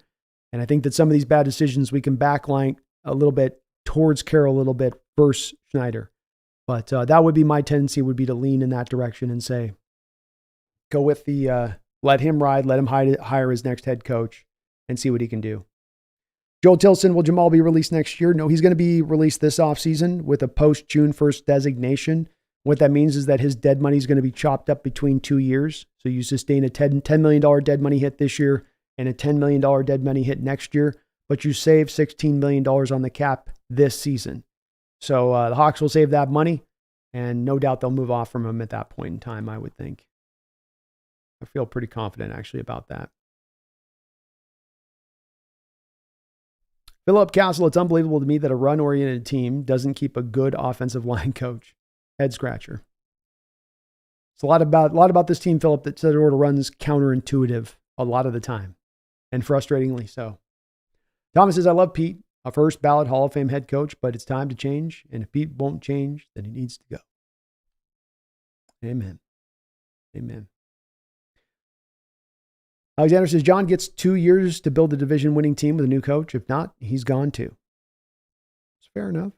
And I think that some of these bad decisions we can backline a little bit towards Carroll a little bit versus Schneider. But that would be my tendency, would be to lean in that direction and say, go with the, let him ride, let him hire his next head coach and see what he can do. Joel Tilson, will Jamal be released next year? No, he's going to be released this offseason with a post-June 1st designation. What that means is that his dead money is going to be chopped up between 2 years. So you sustain a $10 million dead money hit this year and a $10 million dead money hit next year, but you save $16 million on the cap this season. So the Hawks will save that money, and no doubt they'll move off from him at that point in time, I would think. I feel pretty confident, actually, about that. Philip Castle, it's unbelievable to me that a run-oriented team doesn't keep a good offensive line coach. Head scratcher. It's a lot about this team, Philip, that sort of runs counterintuitive a lot of the time, and frustratingly so. Thomas says, I love Pete, a first ballot Hall of Fame head coach, but it's time to change, and if Pete won't change, then he needs to go. Amen. Amen. Alexander says, John gets 2 years to build a division-winning team with a new coach. If not, he's gone too. It's fair enough.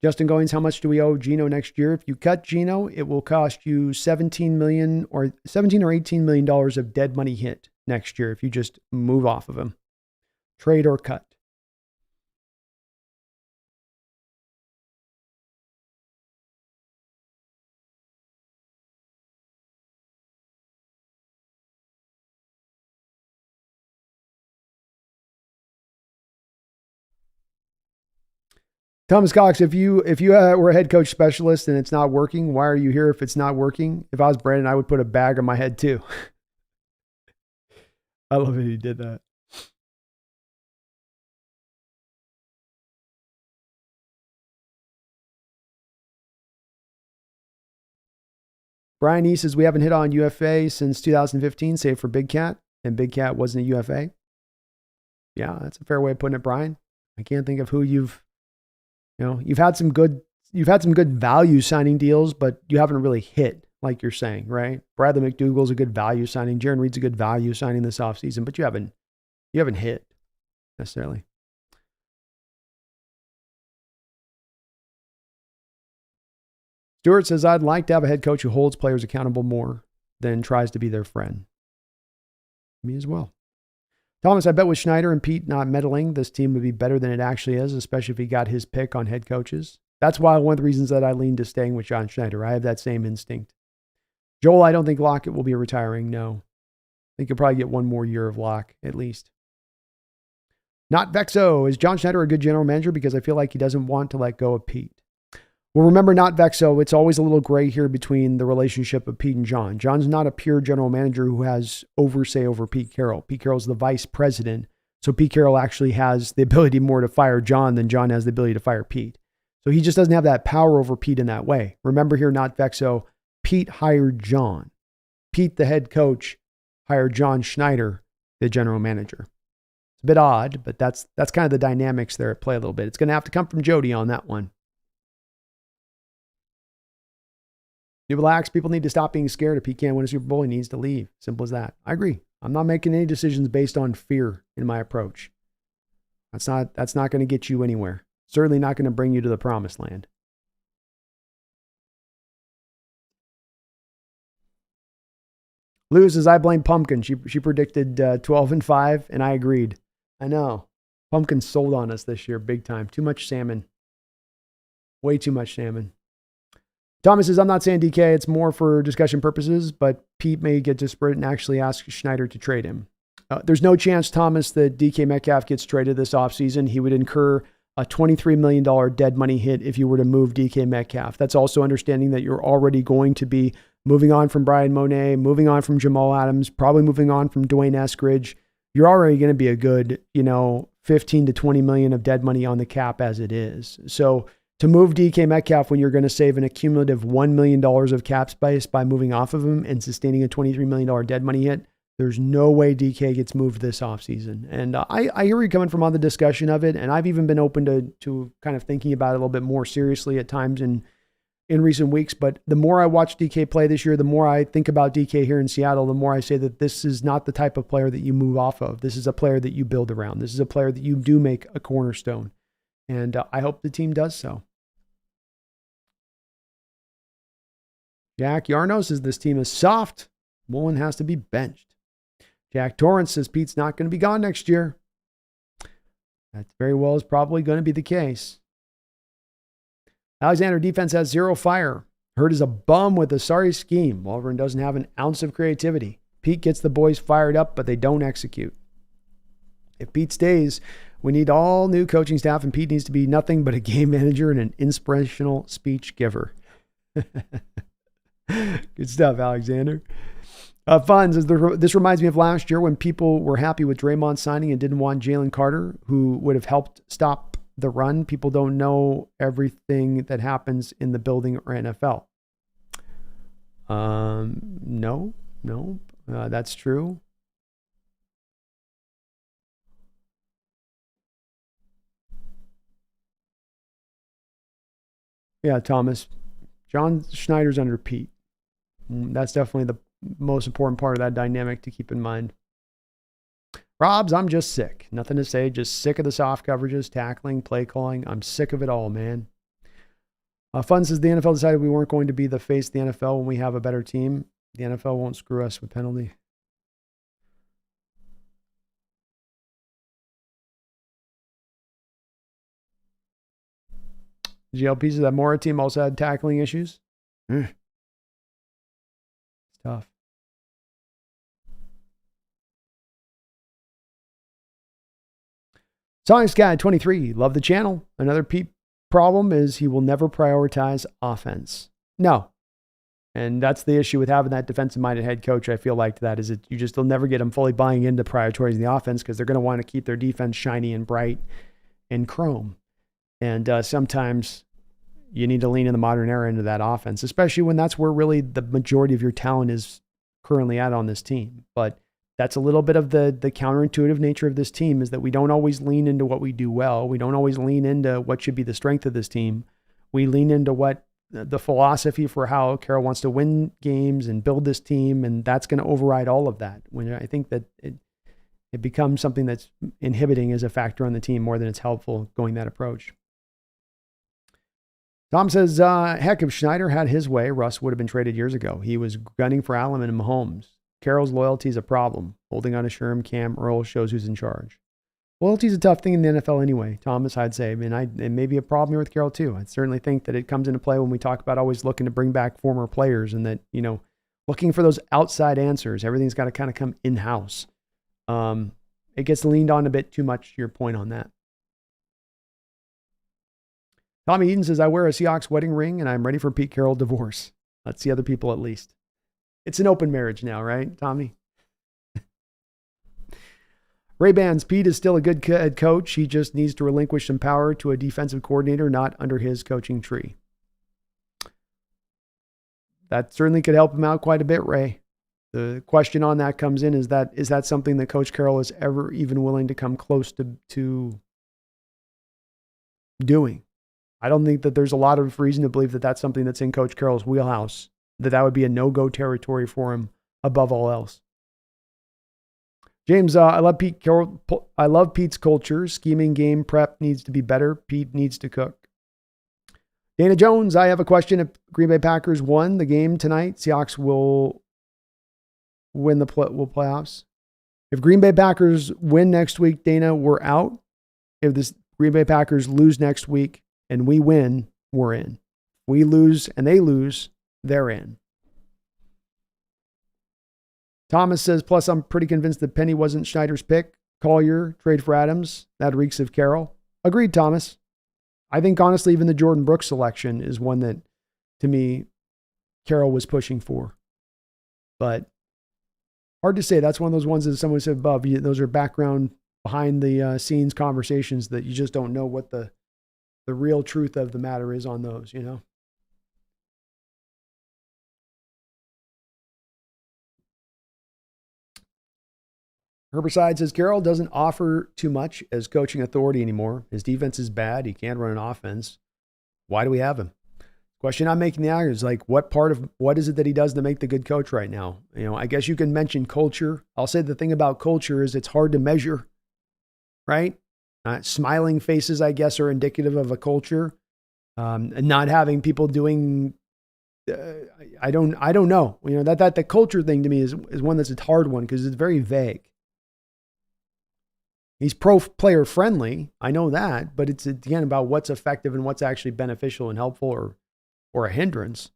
Justin Goings, how much do we owe Gino next year? If you cut Gino, it will cost you $17 or $18 million of dead money hit next year if you just move off of him. Trade or cut. Thomas Cox, if you were a head coach specialist and it's not working, why are you here if it's not working? If I was Brandon, I would put a bag on my head too. I love it he did that. Brian E says, we haven't hit on UFA since 2015, save for Big Cat, and Big Cat wasn't a UFA. Yeah, that's a fair way of putting it, Brian. I can't think of who you've had some good value signing deals, but you haven't really hit, like you're saying, right? Bradley McDougall's a good value signing. Jaron Reed's a good value signing this offseason, but you haven't hit necessarily. Stewart says, I'd like to have a head coach who holds players accountable more than tries to be their friend. Me as well. Thomas, I bet with Schneider and Pete not meddling, this team would be better than it actually is, especially if he got his pick on head coaches. That's why one of the reasons that I lean to staying with John Schneider. I have that same instinct. Joel, I don't think Lockett will be retiring. No. I think he'll probably get one more year of Lock, at least. Not Vexo. Is John Schneider a good general manager? Because I feel like he doesn't want to let go of Pete. Well, remember, not Vexo. It's always a little gray here between the relationship of Pete and John. John's not a pure general manager who has say over Pete Carroll. Pete Carroll's the vice president. So Pete Carroll actually has the ability more to fire John than John has the ability to fire Pete. So he just doesn't have that power over Pete in that way. Remember here, not Vexo. Pete hired John. Pete, the head coach, hired John Schneider, the general manager. It's a bit odd, but that's kind of the dynamics there at play a little bit. It's going to have to come from Jody on that one. You relax. People need to stop being scared. If he can't win a Super Bowl, he needs to leave. Simple as that. I agree. I'm not making any decisions based on fear in my approach. That's not going to get you anywhere. Certainly not going to bring you to the promised land. Lou says, I blame Pumpkin. She predicted 12-5, and I agreed. I know. Pumpkin sold on us this year big time. Too much salmon. Way too much salmon. Thomas says, I'm not saying DK, it's more for discussion purposes, but Pete may get desperate and actually ask Schneider to trade him. There's no chance, Thomas, that DK Metcalf gets traded this offseason. He would incur a $23 million dead money hit if you were to move DK Metcalf. That's also understanding that you're already going to be moving on from Brian Monet, moving on from Jamal Adams, probably moving on from Dwayne Eskridge. You're already going to be a good, 15 to 20 million of dead money on the cap as it is. So to move DK Metcalf when you're going to save an accumulative $1 million of cap space by moving off of him and sustaining a $23 million dead money hit, there's no way DK gets moved this offseason. And I hear you coming from on the discussion of it, and I've even been open to kind of thinking about it a little bit more seriously at times in recent weeks. But the more I watch DK play this year, the more I think about DK here in Seattle, the more I say that this is not the type of player that you move off of. This is a player that you build around. This is a player that you do make a cornerstone. And I hope the team does so. Jack Yarno says this team is soft. Mullen has to be benched. Jack Torrance says Pete's not going to be gone next year. That very well is probably going to be the case. Alexander defense has zero fire. Hurt is a bum with a sorry scheme. Wolverine doesn't have an ounce of creativity. Pete gets the boys fired up, but they don't execute. If Pete stays, we need all new coaching staff, and Pete needs to be nothing but a game manager and an inspirational speech giver. Good stuff, Alexander. Funds, this reminds me of last year when people were happy with Draymond signing and didn't want Jalen Carter, who would have helped stop the run. People don't know everything that happens in the building or NFL. No, that's true. Yeah, Thomas. John Schneider's under Pete. That's definitely the most important part of that dynamic to keep in mind. Robs, I'm just sick. Nothing to say. Just sick of the soft coverages, tackling, play calling. I'm sick of it all, man. Fun says the NFL decided we weren't going to be the face of the NFL when we have a better team. The NFL won't screw us with penalty. GLP says that Mora team also had tackling issues. It's tough. Sonics Guy 23, love the channel. Another Pete problem is he will never prioritize offense. No. And that's the issue with having that defensive-minded head coach, I feel like, that is that you'll never get them fully buying into prioritizing the offense because they're going to want to keep their defense shiny and bright and chrome. And sometimes you need to lean in the modern era into that offense, especially when that's where really the majority of your talent is currently at on this team. But that's a little bit of the counterintuitive nature of this team, is that we don't always lean into what we do well. We don't always lean into what should be the strength of this team. We lean into what the philosophy for how Carroll wants to win games and build this team, and that's going to override all of that. When I think that it becomes something that's inhibiting as a factor on the team more than it's helpful going that approach. Tom says, heck, if Schneider had his way, Russ would have been traded years ago. He was gunning for Allen and Mahomes. Carroll's loyalty is a problem. Holding on to Sherm, Cam, Earl shows who's in charge. Loyalty is a tough thing in the NFL anyway, Thomas, I'd say. I mean, it may be a problem here with Carroll too. I certainly think that it comes into play when we talk about always looking to bring back former players, and that, looking for those outside answers. Everything's got to kind of come in-house. It gets leaned on a bit too much, to your point on that. Tommy Eden says, I wear a Seahawks wedding ring and I'm ready for Pete Carroll divorce. Let's see other people at least. It's an open marriage now, right, Tommy? Ray-Bans, Pete is still a good head coach. He just needs to relinquish some power to a defensive coordinator, not under his coaching tree. That certainly could help him out quite a bit, Ray. The question on that comes in, is that something that Coach Carroll is ever even willing to come close to doing? I don't think that there's a lot of reason to believe that that's something that's in Coach Carroll's wheelhouse, that would be a no-go territory for him above all else. James, I love Pete Carroll. I love Pete's culture. Scheming, game prep needs to be better. Pete needs to cook. Dana Jones, I have a question. If Green Bay Packers won the game tonight, Seahawks will win the playoffs. If Green Bay Packers win next week, Dana, we're out. If the Green Bay Packers lose next week and we win, we're in. We lose and they lose, they're in. Thomas says, plus I'm pretty convinced that Penny wasn't Schneider's pick. Collier, trade for Adams. That reeks of Carroll. Agreed, Thomas. I think, honestly, even the Jordan Brooks selection is one that, to me, Carroll was pushing for. But hard to say. That's one of those ones that someone said above. Those are background, behind the scenes conversations that you just don't know what the real truth of the matter is on those, you know? Herbicide says Carroll doesn't offer too much as coaching authority anymore. His defense is bad. He can't run an offense. Why do we have him? Question I'm making now is like, what is it that he does to make the good coach right now? You know, I guess you can mention culture. I'll say the thing about culture is it's hard to measure, right? Smiling faces, I guess, are indicative of a culture. And not having people doing, I don't know. You know, that the culture thing to me is one that's a hard one because it's very vague. He's pro-player friendly. I know that, but it's again about what's effective and what's actually beneficial and helpful or a hindrance.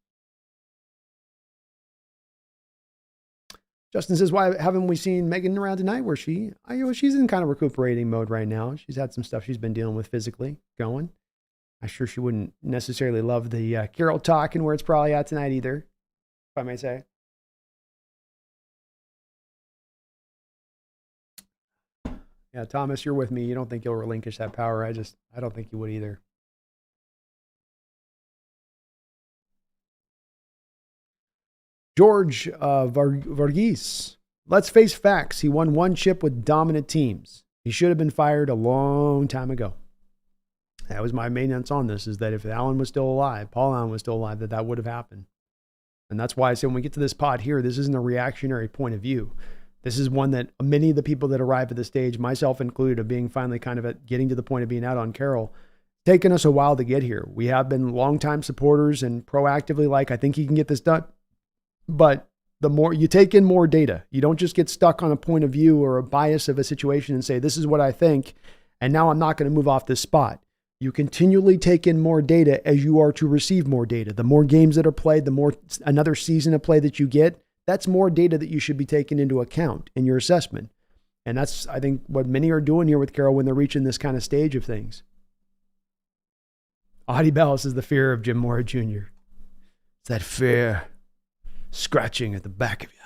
Justin says, why haven't we seen Megan around tonight? Where she's in kind of recuperating mode right now. She's had some stuff she's been dealing with physically going. I'm sure she wouldn't necessarily love the Carroll talk and where it's probably at tonight either, if I may say. Yeah, Thomas, you're with me. You don't think you'll relinquish that power. I don't think you would either. George Varghese. Let's face facts. He won one chip with dominant teams. He should have been fired a long time ago. That was my main answer on this, is that if Allen was still alive, Paul Allen was still alive, that would have happened. And that's why I say when we get to this pod here, this isn't a reactionary point of view. This is one that many of the people that arrive at the stage, myself included, of being finally kind of at getting to the point of being out on Carroll, taken us a while to get here. We have been longtime supporters and proactively I think he can get this done. But the more you take in more data, you don't just get stuck on a point of view or a bias of a situation and say, this is what I think, and now I'm not going to move off this spot. You continually take in more data as you are to receive more data. The more games that are played, the more another season of play that you get, that's more data that you should be taking into account in your assessment. And that's, I think, what many are doing here with Carroll when they're reaching this kind of stage of things. Audie Bellis is the fear of Jim Mora Jr. It's that fear scratching at the back of you.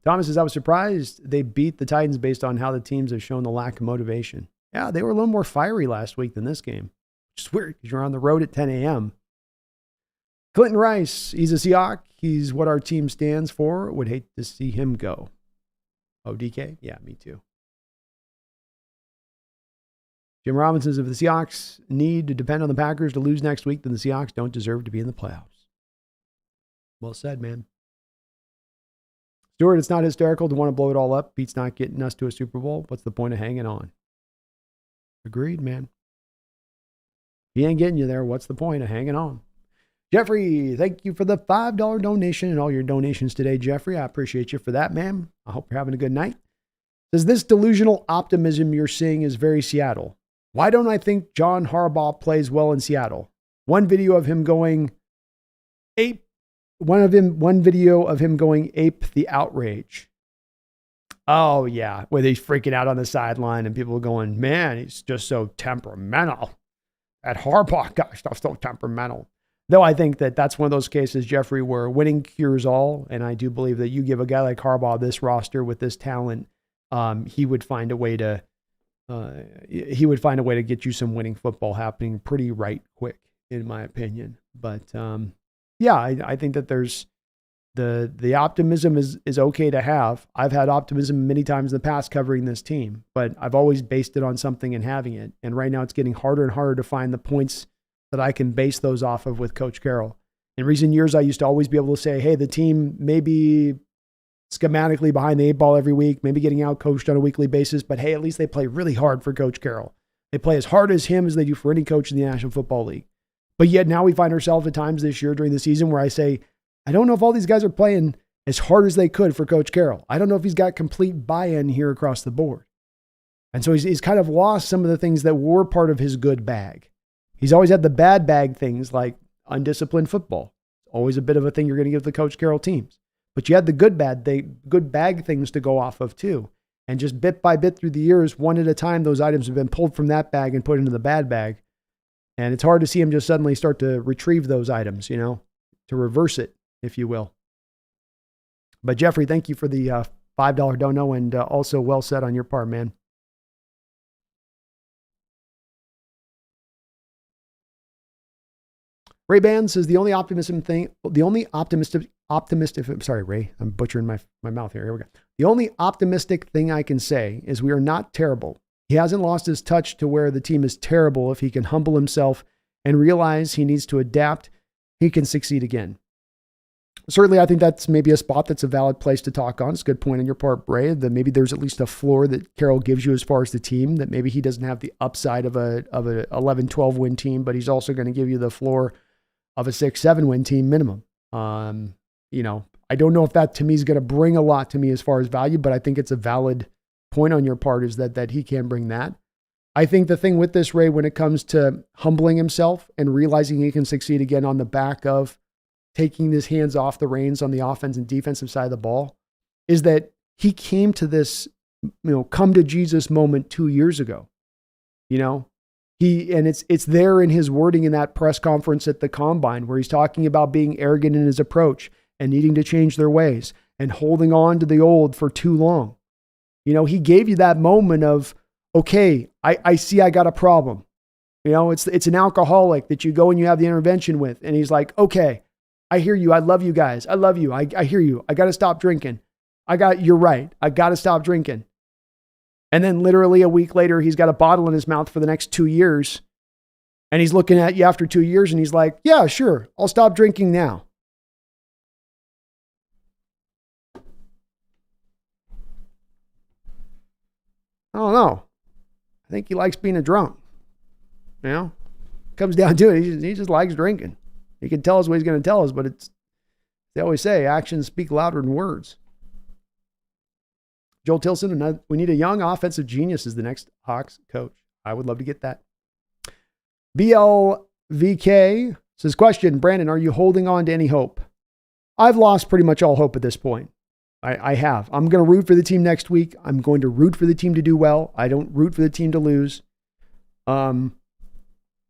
Thomas says, I was surprised they beat the Titans based on how the teams have shown the lack of motivation. Yeah, they were a little more fiery last week than this game. Which is weird because you're on the road at 10 a.m. Clinton Rice, he's a Seahawk. He's what our team stands for. Would hate to see him go. Oh, DK? Yeah, me too. Jim Robinson says, if the Seahawks need to depend on the Packers to lose next week, then the Seahawks don't deserve to be in the playoffs. Well said, man. Stuart, it's not hysterical to want to blow it all up. Pete's not getting us to a Super Bowl. What's the point of hanging on? Agreed, man. He ain't getting you there. What's the point of hanging on? Jeffrey, thank you for the $5 donation and all your donations today, Jeffrey. I appreciate you for that, man. I hope you're having a good night. Says, this delusional optimism you're seeing is very Seattle. Why don't I think John Harbaugh plays well in Seattle? One video of him going ape the outrage. Oh, yeah, where he's freaking out on the sideline and people going, man, he's just so temperamental. That Harbaugh guy's so temperamental. Though I think that that's one of those cases, Jeffrey, where winning cures all. And I do believe that you give a guy like Harbaugh this roster with this talent, he would find a way to get you some winning football happening pretty right quick, in my opinion. But yeah, I think that there's the optimism is okay to have. I've had optimism many times in the past covering this team, but I've always based it on something and having it. And right now it's getting harder and harder to find the points that I can base those off of with Coach Carroll. In recent years, I used to always be able to say, hey, the team may be schematically behind the eight ball every week, maybe getting out coached on a weekly basis, but hey, at least they play really hard for Coach Carroll. They play as hard as him as they do for any coach in the National Football League. But yet now we find ourselves at times this year during the season where I say, I don't know if all these guys are playing as hard as they could for Coach Carroll. I don't know if he's got complete buy-in here across the board. And so he's kind of lost some of the things that were part of his good bag. He's always had the bad bag things like undisciplined football. Always a bit of a thing you're going to give the Coach Carroll teams. But you had the good bag things to go off of too. And just bit by bit through the years, one at a time, those items have been pulled from that bag and put into the bad bag. And it's hard to see him just suddenly start to retrieve those items, to reverse it, if you will. But Jeffrey, thank you for the $5 dono, and also well said on your part, man. Ray Band says the only optimistic, I'm sorry, Ray, I'm butchering my mouth here. Here we go. The only optimistic thing I can say is we are not terrible. He hasn't lost his touch to where the team is terrible. If he can humble himself and realize he needs to adapt, he can succeed again. Certainly, I think that's maybe a spot that's a valid place to talk on. It's a good point on your part, Bray, that maybe there's at least a floor that Carroll gives you as far as the team, that maybe he doesn't have the upside of a 11-12 win team, but he's also going to give you the floor of a 6-7 win team minimum. I don't know if that to me is going to bring a lot to me as far as value, but I think it's a valid point on your part is that he can bring that. I think the thing with this, Ray, when it comes to humbling himself and realizing he can succeed again on the back of taking his hands off the reins on the offense and defensive side of the ball, is that he came to this, come to Jesus moment 2 years ago. It's there in his wording in that press conference at the Combine where he's talking about being arrogant in his approach and needing to change their ways and holding on to the old for too long. He gave you that moment of, okay, I see I got a problem. It's an alcoholic that you go and you have the intervention with. And he's like, okay, I hear you. I love you guys. I love you. I hear you. I got to stop drinking. You're right. I got to stop drinking. And then literally a week later, he's got a bottle in his mouth for the next 2 years. And he's looking at you after 2 years and he's like, yeah, sure. I'll stop drinking now. I don't know. I think he likes being a drunk. Comes down to it. He just likes drinking. He can tell us what he's going to tell us, but they always say actions speak louder than words. Joel Tilson, we need a young offensive genius as the next Hawks coach. I would love to get that. BLVK says, question, Brandon, are you holding on to any hope? I've lost pretty much all hope at this point. I have. I'm going to root for the team next week. I'm going to root for the team to do well. I don't root for the team to lose. But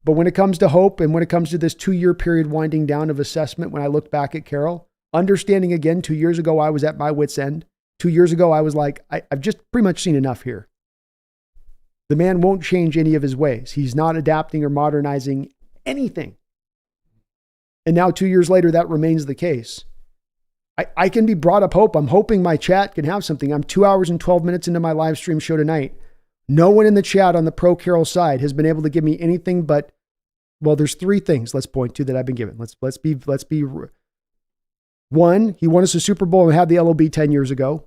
when it comes to hope and when it comes to this 2-year period winding down of assessment, when I look back at Carroll, understanding again, 2 years ago, I was at my wit's end. 2 years ago, I was like, I've just pretty much seen enough here. The man won't change any of his ways. He's not adapting or modernizing anything. And now 2 years later, that remains the case. I can be brought up hope. I'm hoping my chat can have something. I'm 2 hours and 12 minutes into my live stream show tonight. No one in the chat on the Pro-Carroll side has been able to give me anything but, well, there's 3 things let's point to that I've been given. Let's be one, he won us a Super Bowl and had the LOB 10 years ago.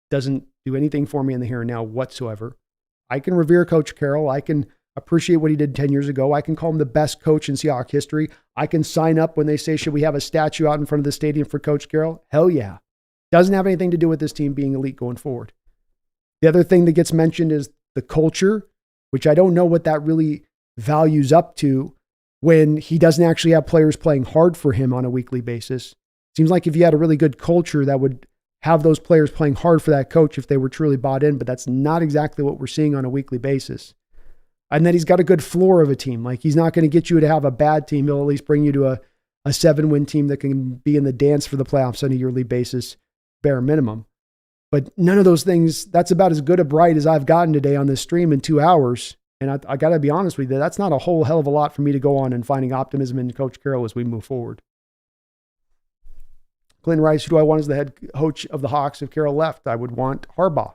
Doesn't do anything for me in the here and now whatsoever. I can revere Coach Carroll. I can appreciate what he did 10 years ago. I can call him the best coach in Seahawks history. I can sign up when they say, should we have a statue out in front of the stadium for Coach Carroll? Hell yeah. Doesn't have anything to do with this team being elite going forward. The other thing that gets mentioned is the culture, which I don't know what that really values up to when he doesn't actually have players playing hard for him on a weekly basis. Seems like if you had a really good culture that would have those players playing hard for that coach if they were truly bought in, but that's not exactly what we're seeing on a weekly basis. And then he's got a good floor of a team. Like he's not going to get you to have a bad team. He'll at least bring you to a 7-win team that can be in the dance for the playoffs on a yearly basis, bare minimum. But none of those things, that's about as good a bright as I've gotten today on this stream in 2 hours. And I got to be honest with you, that's not a whole hell of a lot for me to go on and finding optimism in Coach Carroll as we move forward. Glenn Rice, who do I want as the head coach of the Hawks if Carroll left? I would want Harbaugh.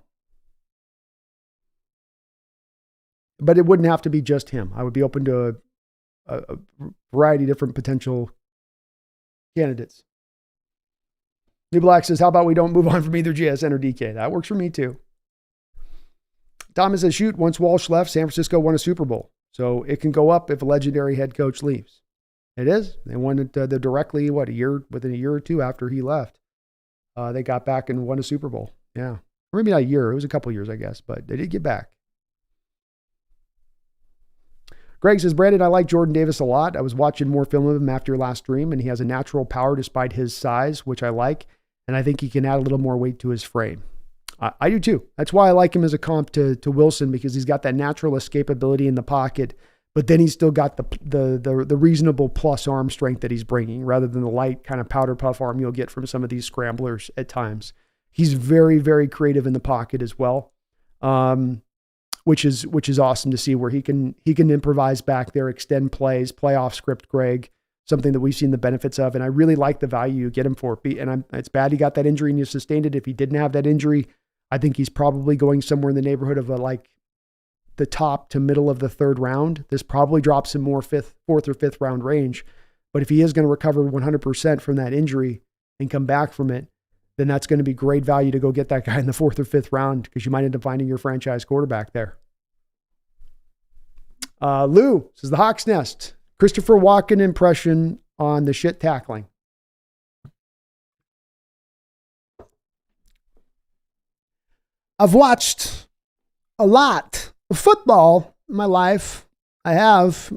But it wouldn't have to be just him. I would be open to a variety of different potential candidates. New Black says, how about we don't move on from either GSN or DK? That works for me too. Thomas says, shoot, once Walsh left, San Francisco won a Super Bowl. So it can go up if a legendary head coach leaves. It is. They won it directly, within a year or two after he left. They got back and won a Super Bowl. Yeah. Or maybe not a year. It was a couple years, I guess, but they did get back. Greg says, Brandon, I like Jordan Davis a lot. I was watching more film of him after your last stream, and he has a natural power despite his size, which I like. And I think he can add a little more weight to his frame. I do too. That's why I like him as a comp to Wilson, because he's got that natural escapability in the pocket, but then he's still got the reasonable plus arm strength that he's bringing, rather than the light kind of powder puff arm you'll get from some of these scramblers at times. He's very, very creative in the pocket as well, which is awesome to see, where he can improvise back there, extend plays, play off script, Greg, something that we've seen the benefits of. And I really like the value you get him for. And it's bad he got that injury and you sustained it. If he didn't have that injury, I think he's probably going somewhere in the neighborhood of like the top to middle of the third round. This probably drops him more fourth or fifth round range. But if he is going to recover 100% from that injury and come back from it, then that's going to be great value to go get that guy in the fourth or fifth round, because you might end up finding your franchise quarterback there. Lou says, the Hawks Nest, Christopher Walken impression on the shit tackling. I've watched a lot of football in my life. I have.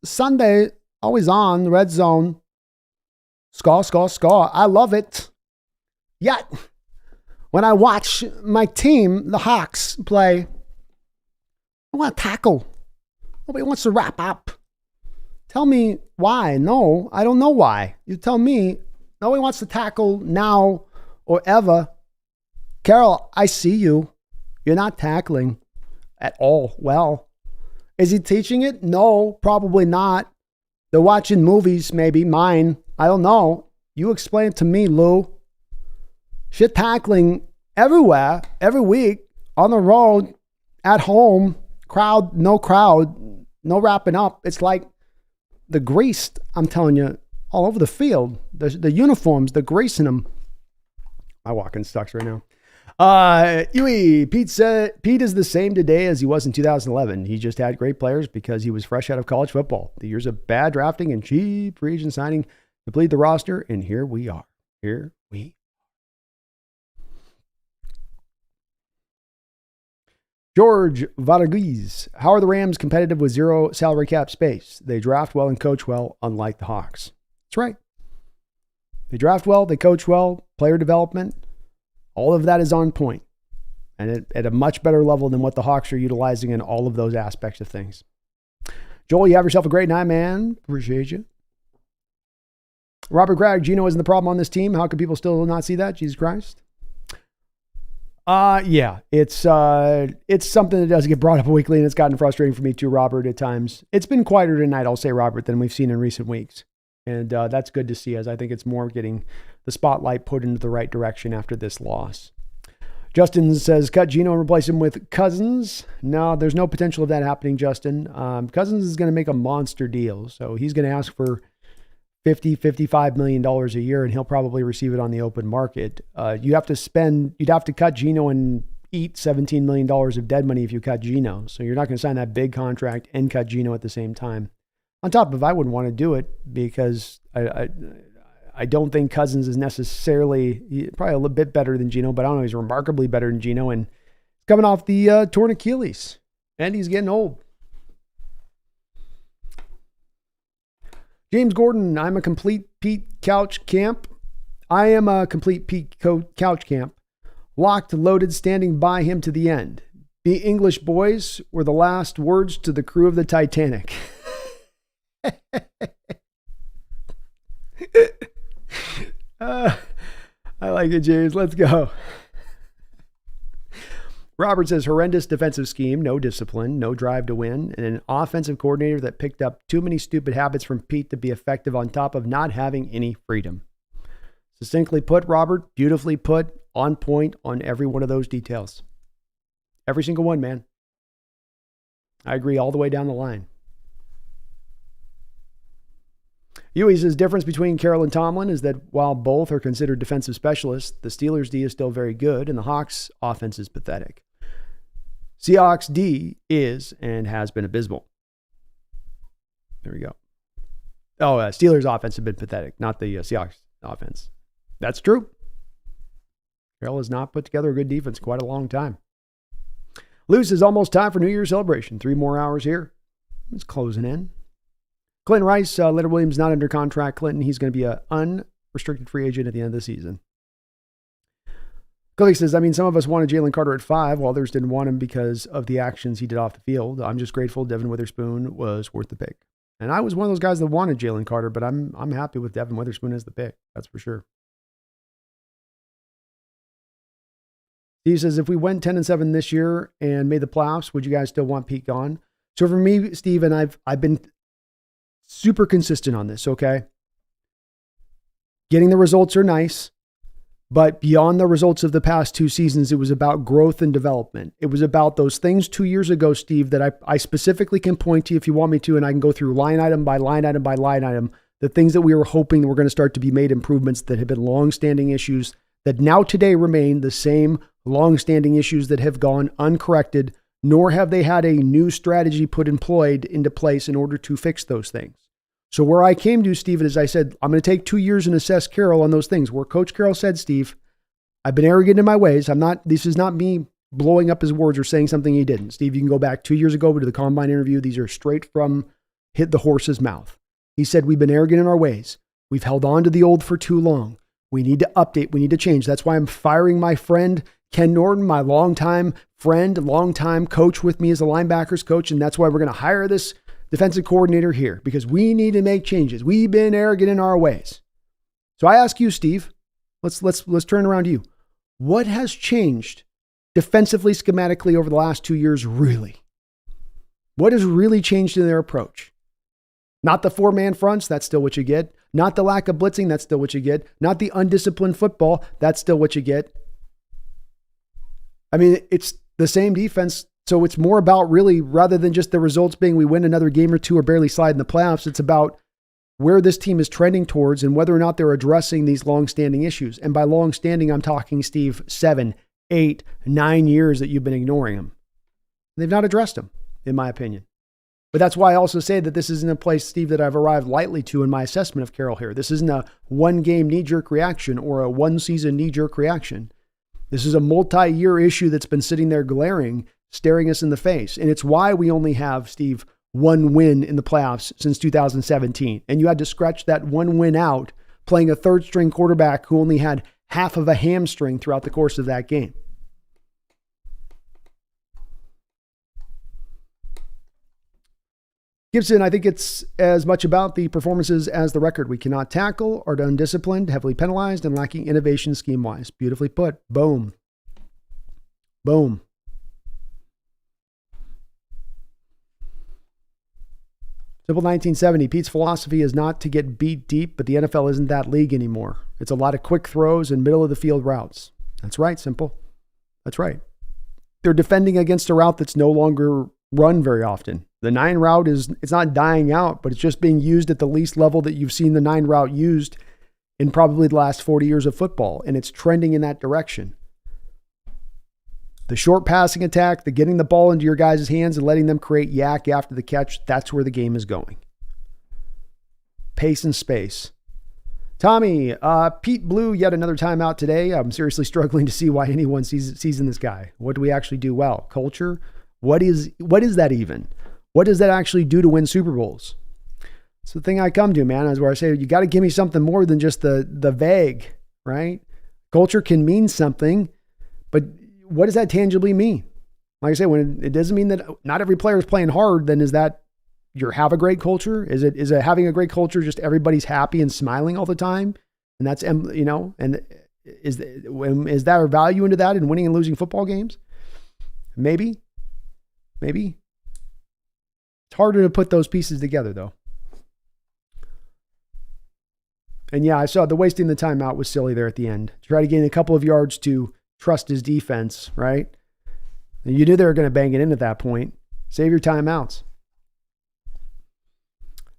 Sunday, always on the red zone. Score, score, score. I love it. Yet, when I watch my team, the Hawks, play, I want to tackle. Nobody wants to wrap up. Tell me why. No, I don't know why. You tell me. Nobody wants to tackle now or ever. Carroll, I see you. You're not tackling at all well. Is he teaching it? No, probably not. They're watching movies, maybe. Mine. I don't know. You explain it to me, Lou. Shit tackling everywhere, every week, on the road, at home, crowd, no wrapping up. It's like the grease, I'm telling you, all over the field. The uniforms, the grease in them. My walking sucks right now. Pete said, Pete is the same today as he was in 2011. He just had great players because he was fresh out of college football. The years of bad drafting and cheap free agent signing depleted the roster, and here we are. Here we George Varghese, how are the Rams competitive with zero salary cap space? They draft well and coach well, unlike the Hawks. That's right. They draft well, they coach well, player development, all of that is on point and at a much better level than what the Hawks are utilizing in all of those aspects of things. Joel, you have yourself a great night, man. Appreciate you. Robert Gregg, Geno isn't the problem on this team. How could people still not see that? Jesus Christ. Yeah, it's something that does get brought up weekly, and it's gotten frustrating for me too, Robert, at times. It's been quieter tonight, I'll say, Robert, than we've seen in recent weeks. And that's good to see, as I think it's more getting the spotlight put into the right direction after this loss. Justin says, cut Geno and replace him with Cousins. No, there's no potential of that happening, Justin. Cousins is going to make a monster deal. So he's going to ask for $55 million a year, and he'll probably receive it on the open market. You'd have to cut Geno and eat $17 million of dead money if you cut Geno. So you're not going to sign that big contract and cut Geno at the same time. On top of, I wouldn't want to do it because I don't think Cousins is necessarily, probably a little bit better than Geno, but I don't know, he's remarkably better than Geno, and coming off the torn Achilles, and he's getting old. James Gordon, I'm a complete Pete Couch Camp. I am a complete Pete Couch Camp. Locked, loaded, standing by him to the end. The English boys were the last words to the crew of the Titanic. I like it, James. Let's go. Robert says, horrendous defensive scheme, no discipline, no drive to win, and an offensive coordinator that picked up too many stupid habits from Pete to be effective on top of not having any freedom. Succinctly put, Robert, beautifully put, on point on every one of those details. Every single one, man. I agree all the way down the line. Huey says, difference between Carroll and Tomlin is that while both are considered defensive specialists, the Steelers' D is still very good, and the Hawks' offense is pathetic. Seahawks' D is and has been abysmal. There we go. Oh, Steelers' offense has been pathetic, not the Seahawks' offense. That's true. Carroll has not put together a good defense in quite a long time. Luce is almost time for New Year's celebration. 3 more hours here. It's closing in. Clinton Rice, Leonard Williams not under contract. Clinton, he's going to be an unrestricted free agent at the end of the season. Cody says, I mean, some of us wanted Jalen Carter at 5, while others didn't want him because of the actions he did off the field. I'm just grateful Devin Witherspoon was worth the pick. And I was one of those guys that wanted Jalen Carter, but I'm happy with Devin Witherspoon as the pick. That's for sure. Steve says, if we went 10-7 this year and made the playoffs, would you guys still want Pete gone? So for me, Steve, and I've been super consistent on this, okay? Getting the results are nice, but beyond the results of the past 2 seasons, it was about growth and development. It was about those things 2 years ago, Steve, that I specifically can point to if you want me to, and I can go through line item by line item by line item, the things that we were hoping were going to start to be made improvements that have been long-standing issues that now today remain the same long-standing issues that have gone uncorrected, nor have they had a new strategy employed into place in order to fix those things. So where I came to, Steve, is I said, I'm going to take 2 years and assess Carroll on those things. Where Coach Carroll said, Steve, I've been arrogant in my ways. This is not me blowing up his words or saying something he didn't. Steve, you can go back 2 years ago to the Combine interview. These are straight from hit the horse's mouth. He said, we've been arrogant in our ways. We've held on to the old for too long. We need to update. We need to change. That's why I'm firing my friend, Ken Norton, my longtime friend, longtime coach with me as a linebackers coach. And that's why we're going to hire this defensive coordinator here, because we need to make changes. We've been arrogant in our ways. So I ask you, Steve, let's turn around to you. What has changed defensively, schematically over the last 2 years, really? What has really changed in their approach? Not the 4-man fronts, that's still what you get. Not the lack of blitzing, that's still what you get. Not the undisciplined football, that's still what you get. I mean, it's the same defense. So it's more about really, rather than just the results being we win another game or two or barely slide in the playoffs, it's about where this team is trending towards and whether or not they're addressing these long-standing issues. And by long-standing, I'm talking, Steve, 7, 8, 9 years that you've been ignoring them. They've not addressed them, in my opinion. But that's why I also say that this isn't a place, Steve, that I've arrived lightly to in my assessment of Carroll here. This isn't a one-game knee-jerk reaction or a one-season knee-jerk reaction. This is a multi-year issue that's been sitting there glaring, staring us in the face. And it's why we only have, Steve, 1 win in the playoffs since 2017. And you had to scratch that 1 win out playing a third-string quarterback who only had half of a hamstring throughout the course of that game. Gibson, I think it's as much about the performances as the record. We cannot tackle, are undisciplined, heavily penalized, and lacking innovation scheme-wise. Beautifully put. Boom. Boom. Simple 1970, Pete's philosophy is not to get beat deep, but the NFL isn't that league anymore. It's a lot of quick throws and middle-of-the-field routes. That's right, Simple. That's right. They're defending against a route that's no longer run very often. The 9 route it's not dying out, but it's just being used at the least level that you've seen the 9 route used in probably the last 40 years of football, and it's trending in that direction. The short passing attack, the getting the ball into your guys' hands and letting them create yak after the catch, that's where the game is going. Pace and space. Tommy, Pete blew yet another timeout today. I'm seriously struggling to see why anyone sees in this guy. What do we actually do well? Culture? What is that even? What does that actually do to win Super Bowls? It's the thing I come to, man, is where I say, you got to give me something more than just the vague, right? Culture can mean something, but what does that tangibly mean? Like I say, when it doesn't mean that not every player is playing hard, then is that you have a great culture? Is it having a great culture just everybody's happy and smiling all the time? And that's, and is there a value into that in winning and losing football games? Maybe. It's harder to put those pieces together, though. And yeah, I saw the wasting the timeout was silly there at the end. Try to gain a couple of yards to trust his defense, right? And you knew they were going to bang it in at that point. Save your timeouts.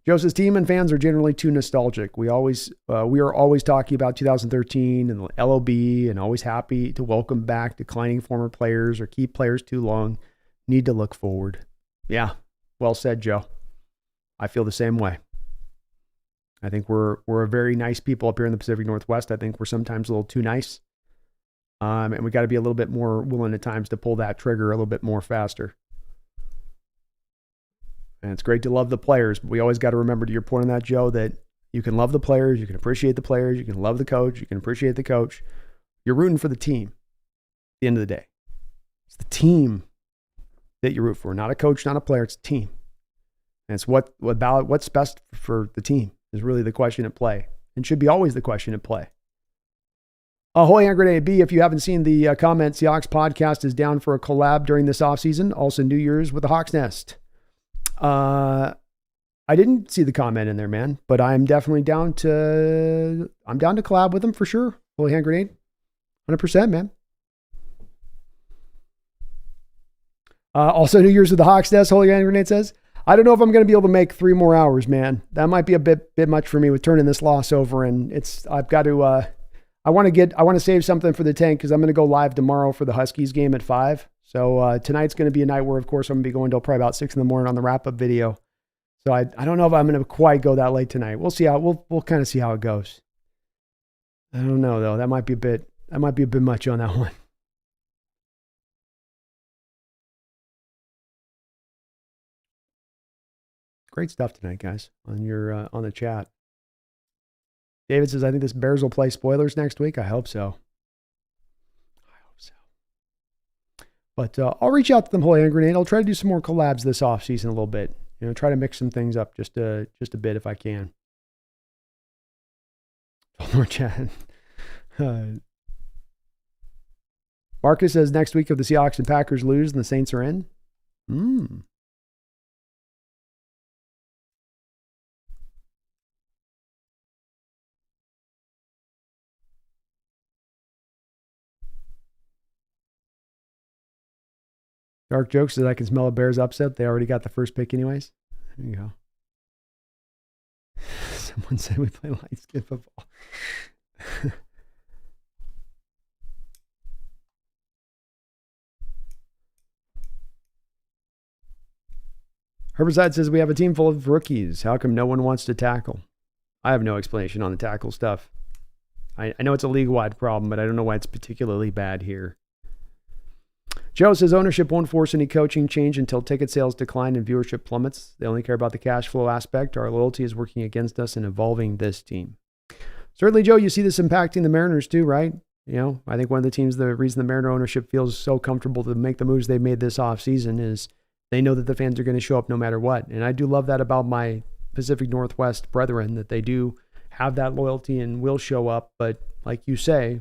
Joseph's team and fans are generally too nostalgic. We are always talking about 2013 and the LOB and always happy to welcome back declining former players or keep players too long. Need to look forward. Yeah, well said, Joe. I feel the same way. I think we're a very nice people up here in the Pacific Northwest. I think we're sometimes a little too nice. And we got to be a little bit more willing at times to pull that trigger a little bit more faster. And it's great to love the players, but we always got to remember, to your point on that, Joe, that you can love the players, you can appreciate the players, you can love the coach, you can appreciate the coach. You're rooting for the team at the end of the day. It's the team that you root for, not a coach, not a player, it's a team. And it's what's best for the team is really the question at play, and should be always the question at play. Ahoy, hand grenade B, if you haven't seen the comments, the Seahawks podcast is down for a collab during this offseason, also New Year's with the Hawks Nest. I didn't see the comment in there, man, but I'm definitely down to collab with them for sure. Holy hand grenade. 100%, man. Also New Year's with the Hawks Nest, Holy hand grenade says, I don't know if I'm going to be able to make 3 more hours, man. That might be a bit much for me with turning this loss over, and I've got to, I want to save something for the tank because I'm going to go live tomorrow for the Huskies game at 5. So tonight's going to be a night where, of course, I'm going to be going till probably about 6 in the morning on the wrap-up video. So I don't know if I'm going to quite go that late tonight. We'll see how we'll kind of see how it goes. I don't know though. That might be a bit much on that one. Great stuff tonight, guys, on the chat. David says, I think this Bears will play spoilers next week. I hope so. But I'll reach out to them, Holy Hand Grenade. I'll try to do some more collabs this offseason a little bit. Try to mix some things up just a bit if I can. More chat. Marcus says, next week if the Seahawks and Packers lose and the Saints are in. Dark Joke says, I can smell a Bears upset. They already got the first pick anyways. There you go. Someone said we play light skin football. Herbicide says, we have a team full of rookies. How come no one wants to tackle? I have no explanation on the tackle stuff. I know it's a league-wide problem, but I don't know why it's particularly bad here. Joe says ownership won't force any coaching change until ticket sales decline and viewership plummets. They only care about the cash flow aspect. Our loyalty is working against us in evolving this team. Certainly, Joe, you see this impacting the Mariners too, right? I think one of the teams, the reason the Mariner ownership feels so comfortable to make the moves they've made this offseason is they know that the fans are going to show up no matter what. And I do love that about my Pacific Northwest brethren, that they do have that loyalty and will show up. But like you say,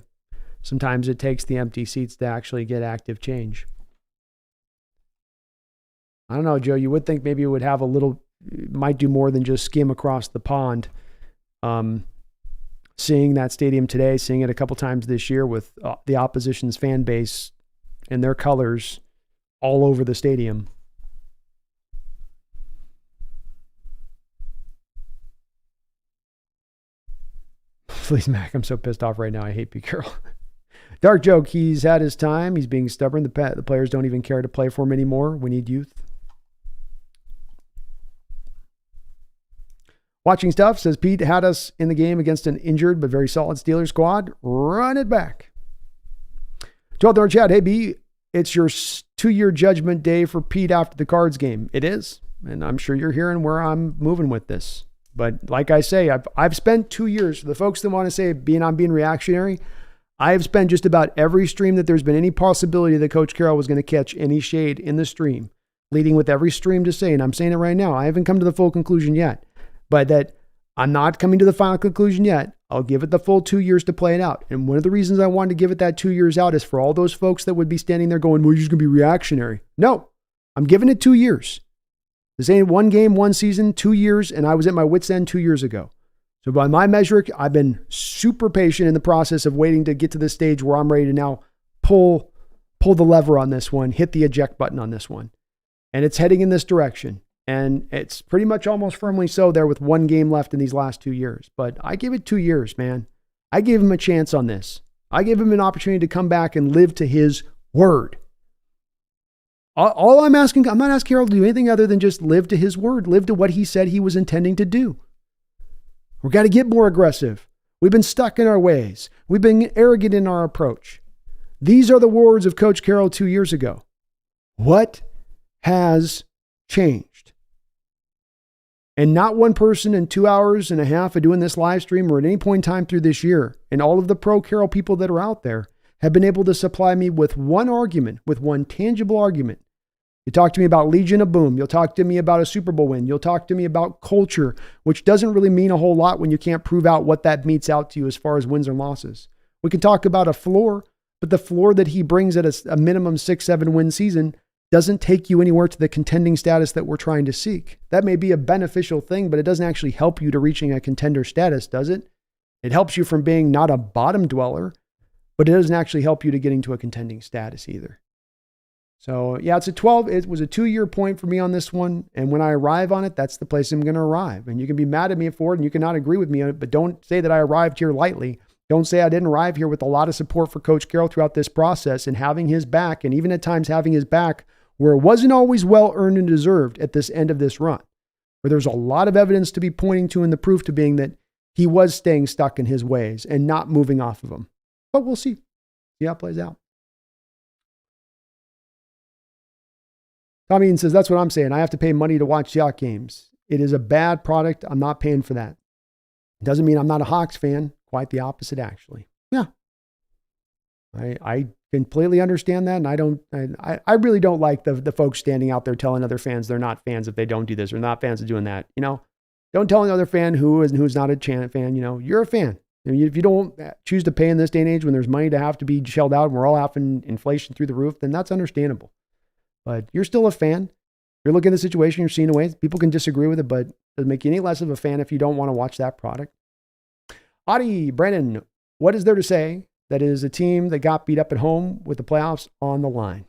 sometimes it takes the empty seats to actually get active change. I don't know, Joe. You would think maybe it would have might do more than just skim across the pond. Seeing that stadium today, seeing it a couple times this year with the opposition's fan base and their colors all over the stadium. Please, Mac, I'm so pissed off right now. I hate Pro-Carroll. Dark Joke, he's had his time. He's being stubborn. The players don't even care to play for him anymore. We need youth. Watching Stuff says, Pete had us in the game against an injured but very solid Steelers squad. Run it back. 12th chat. Hey, B, it's your 2-year judgment day for Pete after the Cards game. It is. And I'm sure you're hearing where I'm moving with this. But like I say, I've spent 2 years, for the folks that want to say I'm being reactionary, I have spent just about every stream that there's been any possibility that Coach Carroll was going to catch any shade in the stream, leading with every stream to say, and I'm saying it right now, I haven't come to the full conclusion yet, but that I'm not coming to the final conclusion yet. I'll give it the full 2 years to play it out. And one of the reasons I wanted to give it that 2 years out is for all those folks that would be standing there going, well, you're just going to be reactionary. No, I'm giving it 2 years. This ain't 1 game, 1 season, 2 years, and I was at my wit's end 2 years ago. So by my measure, I've been super patient in the process of waiting to get to this stage where I'm ready to now pull the lever on this one, hit the eject button on this one. And it's heading in this direction. And it's pretty much almost firmly so there with 1 game left in these last 2 years. But I give it 2 years, man. I gave him a chance on this. I gave him an opportunity to come back and live to his word. All I'm not asking Carroll to do anything other than just live to his word, live to what he said he was intending to do. We've got to get more aggressive. We've been stuck in our ways. We've been arrogant in our approach. These are the words of Coach Carroll 2 years ago. What has changed? And not one person in 2 hours and a half of doing this live stream or at any point in time through this year, and all of the Pro-Carroll people that are out there have been able to supply me with one argument, with one tangible argument. You talk to me about Legion of Boom. You'll talk to me about a Super Bowl win. You'll talk to me about culture, which doesn't really mean a whole lot when you can't prove out what that meets out to you as far as wins or losses. We can talk about a floor, but the floor that he brings at a minimum 6-7 win season doesn't take you anywhere to the contending status that we're trying to seek. That may be a beneficial thing, but it doesn't actually help you to reaching a contender status, does it? It helps you from being not a bottom dweller, but it doesn't actually help you to getting to a contending status either. So yeah, it was a 2-year point for me on this one. And when I arrive on it, that's the place I'm going to arrive. And you can be mad at me for it and you cannot agree with me on it, but don't say that I arrived here lightly. Don't say I didn't arrive here with a lot of support for Coach Carroll throughout this process and having his back, and even at times having his back where it wasn't always well earned and deserved at this end of this run, where there's a lot of evidence to be pointing to and the proof to being that he was staying stuck in his ways and not moving off of them. But we'll see how it plays out. Tommy Eaton says, that's what I'm saying. I have to pay money to watch Seahawks games. It is a bad product. I'm not paying for that. Doesn't mean I'm not a Hawks fan. Quite the opposite, actually. Yeah. I completely understand that. And I really don't like the folks standing out there telling other fans they're not fans if they don't do this or not fans of doing that. Don't tell another fan who's not a fan, you're a fan. If you don't choose to pay in this day and age when there's money to have to be shelled out and we're all having inflation through the roof, then that's understandable. But you're still a fan. You're looking at the situation, you're seeing a way. People can disagree with it, but it doesn't make you any less of a fan if you don't want to watch that product. Adi, Brennan, what is there to say that is a team that got beat up at home with the playoffs on the line?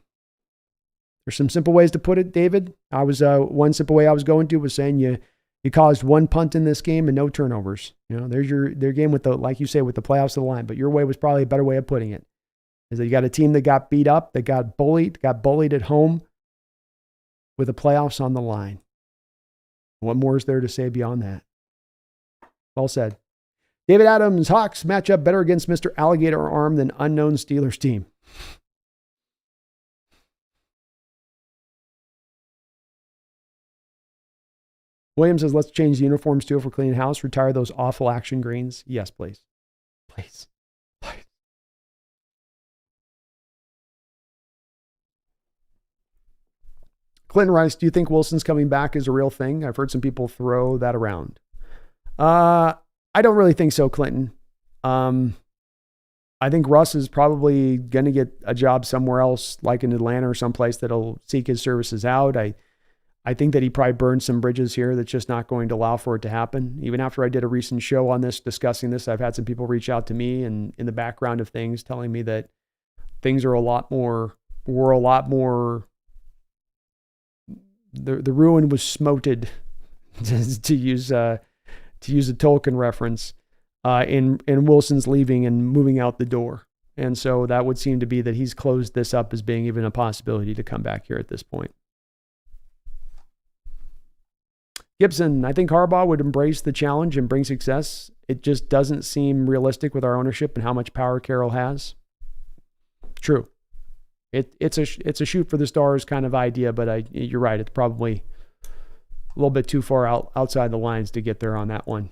There's some simple ways to put it, David. One simple way I was going to was saying you caused one punt in this game and no turnovers. There's their game with like you say, with the playoffs on the line. But your way was probably a better way of putting it. Is that you got a team that got beat up, that got bullied at home with the playoffs on the line. What more is there to say beyond that? Well said. David Adams, Hawks match up better against Mr. Alligator Arm than unknown Steelers team. William says, let's change the uniforms too for cleaning house. Retire those awful action greens. Yes, please. Please. Please. Clinton Rice, do you think Wilson's coming back is a real thing? I've heard some people throw that around. I don't really think so, Clinton. I think Russ is probably going to get a job somewhere else, like in Atlanta or someplace that'll seek his services out. I think that he probably burned some bridges here that's just not going to allow for it to happen. Even after I did a recent show on this, discussing this, I've had some people reach out to me and in the background of things telling me that things are a lot more, the ruin was smoted, to use a Tolkien reference, in Wilson's leaving and moving out the door. And so that would seem to be that he's closed this up as being even a possibility to come back here at this point. Gibson, I think Harbaugh would embrace the challenge and bring success. It just doesn't seem realistic with our ownership and how much power Carroll has. True. It's a shoot for the stars kind of idea, but you're right. It's probably a little bit too far outside the lines to get there on that one.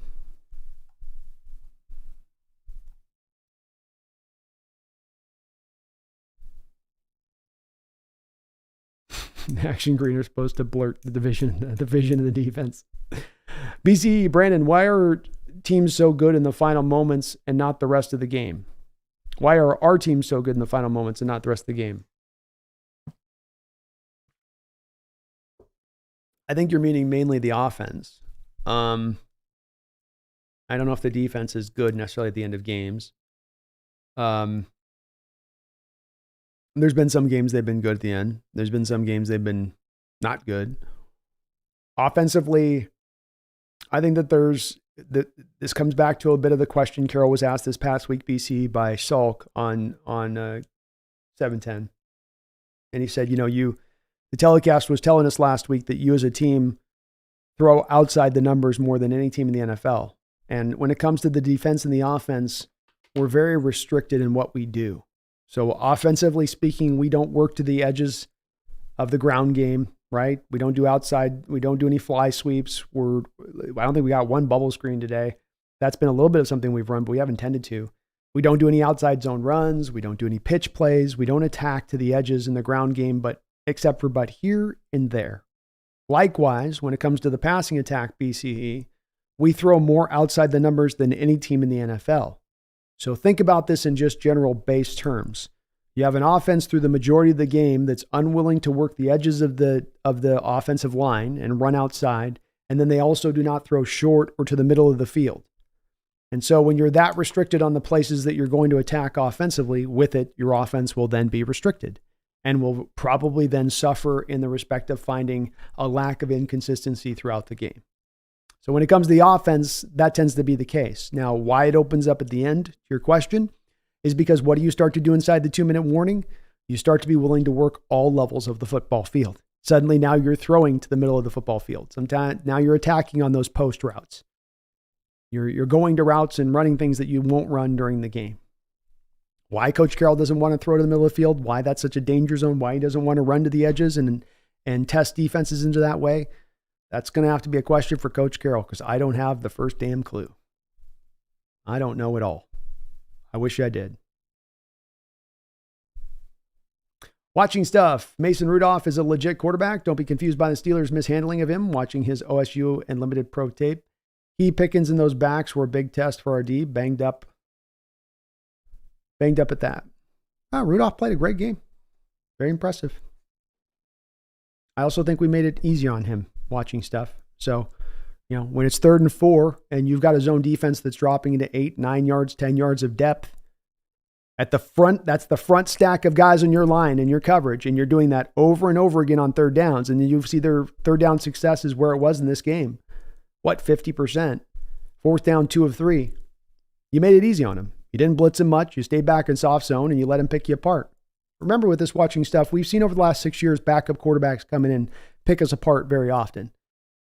Action green are supposed to blurt the vision of the defense. BC Brandon, why are teams so good in the final moments and not the rest of the game? Why are our teams so good in the final moments and not the rest of the game? I think you're meaning mainly the offense. I don't know if the defense is good necessarily at the end of games. There's been some games they've been good at the end. There's been some games they've been not good. Offensively, I think that this comes back to a bit of the question Carroll was asked this past week, BC, by Salk on 710. And he said, the telecast was telling us last week that you as a team throw outside the numbers more than any team in the NFL. And when it comes to the defense and the offense, we're very restricted in what we do. So offensively speaking, we don't work to the edges of the ground game. right? We don't do outside. We don't do any fly sweeps. I don't think we got one bubble screen today. That's been a little bit of something we've run, but we haven't tended to. We don't do any outside zone runs. We don't do any pitch plays. We don't attack to the edges in the ground game, except for here and there. Likewise, when it comes to the passing attack, BCE, we throw more outside the numbers than any team in the NFL. So think about this in just general base terms. You have an offense through the majority of the game that's unwilling to work the edges of the offensive line and run outside, and then they also do not throw short or to the middle of the field. And so when you're that restricted on the places that you're going to attack offensively, with it, your offense will then be restricted and will probably then suffer in the respect of finding a lack of inconsistency throughout the game. So when it comes to the offense, that tends to be the case. Now, why it opens up at the end, to your question, is because what do you start to do inside the 2-minute warning? You start to be willing to work all levels of the football field. Suddenly now you're throwing to the middle of the football field. Sometimes now you're attacking on those post routes. You're going to routes and running things that you won't run during the game. Why Coach Carroll doesn't want to throw to the middle of the field, why that's such a danger zone, why he doesn't want to run to the edges and test defenses into that way, that's going to have to be a question for Coach Carroll, because I don't have the first damn clue. I don't know it all. I wish I did. Watching stuff. Mason Rudolph is a legit quarterback. Don't be confused by the Steelers' mishandling of him. Watching his OSU and limited pro tape. Pickens and those backs were a big test for our D. Banged up at that. Rudolph played a great game. Very impressive. I also think we made it easy on him watching stuff. So, when it's 3rd and 4 and you've got a zone defense that's dropping into 8, 9 yards, 10 yards of depth at the front, that's the front stack of guys on your line and your coverage. And you're doing that over and over again on 3rd downs. And then you see their 3rd down success is where it was in this game. 50%? 4th down, 2 of 3. You made it easy on him. You didn't blitz him much. You stayed back in soft zone and you let him pick you apart. Remember, with this watching stuff, we've seen over the last 6 years, backup quarterbacks come in and pick us apart very often.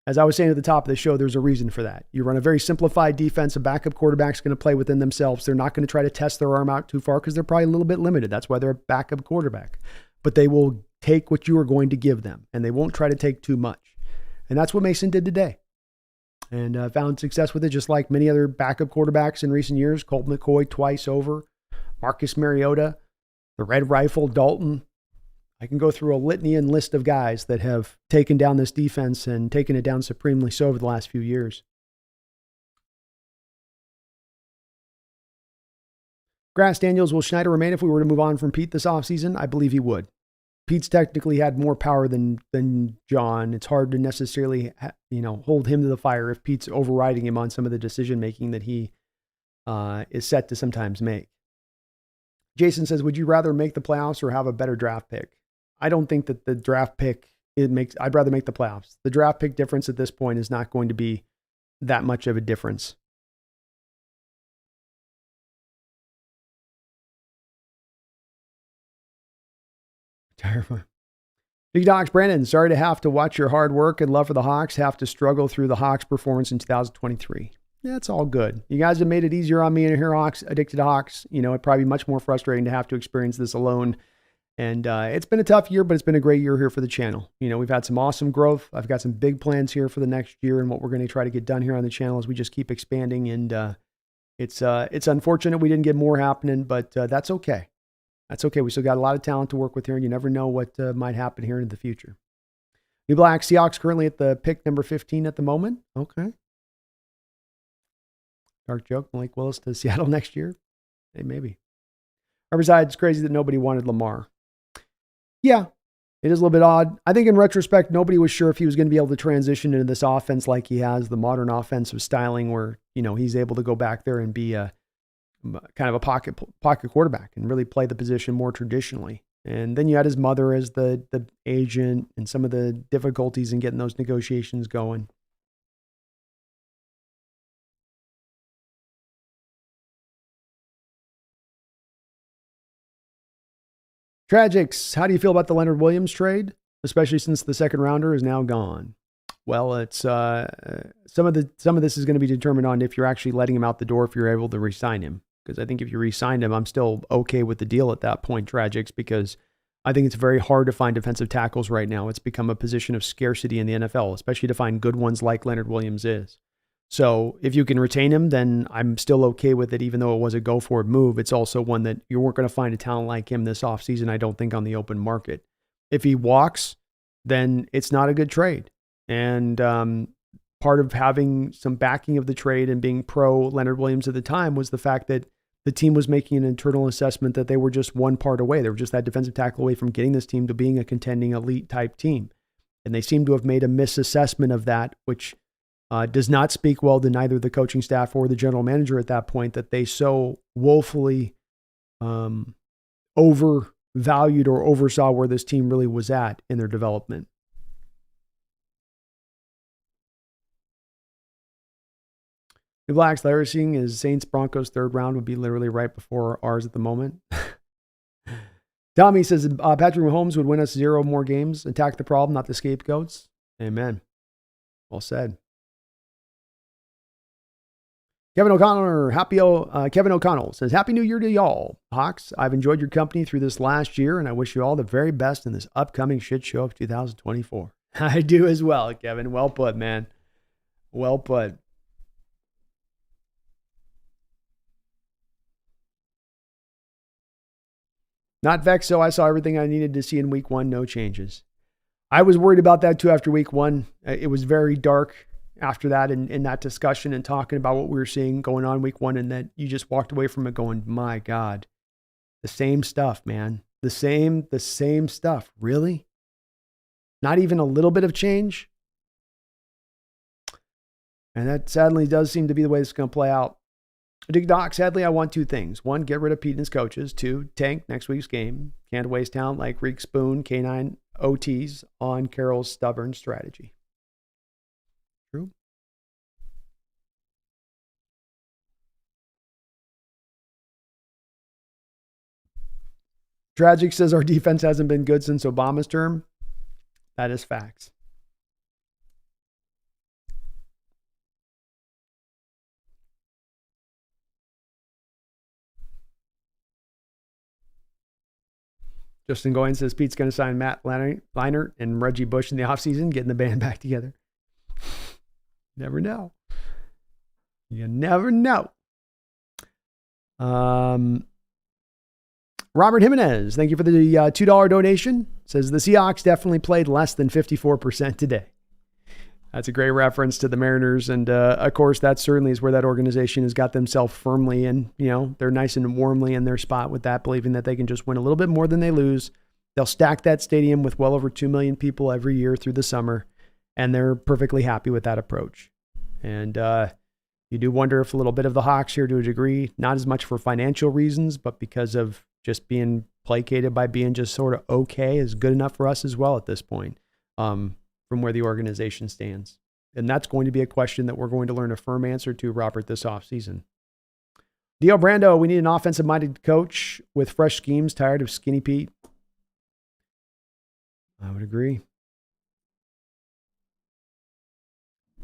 As I was saying at the top of the show, there's a reason for that. You run a very simplified defense. A backup quarterback's going to play within themselves. They're not going to try to test their arm out too far because they're probably a little bit limited. That's why they're a backup quarterback. But they will take what you are going to give them, and they won't try to take too much. And that's what Mason did today. And found success with it, just like many other backup quarterbacks in recent years. Colt McCoy twice over. Marcus Mariota, the Red Rifle, Dalton. I can go through a litany and list of guys that have taken down this defense and taken it down supremely so over the last few years. Grass Daniels, will Schneider remain if we were to move on from Pete this offseason? I believe he would. Pete's technically had more power than John. It's hard to necessarily, hold him to the fire if Pete's overriding him on some of the decision-making that he is set to sometimes make. Jason says, would you rather make the playoffs or have a better draft pick? I don't think that the draft pick, I'd rather make the playoffs. The draft pick difference at this point is not going to be that much of a difference. Big Docs, Brandon, sorry to have to watch your hard work and love for the Hawks have to struggle through the Hawks performance in 2023. Yeah, it's all good. You guys have made it easier on me and here, Hawks, addicted to Hawks. It'd probably be much more frustrating to have to experience this alone. And it's been a tough year, but it's been a great year here for the channel. We've had some awesome growth. I've got some big plans here for the next year and what we're going to try to get done here on the channel as we just keep expanding. And it's unfortunate we didn't get more happening, but that's okay. That's okay. We still got a lot of talent to work with here, and you never know what might happen here in the future. New Black Seahawks currently at the pick number 15 at the moment. Okay. Dark joke, Malik Willis to Seattle next year. Hey, maybe. Besides, it's crazy that nobody wanted Lamar. Yeah, it is a little bit odd. I think in retrospect, nobody was sure if he was going to be able to transition into this offense like he has, the modern offensive styling where, he's able to go back there and be a kind of a pocket quarterback and really play the position more traditionally. And then you had his mother as the agent and some of the difficulties in getting those negotiations going. Tragics, how do you feel about the Leonard Williams trade, especially since the second rounder is now gone? Well, it's some of this is going to be determined on if you're actually letting him out the door, if you're able to re-sign him. Because I think if you re-signed him, I'm still okay with the deal at that point, Tragics, because I think it's very hard to find defensive tackles right now. It's become a position of scarcity in the NFL, especially to find good ones like Leonard Williams is. So if you can retain him, then I'm still okay with it, even though it was a go-forward move. It's also one that you weren't going to find a talent like him this offseason, I don't think, on the open market. If he walks, then it's not a good trade. And part of having some backing of the trade and being pro Leonard Williams at the time was the fact that the team was making an internal assessment that they were just one part away. They were just that defensive tackle away from getting this team to being a contending elite type team. And they seem to have made a misassessment of that, which does not speak well to neither the coaching staff or the general manager at that point, that they so woefully overvalued or oversaw where this team really was at in their development. The Blacks, Larry seeing is Saints Broncos third round would be literally right before ours at the moment. Tommy says Patrick Mahomes would win us 0 more games. Attack the problem, not the scapegoats. Amen. Well said. Kevin O'Connell says, Happy New Year to y'all. Hawks, I've enjoyed your company through this last year, and I wish you all the very best in this upcoming shit show of 2024. I do as well, Kevin. Well put, man. Well put. Not vexed, so I saw everything I needed to see in week 1, no changes. I was worried about that too after week 1. It was very dark after that in that discussion and talking about what we were seeing going on week 1, and that you just walked away from it going, my God, the same stuff, man. The same stuff. Really? Not even a little bit of change? And that sadly does seem to be the way this is going to play out. Doc, sadly, I want 2 things. 1, get rid of Pete and his coaches. 2, tank next week's game. Can't waste talent like Reek Spoon, K9 OTs on Carroll's stubborn strategy. True. Tragic says our defense hasn't been good since Obama's term. That is facts. Justin Goins says Pete's going to sign Matt Leinart and Reggie Bush in the offseason, getting the band back together. Never know. You never know. Robert Jimenez, thank you for the $2 donation. Says the Seahawks definitely played less than 54% today. That's a great reference to the Mariners. And of course, that certainly is where that organization has got themselves firmly in. You know, they're nice and warmly in their spot with that, believing that they can just win a little bit more than they lose. They'll stack that stadium with well over 2 million people every year through the summer. And they're perfectly happy with that approach. And you do wonder if a little bit of the Hawks here to a degree, not as much for financial reasons, but because of just being placated by being just sort of okay is good enough for us as well at this point. From where the organization stands. And that's going to be a question that we're going to learn a firm answer to, Robert, this offseason. D.L. Brando, we need an offensive-minded coach with fresh schemes, tired of Skinny Pete. I would agree.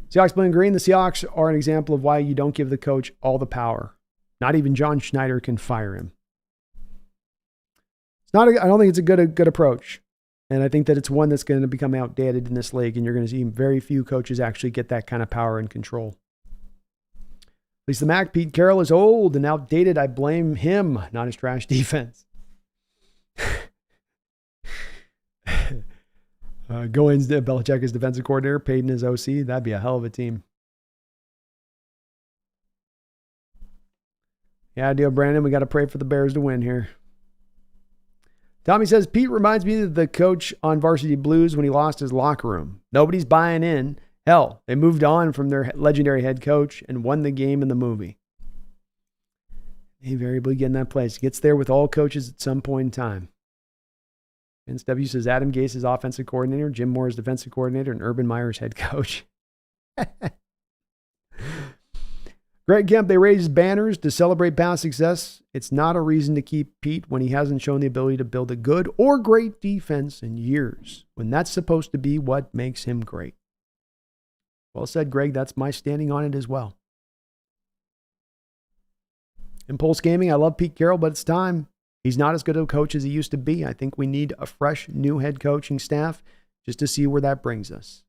Seahawks Blue and Green, the Seahawks are an example of why you don't give the coach all the power. Not even John Schneider can fire him. I don't think it's a good approach. And I think that it's one that's going to become outdated in this league, and you're going to see very few coaches actually get that kind of power and control. At least the Mac, Pete Carroll is old and outdated. I blame him, not his trash defense. Goins, Belichick as defensive coordinator, Payton as OC. That'd be a hell of a team. Yeah, deal, Brandon. We got to pray for the Bears to win here. Tommy says, Pete reminds me of the coach on Varsity Blues when he lost his locker room. Nobody's buying in. Hell, they moved on from their legendary head coach and won the game in the movie. They invariably get in that place. Gets there with all coaches at some point in time. Vince W. says, Adam Gase is offensive coordinator, Jim Moore is defensive coordinator, and Urban Meyer's head coach. Greg Kemp, they raised banners to celebrate past success. It's not a reason to keep Pete when he hasn't shown the ability to build a good or great defense in years, when that's supposed to be what makes him great. Well said, Greg. That's my standing on it as well. Impulse Gaming, I love Pete Carroll, but it's time. He's not as good of a coach as he used to be. I think we need a fresh new head coaching staff just to see where that brings us.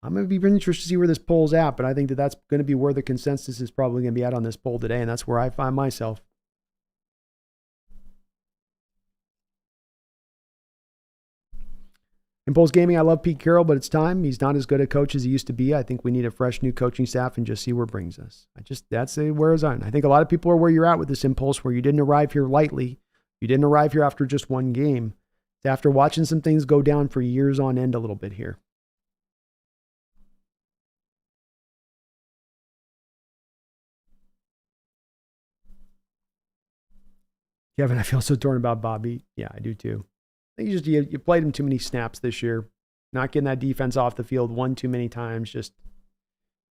I'm going to be really interested to see where this poll's at, but I think that that's going to be where the consensus is probably going to be at on this poll today, and that's where I find myself. Impulse Gaming, I love Pete Carroll, but it's time. He's not as good a coach as he used to be. I think we need a fresh new coaching staff and just see where it brings us. That's where it's on. I think a lot of people are where you're at with this Impulse, where you didn't arrive here lightly. You didn't arrive here after just one game. It's after watching some things go down for years on end a little bit here. Kevin, I feel so torn about Bobby. Yeah, I do too. I think you played him too many snaps this year. Not getting that defense off the field one too many times. Just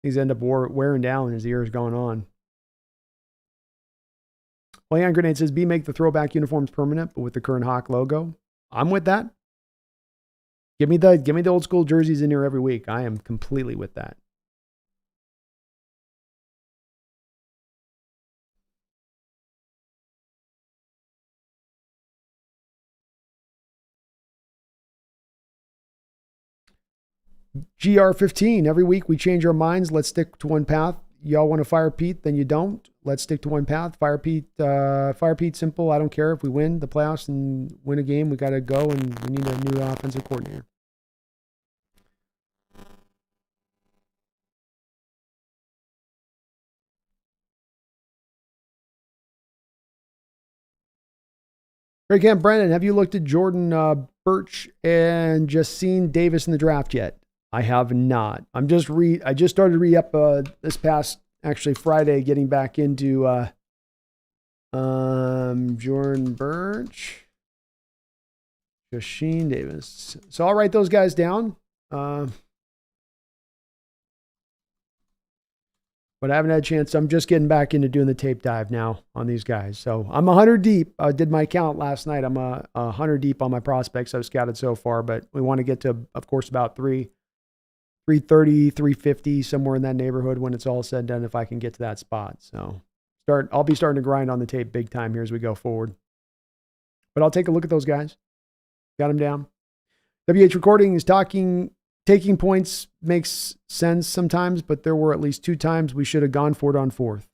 things end up wearing down as the year's going on. Well, Hand Grenade says, B, make the throwback uniforms permanent, but with the current Hawk logo. I'm with that. Give me the old school jerseys in here every week. I am completely with that. GR15, every week we change our minds. Let's stick to one path. Y'all want to fire Pete, then you don't. Let's stick to one path. Fire Pete simple. I don't care if we win the playoffs and win a game. We got to go, and we need a new offensive coordinator. Great Camp Brennan, have you looked at Jordan Birch and Justine Davis in the draft yet? I have not. I just started re-up this past, actually Friday, getting back into Jordan Birch, Justine Davis. So I'll write those guys down. But I haven't had a chance. I'm just getting back into doing the tape dive now on these guys. So I'm 100 deep. I did my count last night. I'm 100 deep on my prospects I've scouted so far, but we want to get to, of course, about 330, 350, somewhere in that neighborhood when it's all said and done, if I can get to that spot. So I'll be starting to grind on the tape big time here as we go forward. But I'll take a look at those guys. Got them down. WH Recording is taking points makes sense sometimes, but there were at least 2 times we should have gone for it on 4th.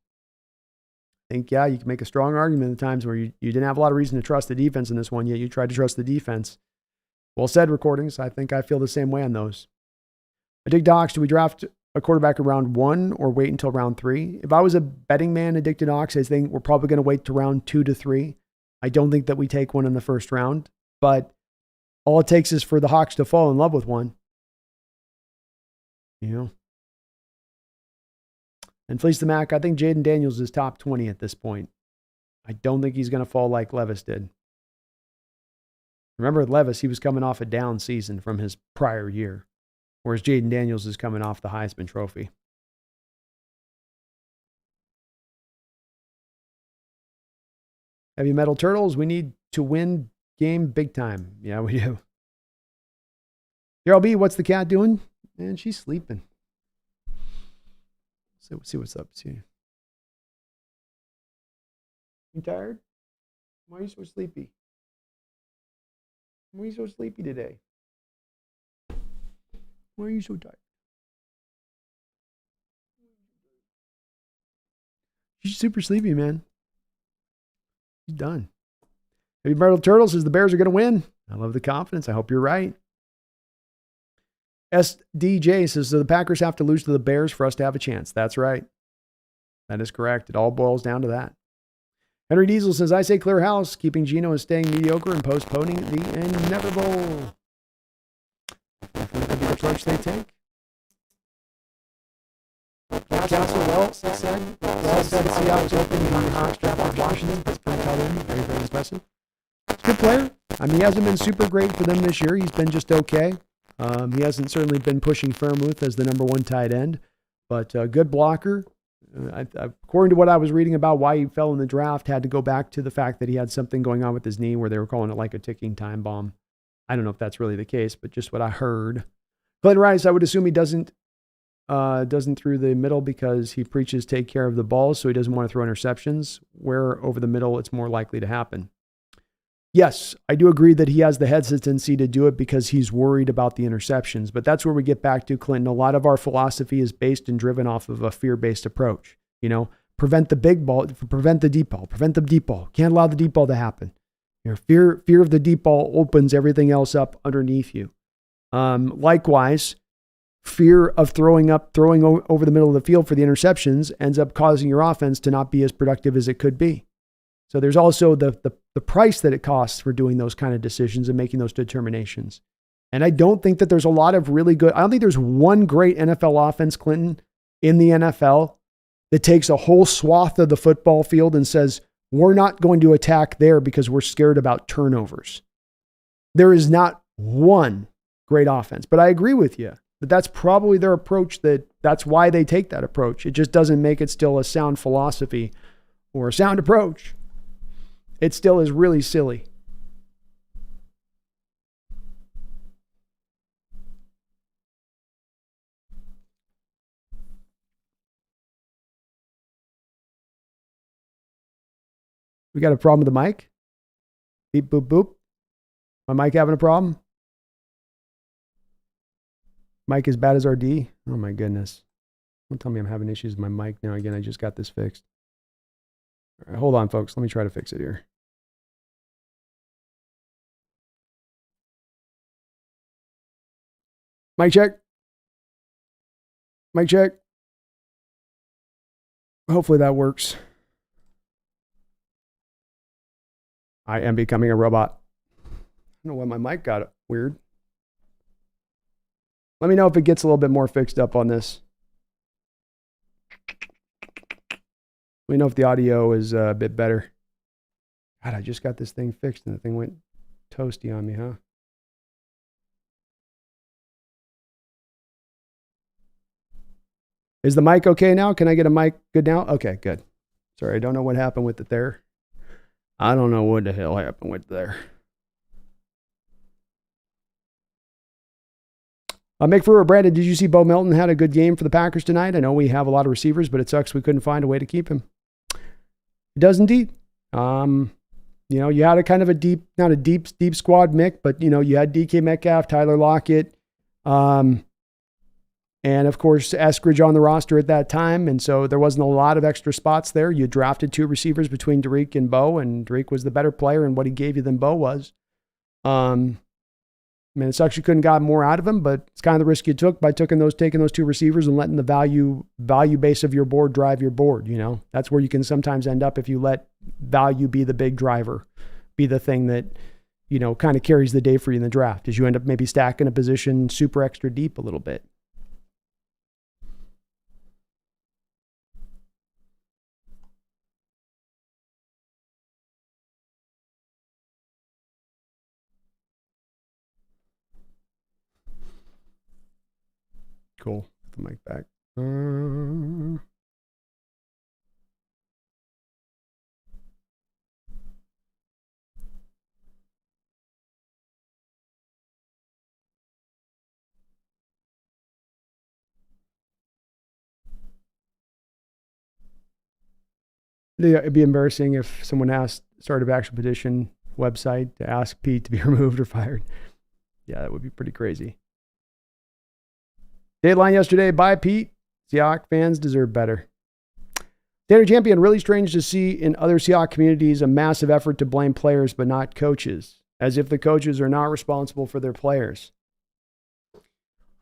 I think, yeah, you can make a strong argument at times where you didn't have a lot of reason to trust the defense in this one, yet you tried to trust the defense. Well said, Recordings. I think I feel the same way on those. I dig Docs. Do we draft a quarterback in round 1 or wait until round 3? If I was a betting man addicted Docs, I think we're probably going to wait to round 2 to 3. I don't think that we take one in the first round, but all it takes is for the Hawks to fall in love with one. You know? And Fleece the Mac, I think Jaden Daniels is top 20 at this point. I don't think he's going to fall like Levis did. Remember with Levis, he was coming off a down season from his prior year, whereas Jaden Daniels is coming off the Heisman Trophy. Heavy Metal Turtles, we need to win game big time. Yeah, we do. Here, LB, what's the cat doing? And she's sleeping. So see what's up. See. You tired? Why are you so sleepy? Why are you so sleepy today? Why are you so tired? She's super sleepy, man. She's done. Heavy Metal Turtles says the Bears are going to win. I love the confidence. I hope you're right. SDJ says, so the Packers have to lose to the Bears for us to have a chance. That's right. That is correct. It all boils down to that. Henry Diesel says, I say clear house, keeping Geno is staying mediocre and postponing the inevitable. Definitely a big approach they take. Castle, well said. Well said. Seahawks open in the Hawks draft off Washington. That's pretty color. Very, very impressive. He's a good player. I mean, he hasn't been super great for them this year. He's been just okay. He hasn't certainly been pushing Fairmouth as the number 1 tight end, but a good blocker. According to what I was reading about why he fell in the draft, had to go back to the fact that he had something going on with his knee where they were calling it like a ticking time bomb. I don't know if that's really the case, but just what I heard. Clinton Rice, I would assume he doesn't through the middle because he preaches take care of the ball, so he doesn't want to throw interceptions, where over the middle it's more likely to happen. Yes, I do agree that he has the hesitancy to do it because he's worried about the interceptions. But that's where we get back to, Clinton. A lot of our philosophy is based and driven off of a fear-based approach. Prevent the big ball, prevent the deep ball, prevent the deep ball. Can't allow the deep ball to happen. Fear of the deep ball opens everything else up underneath you. Likewise, fear of throwing over the middle of the field for the interceptions ends up causing your offense to not be as productive as it could be. So there's also the price that it costs for doing those kind of decisions and making those determinations. And I don't think that there's a lot of really good, I don't think there's one great NFL offense, Clinton, in the NFL that takes a whole swath of the football field and says, we're not going to attack there because we're scared about turnovers. There is not one great offense, but I agree with you that that's probably their approach, that's why they take that approach. It just doesn't make it still a sound philosophy or a sound approach. It still is really silly. We got a problem with the mic? Beep, boop, boop. My mic having a problem? Mic as bad as RD? Oh my goodness. Don't tell me I'm having issues with my mic now again. I just got this fixed. All right, hold on, folks. Let me try to fix it here. Mic check. Mic check. Hopefully that works. I am becoming a robot. I don't know why my mic got weird. Let me know if it gets a little bit more fixed up on this. Let me know if the audio is a bit better. God, I just got this thing fixed and the thing went toasty on me, huh? Is the mic okay now? Can I get a mic good now? Okay, good. Sorry, I don't know what happened with it there. I don't know what the hell happened with there. McFurrer, Brandon, did you see Bo Melton had a good game for the Packers tonight? I know we have a lot of receivers, but it sucks we couldn't find a way to keep him. It does indeed. You had a kind of a deep, not a deep squad, Mick, but you had DK Metcalf, Tyler Lockett, and of course Eskridge on the roster at that time, and so there wasn't a lot of extra spots there. You drafted two receivers between Derek and Bo, and Derek was the better player in what he gave you than Bo was. It sucks you couldn't got more out of him, but it's kind of the risk you took by taking those two receivers and letting the value base of your board drive your board. That's where you can sometimes end up if you let value be the big driver, be the thing that kind of carries the day for you in the draft, as you end up maybe stacking a position super extra deep a little bit. Cool. Put the mic back. It'd be embarrassing if someone started an action petition website to ask Pete to be removed or fired. Yeah, that would be pretty crazy. Deadline yesterday, bye Pete. Seahawks fans deserve better. Standard champion, really strange to see in other Seahawks communities a massive effort to blame players but not coaches, as if the coaches are not responsible for their players.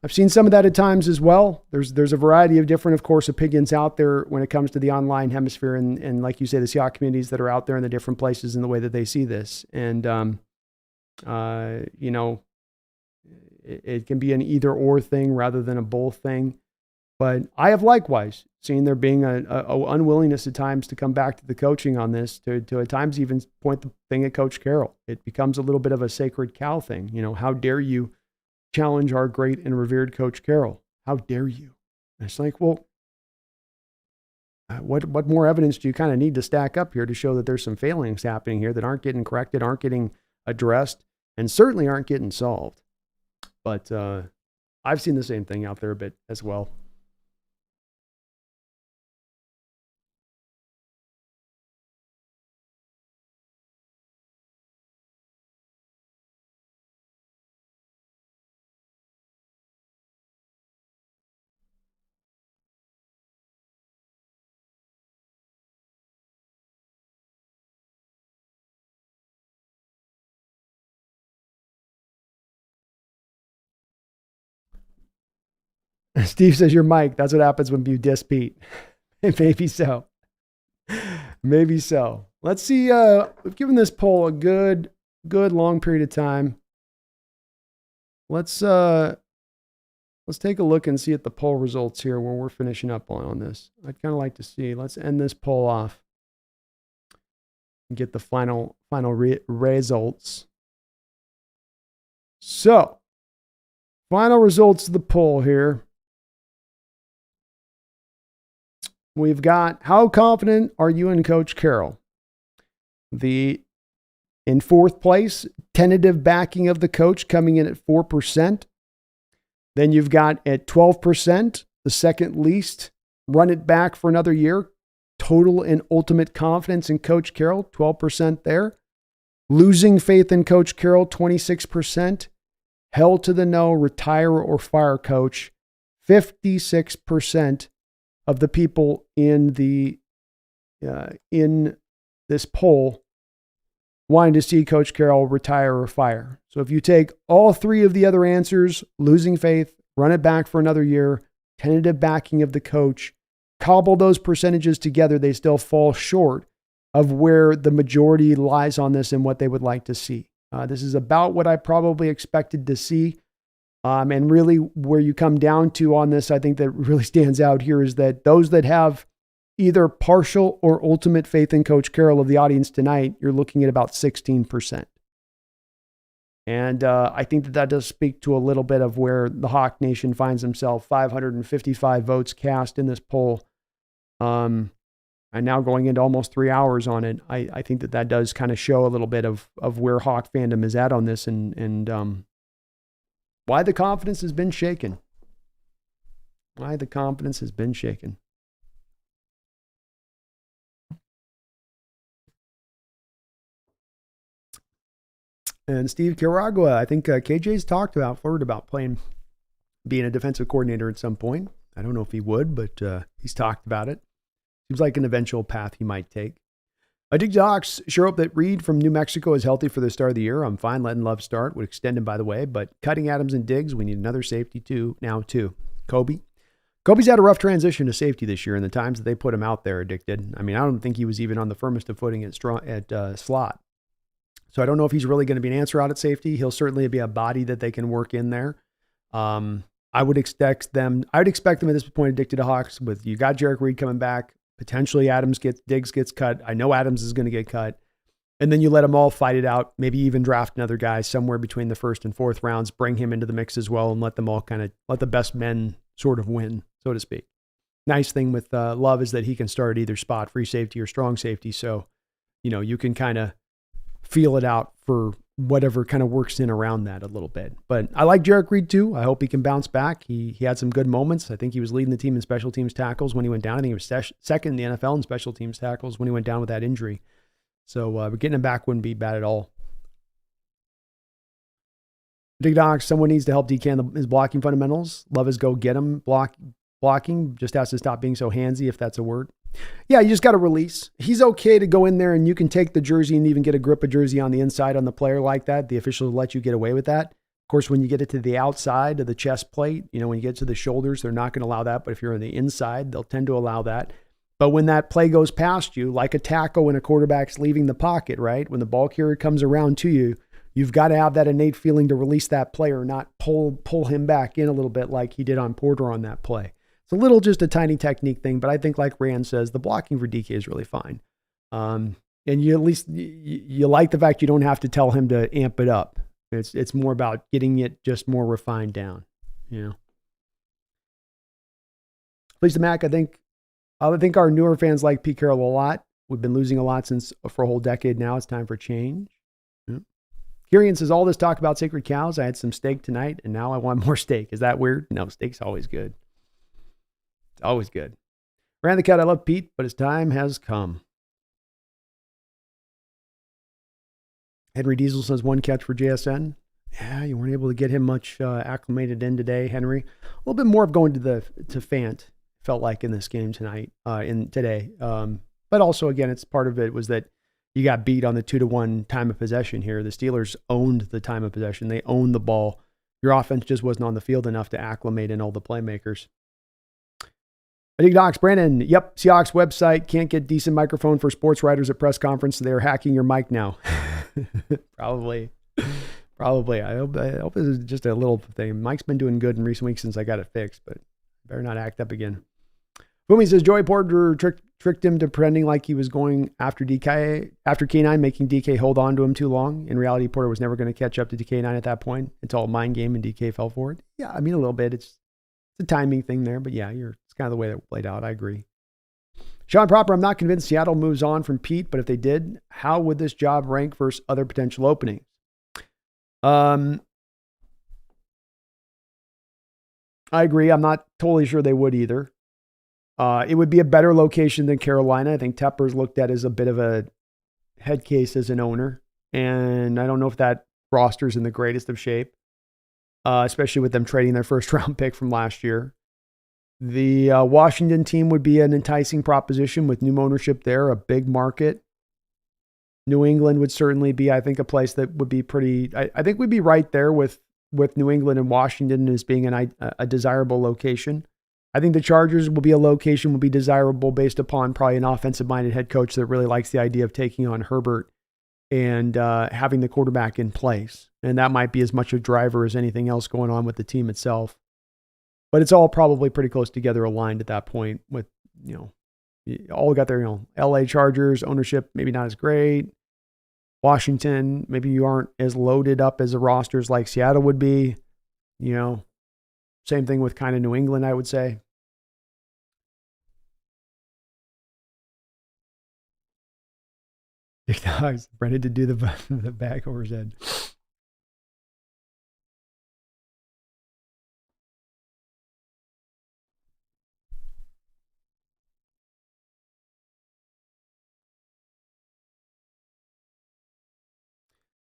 I've seen some of that at times as well. There's a variety of different, of course, opinions out there when it comes to the online hemisphere and like you say, the Seahawks communities that are out there in the different places and the way that they see this. And, it can be an either or thing rather than a both thing. But I have likewise seen there being a unwillingness at times to come back to the coaching on this, to at times even point the thing at Coach Carroll. It becomes a little bit of a sacred cow thing. How dare you challenge our great and revered Coach Carroll? How dare you? And it's like, well, what more evidence do you kind of need to stack up here to show that there's some failings happening here that aren't getting corrected, aren't getting addressed, and certainly aren't getting solved? But I've seen the same thing out there a bit as well. Steve says you're Mike. That's what happens when you diss Pete. Maybe so. Maybe so. Let's see. We've given this poll a good long period of time. Let's take a look and see at the poll results here when we're finishing up on this. I'd kind of like to see. Let's end this poll off and get the final results. So, final results of the poll here. We've got, how confident are you in Coach Carroll? In fourth place, tentative backing of the coach coming in at 4%. Then you've got at 12%, the second least, run it back for another year. Total and ultimate confidence in Coach Carroll, 12% there. Losing faith in Coach Carroll, 26%. Hell to the no, retire or fire coach, 56% of the people in this poll wanting to see Coach Carroll retire or fire. So if you take all three of the other answers, losing faith, run it back for another year, tentative backing of the coach, cobble those percentages together, they still fall short of where the majority lies on this and what they would like to see. This is about what I probably expected to see. And really where you come down to on this, I think that really stands out here is that those that have either partial or ultimate faith in Coach Carroll of the audience tonight, you're looking at about 16%. And I think that does speak to a little bit of where the Hawk Nation finds himself. 555 votes cast in this poll. And now going into almost 3 hours on it, I think that does kind of show a little bit of where Hawk fandom is at on this and why the confidence has been shaken. Why the confidence has been shaken. And Steve Caragua, I think KJ's flirted about being a defensive coordinator at some point. I don't know if he would, but he's talked about it. Seems like an eventual path he might take. I dig the Hawks. Sure hope that Reed from New Mexico is healthy for the start of the year. I'm fine letting Love start. Would extend him, by the way. But cutting Adams and Diggs, we need another safety too. Kobe's had a rough transition to safety this year, and the times that they put him out there addicted. I mean, I don't think he was even on the firmest of footing at slot. So I don't know if he's really going to be an answer out at safety. He'll certainly be a body that they can work in there. I would expect them at this point addicted to Hawks with you got Jarek Reed coming back. Potentially Diggs gets cut. I know Adams is going to get cut. And then you let them all fight it out. Maybe even draft another guy somewhere between the first and fourth rounds, bring him into the mix as well, and let them all let the best men sort of win, so to speak. Nice thing with Love is that he can start at either spot, free safety or strong safety. So, you can kind of feel it out for whatever kind of works in around that a little bit. But I like Jarek Reed too. I hope he can bounce back. He had some good moments. I think he was leading the team in special teams tackles when he went down. I think he was second in the NFL in special teams tackles when he went down with that injury. So getting him back wouldn't be bad at all. Dig Doc, someone needs to help decant his blocking fundamentals. Love is go get him blocking. Just has to stop being so handsy, if that's a word. Yeah, you just got to release. He's okay to go in there and you can take the jersey and even get a grip of jersey on the inside on the player like that. The officials let you get away with that. Of course, when you get it to the outside of the chest plate, when you get to the shoulders, they're not going to allow that. But if you're on the inside, they'll tend to allow that. But when that play goes past you, like a tackle when a quarterback's leaving the pocket, right? When the ball carrier comes around to you, you've got to have that innate feeling to release that player, not pull him back in a little bit like he did on Porter on that play. It's just a tiny technique thing, but I think like Rand says, the blocking for DK is really fine. And you at least, you like the fact you don't have to tell him to amp it up. It's more about getting it just more refined down, Please the Mac, I think our newer fans like Pete Carroll a lot. We've been losing a lot for a whole decade now. It's time for change. Kirian says, all this talk about sacred cows. I had some steak tonight and now I want more steak. Is that weird? No, steak's always good. Always good. Ran the cut. I love Pete, but his time has come. Henry Diesel says 1 catch for JSN. Yeah, you weren't able to get him much acclimated in today, Henry. A little bit more of going to Fant felt like in this game today. But also again, it's part of it was that you got beat on the 2-1 time of possession here. The Steelers owned the time of possession. They owned the ball. Your offense just wasn't on the field enough to acclimate in all the playmakers. I think Docs, Brandon, yep, Seahawks website, can't get decent microphone for sports writers at press conference. So they're hacking your mic now. Probably. I hope this is just a little thing. Mike's been doing good in recent weeks since I got it fixed, but better not act up again. Boomy says Joey Porter tricked him to pretending like he was going after DK, after K9, making DK hold on to him too long. In reality, Porter was never going to catch up to DK9 at that point. It's all a mind game and DK fell for it. Yeah, I mean, a little bit. It's a timing thing there, but yeah, it's kind of the way that played out. I agree. Sean Proper, I'm not convinced Seattle moves on from Pete, but if they did, how would this job rank versus other potential openings? I agree. I'm not totally sure they would either. It would be a better location than Carolina. I think Tepper's looked at as a bit of a head case as an owner. And I don't know if that roster's in the greatest of shape, especially with them trading their first round pick from last year. The Washington team would be an enticing proposition with new ownership there, a big market. New England would certainly be, I think, a place that would be pretty, I think we'd be right there with New England and Washington as being a desirable location. I think the Chargers will be a location, will be desirable based upon probably an offensive-minded head coach that really likes the idea of taking on Herbert and having the quarterback in place. And that might be as much a driver as anything else going on with the team itself. But it's all probably pretty close together aligned at that point with, all got their, LA Chargers ownership, maybe not as great. Washington, maybe you aren't as loaded up as the rosters like Seattle would be. Same thing with kind of New England, I would say. Dick Dogs, Brendan to do the back over his head.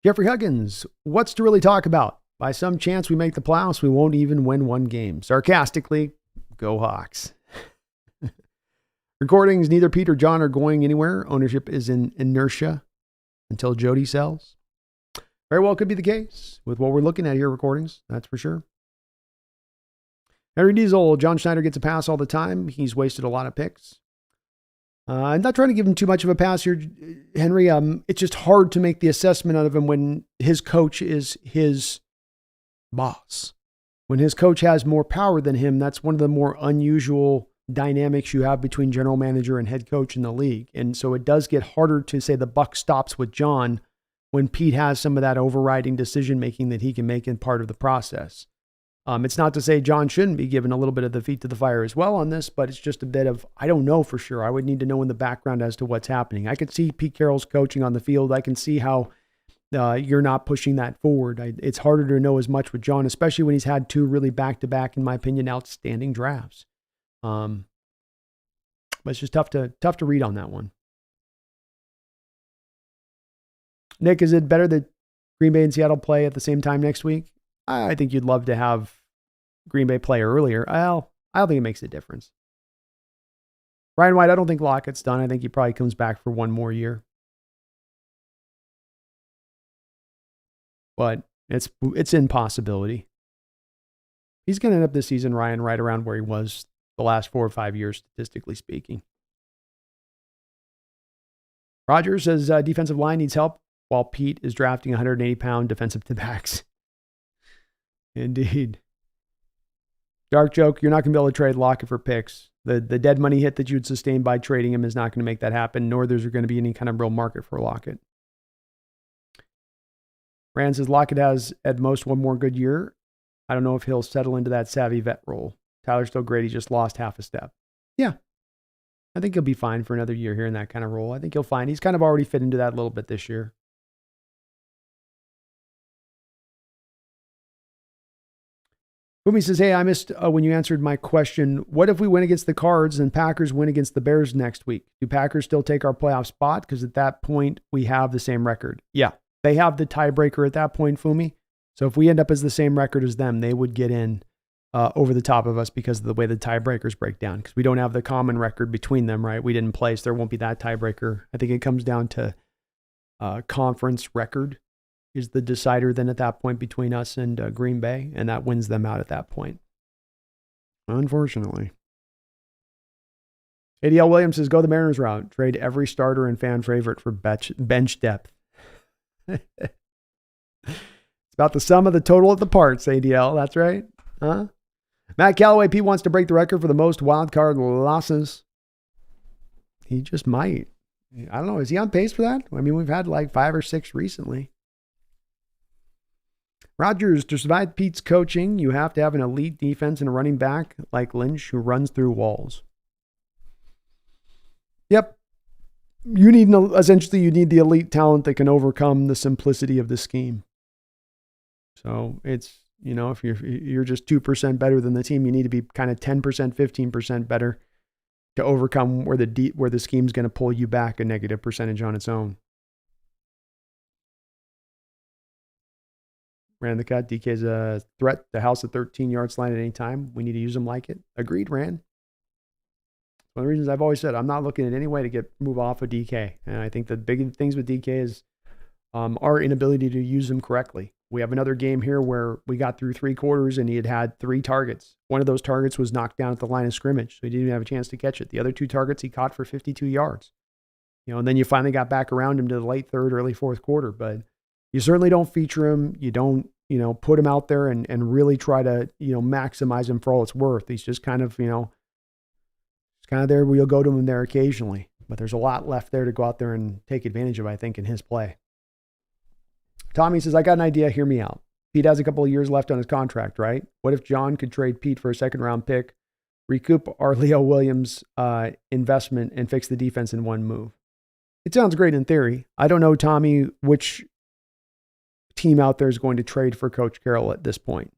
Jeffrey Huggins, what's to really talk about? By some chance we make the playoffs, we won't even win one game. Sarcastically, go Hawks. Recordings, neither Pete or John are going anywhere. Ownership is in inertia until Jody sells. Very well could be the case with what we're looking at here, recordings, that's for sure. Henry Diesel, John Schneider gets a pass all the time. He's wasted a lot of picks. I'm not trying to give him too much of a pass here, Henry. It's just hard to make the assessment out of him when his coach is his boss. When his coach has more power than him, that's one of the more unusual dynamics you have between general manager and head coach in the league. And so it does get harder to say the buck stops with John when Pete has some of that overriding decision-making that he can make in part of the process. It's not to say John shouldn't be given a little bit of the feet to the fire as well on this, but it's just a bit of, I don't know for sure. I would need to know in the background as to what's happening. I could see Pete Carroll's coaching on the field. I can see how you're not pushing that forward. It's harder to know as much with John, especially when he's had two really back-to-back, in my opinion, outstanding drafts. But it's just tough to read on that one. Nick, is it better that Green Bay and Seattle play at the same time next week? I think you'd love to have Green Bay play earlier. Well, I don't think it makes a difference. Ryan White, I don't think Lockett's done. I think he probably comes back for one more year. But it's in possibility. He's going to end up this season, Ryan, right around where he was the last 4 or 5 years, statistically speaking. Roger says defensive line needs help while Pete is drafting 180-pound defensive backs. Indeed. Dark joke, you're not going to be able to trade Lockett for picks. The dead money hit that you'd sustain by trading him is not going to make that happen, nor there's going to be any kind of real market for Lockett. Rand says Lockett has at most one more good year. I don't know if he'll settle into that savvy vet role. Tyler still great. He just lost half a step. Yeah. I think he'll be fine for another year here in that kind of role. I think he'll find he's kind of already fit into that a little bit this year. Boomy says, hey, I missed when you answered my question. What if we win against the Cards and Packers win against the Bears next week? Do Packers still take our playoff spot? Because at that point, we have the same record. Yeah, they have the tiebreaker at that point, Fumi. So if we end up as the same record as them, they would get in over the top of us because of the way the tiebreakers break down. Because we don't have the common record between them, right? We didn't place. There won't be that tiebreaker. I think it comes down to conference record is the decider then at that point between us and Green Bay, and that wins them out at that point. Unfortunately. ADL Williams says, go the Mariners route. Trade every starter and fan favorite for bench depth. It's about the sum of the total of the parts, ADL. That's right. Huh? Matt Callaway, Pete wants to break the record for the most wild card losses. He just might. I don't know. Is he on pace for that? I mean, we've had like 5 or 6 recently. Rogers, to survive Pete's coaching, you have to have an elite defense and a running back like Lynch who runs through walls. Yep. You need the elite talent that can overcome the simplicity of the scheme. So it's, if you're just 2% better than the team, you need to be kind of 10%, 15% better to overcome where the scheme's going to pull you back a negative percentage on its own. Ran the cut. DK's a threat to house a 13-yard line at any time. We need to use him like it. Agreed, Ran. One of the reasons I've always said I'm not looking at any way to move off of DK. And I think the big things with DK is our inability to use him correctly. We have another game here where we got through 3 quarters and he had 3 targets. One of those targets was knocked down at the line of scrimmage, so he didn't even have a chance to catch it. The other 2 targets he caught for 52 yards. And then you finally got back around him to the late 3rd, early 4th quarter. But you certainly don't feature him. You don't, put him out there and really try to, maximize him for all it's worth. He's just kind of, it's kind of there. We'll go to him there occasionally. But there's a lot left there to go out there and take advantage of, I think, in his play. Tommy says, I got an idea. Hear me out. Pete has a couple of years left on his contract, right? What if John could trade Pete for a 2nd-round pick, recoup our Leo Williams investment, and fix the defense in one move? It sounds great in theory. I don't know, Tommy, which team out there is going to trade for Coach Carroll at this point.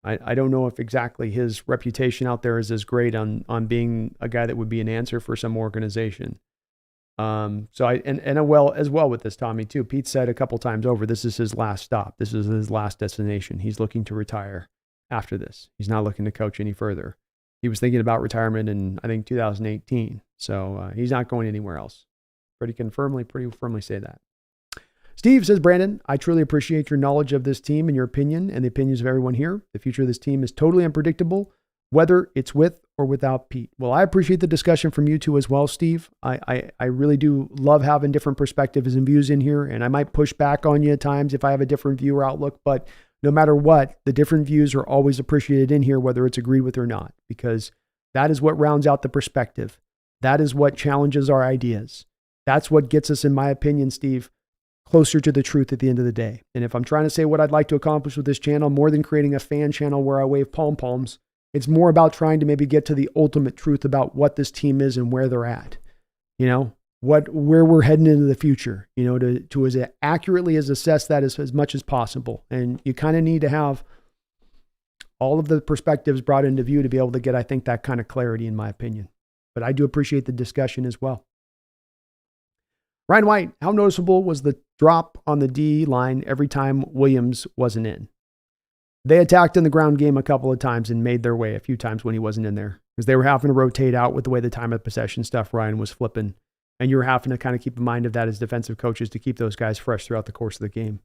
I don't know if exactly his reputation out there is as great on being a guy that would be an answer for some organization. As well with this, Tommy, too. Pete said a couple times over, this is his last stop. This is his last destination. He's looking to retire after this. He's not looking to coach any further. He was thinking about retirement in, I think, 2018. So he's not going anywhere else. Pretty firmly say that. Steve says, Brandon, I truly appreciate your knowledge of this team and your opinion and the opinions of everyone here. The future of this team is totally unpredictable, whether it's with or without Pete. Well, I appreciate the discussion from you two as well, Steve. I really do love having different perspectives and views in here, and I might push back on you at times if I have a different view or outlook, but no matter what, the different views are always appreciated in here, whether it's agreed with or not, because that is what rounds out the perspective. That is what challenges our ideas. That's what gets us, in my opinion, Steve, closer to the truth at the end of the day. And if I'm trying to say what I'd like to accomplish with this channel, more than creating a fan channel where I wave pom-poms, it's more about trying to maybe get to the ultimate truth about what this team is and where they're at. Where we're heading into the future, to as accurately as assess that as much as possible. And you kind of need to have all of the perspectives brought into view to be able to get, I think, that kind of clarity, in my opinion. But I do appreciate the discussion as well. Ryan White, how noticeable was the drop on the D line every time Williams wasn't in? They attacked in the ground game a couple of times and made their way a few times when he wasn't in there because they were having to rotate out with the way the time of possession stuff Ryan was flipping. And you were having to kind of keep in mind of that as defensive coaches to keep those guys fresh throughout the course of the game.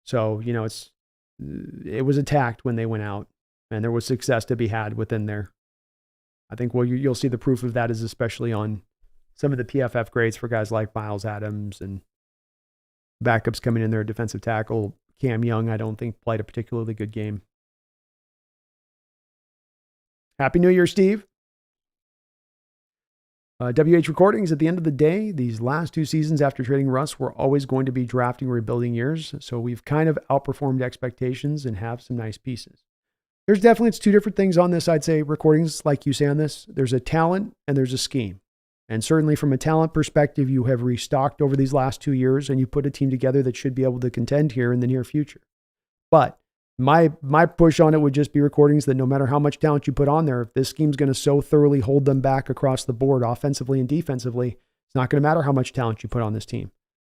So, it was attacked when they went out and there was success to be had within there. I think you'll see the proof of that is especially on some of the PFF grades for guys like Miles Adams and backups coming in there. Defensive tackle Cam Young, I don't think played a particularly good game. Happy New Year, Steve. WH Recordings, at the end of the day, these last 2 seasons after trading Russ were always going to be drafting rebuilding years. So we've kind of outperformed expectations and have some nice pieces. It's 2 different things on this, I'd say, Recordings, like you say on this. There's a talent and there's a scheme. And certainly from a talent perspective, you have restocked over these last 2 years and you put a team together that should be able to contend here in the near future. But my push on it would just be Recordings that no matter how much talent you put on there, if this scheme's going to so thoroughly hold them back across the board, offensively and defensively, it's not going to matter how much talent you put on this team.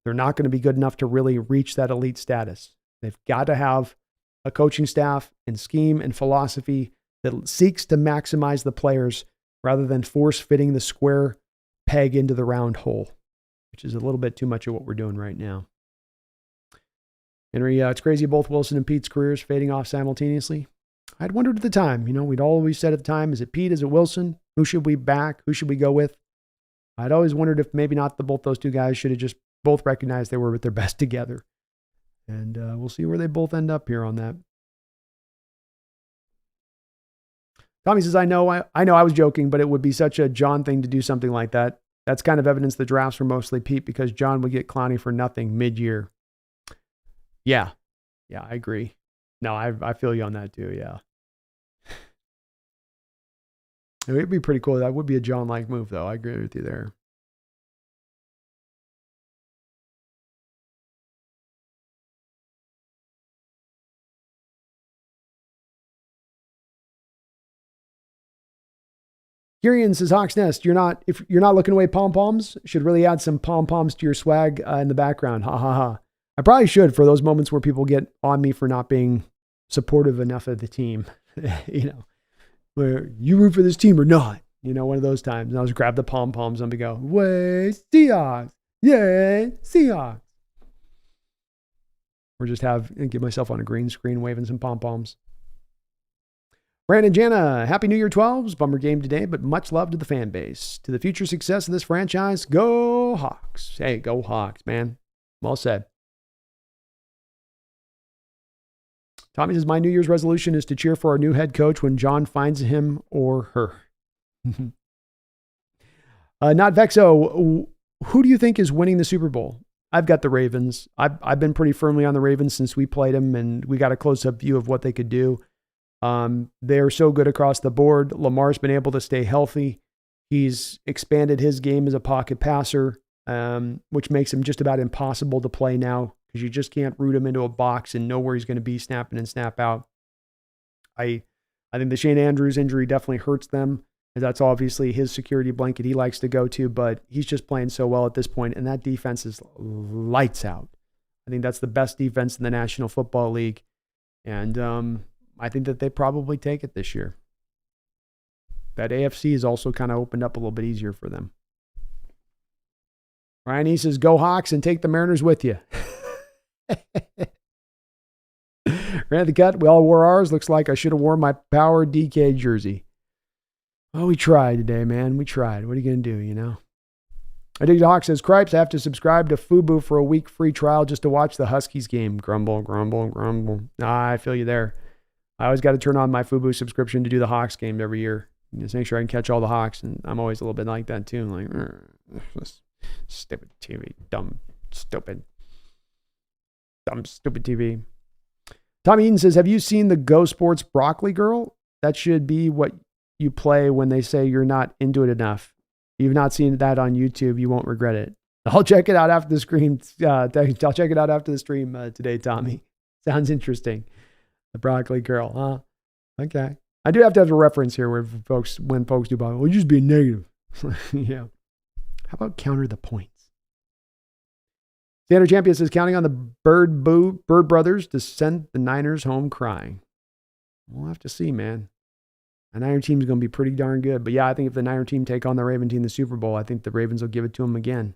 They're not going to be good enough to really reach that elite status. They've got to have a coaching staff and scheme and philosophy that seeks to maximize the players rather than force fitting the square peg into the round hole, which is a little bit too much of what we're doing right now. Henry, it's crazy both Wilson and Pete's careers fading off simultaneously. I'd wondered at the time, we'd always said at the time, is it Pete, is it Wilson? Who should we back? Who should we go with? I'd always wondered if maybe not both those two guys should have just both recognized they were at their best together. And we'll see where they both end up here on that. Tommy says, I know I was joking, but it would be such a John thing to do something like that. That's kind of evidence the drafts were mostly Pete because John would get Clowney for nothing mid-year. Yeah, I agree. No, I feel you on that too, yeah. It would be pretty cool. That would be a John-like move, though. I agree with you there. Kieran says, Hawks Nest, if you're not looking away pom-poms, should really add some pom-poms to your swag in the background. Ha ha ha. I probably should for those moments where people get on me for not being supportive enough of the team. Where you root for this team or not. One of those times. And I'll just grab the pom-poms and go, way Seahawks. Yay, Seahawks. Or just get myself on a green screen waving some pom-poms. Brandon Jana, Happy New Year 12s. Bummer game today, but much love to the fan base. To the future success of this franchise, go Hawks. Hey, go Hawks, man. Well said. Tommy says, my New Year's resolution is to cheer for our new head coach when John finds him or her. Not Vexo, who do you think is winning the Super Bowl? I've got the Ravens. I've been pretty firmly on the Ravens since we played them, and we got a close-up view of what they could do. They're so good across the board. Lamar's been able to stay healthy. He's expanded his game as a pocket passer, which makes him just about impossible to play now because you just can't root him into a box and know where he's going to be snapping and snap out. I think the Shane Andrews injury definitely hurts them. And that's obviously his security blanket he likes to go to, but he's just playing so well at this point, and that defense is lights out. I think that's the best defense in the National Football League, and I think that they probably take it this year. That AFC is also kind of opened up a little bit easier for them. Ryan E says, go Hawks and take the Mariners with you. Ran the cut. We all wore ours. Looks like I should have worn my Power DK jersey. Oh, we tried today, man. We tried. What are you going to do, I dig the Hawk says, Cripes, I have to subscribe to Fubo for a week free trial just to watch the Huskies game. Grumble, grumble, grumble. I feel you there. I always got to turn on my Fubo subscription to do the Hawks game every year. Just make sure I can catch all the Hawks. And I'm always a little bit like that too. Like, stupid TV. Dumb, stupid TV. Tommy Eaton says, have you seen the Go Sports Broccoli Girl? That should be what you play when they say you're not into it enough. If you've not seen that on YouTube, you won't regret it. I'll check it out after the stream. I'll check it out after the stream today, Tommy. Sounds interesting. The Broccoli Girl, huh? Okay. I do have to have a reference here when folks do broccoli. Well, just be negative. Yeah. How about counter the points? Standard Champion says, counting on the Bird brothers to send the Niners home crying. We'll have to see, man. The Niner team is going to be pretty darn good. But yeah, I think if the Niner team take on the Raven team in the Super Bowl, I think the Ravens will give it to them again.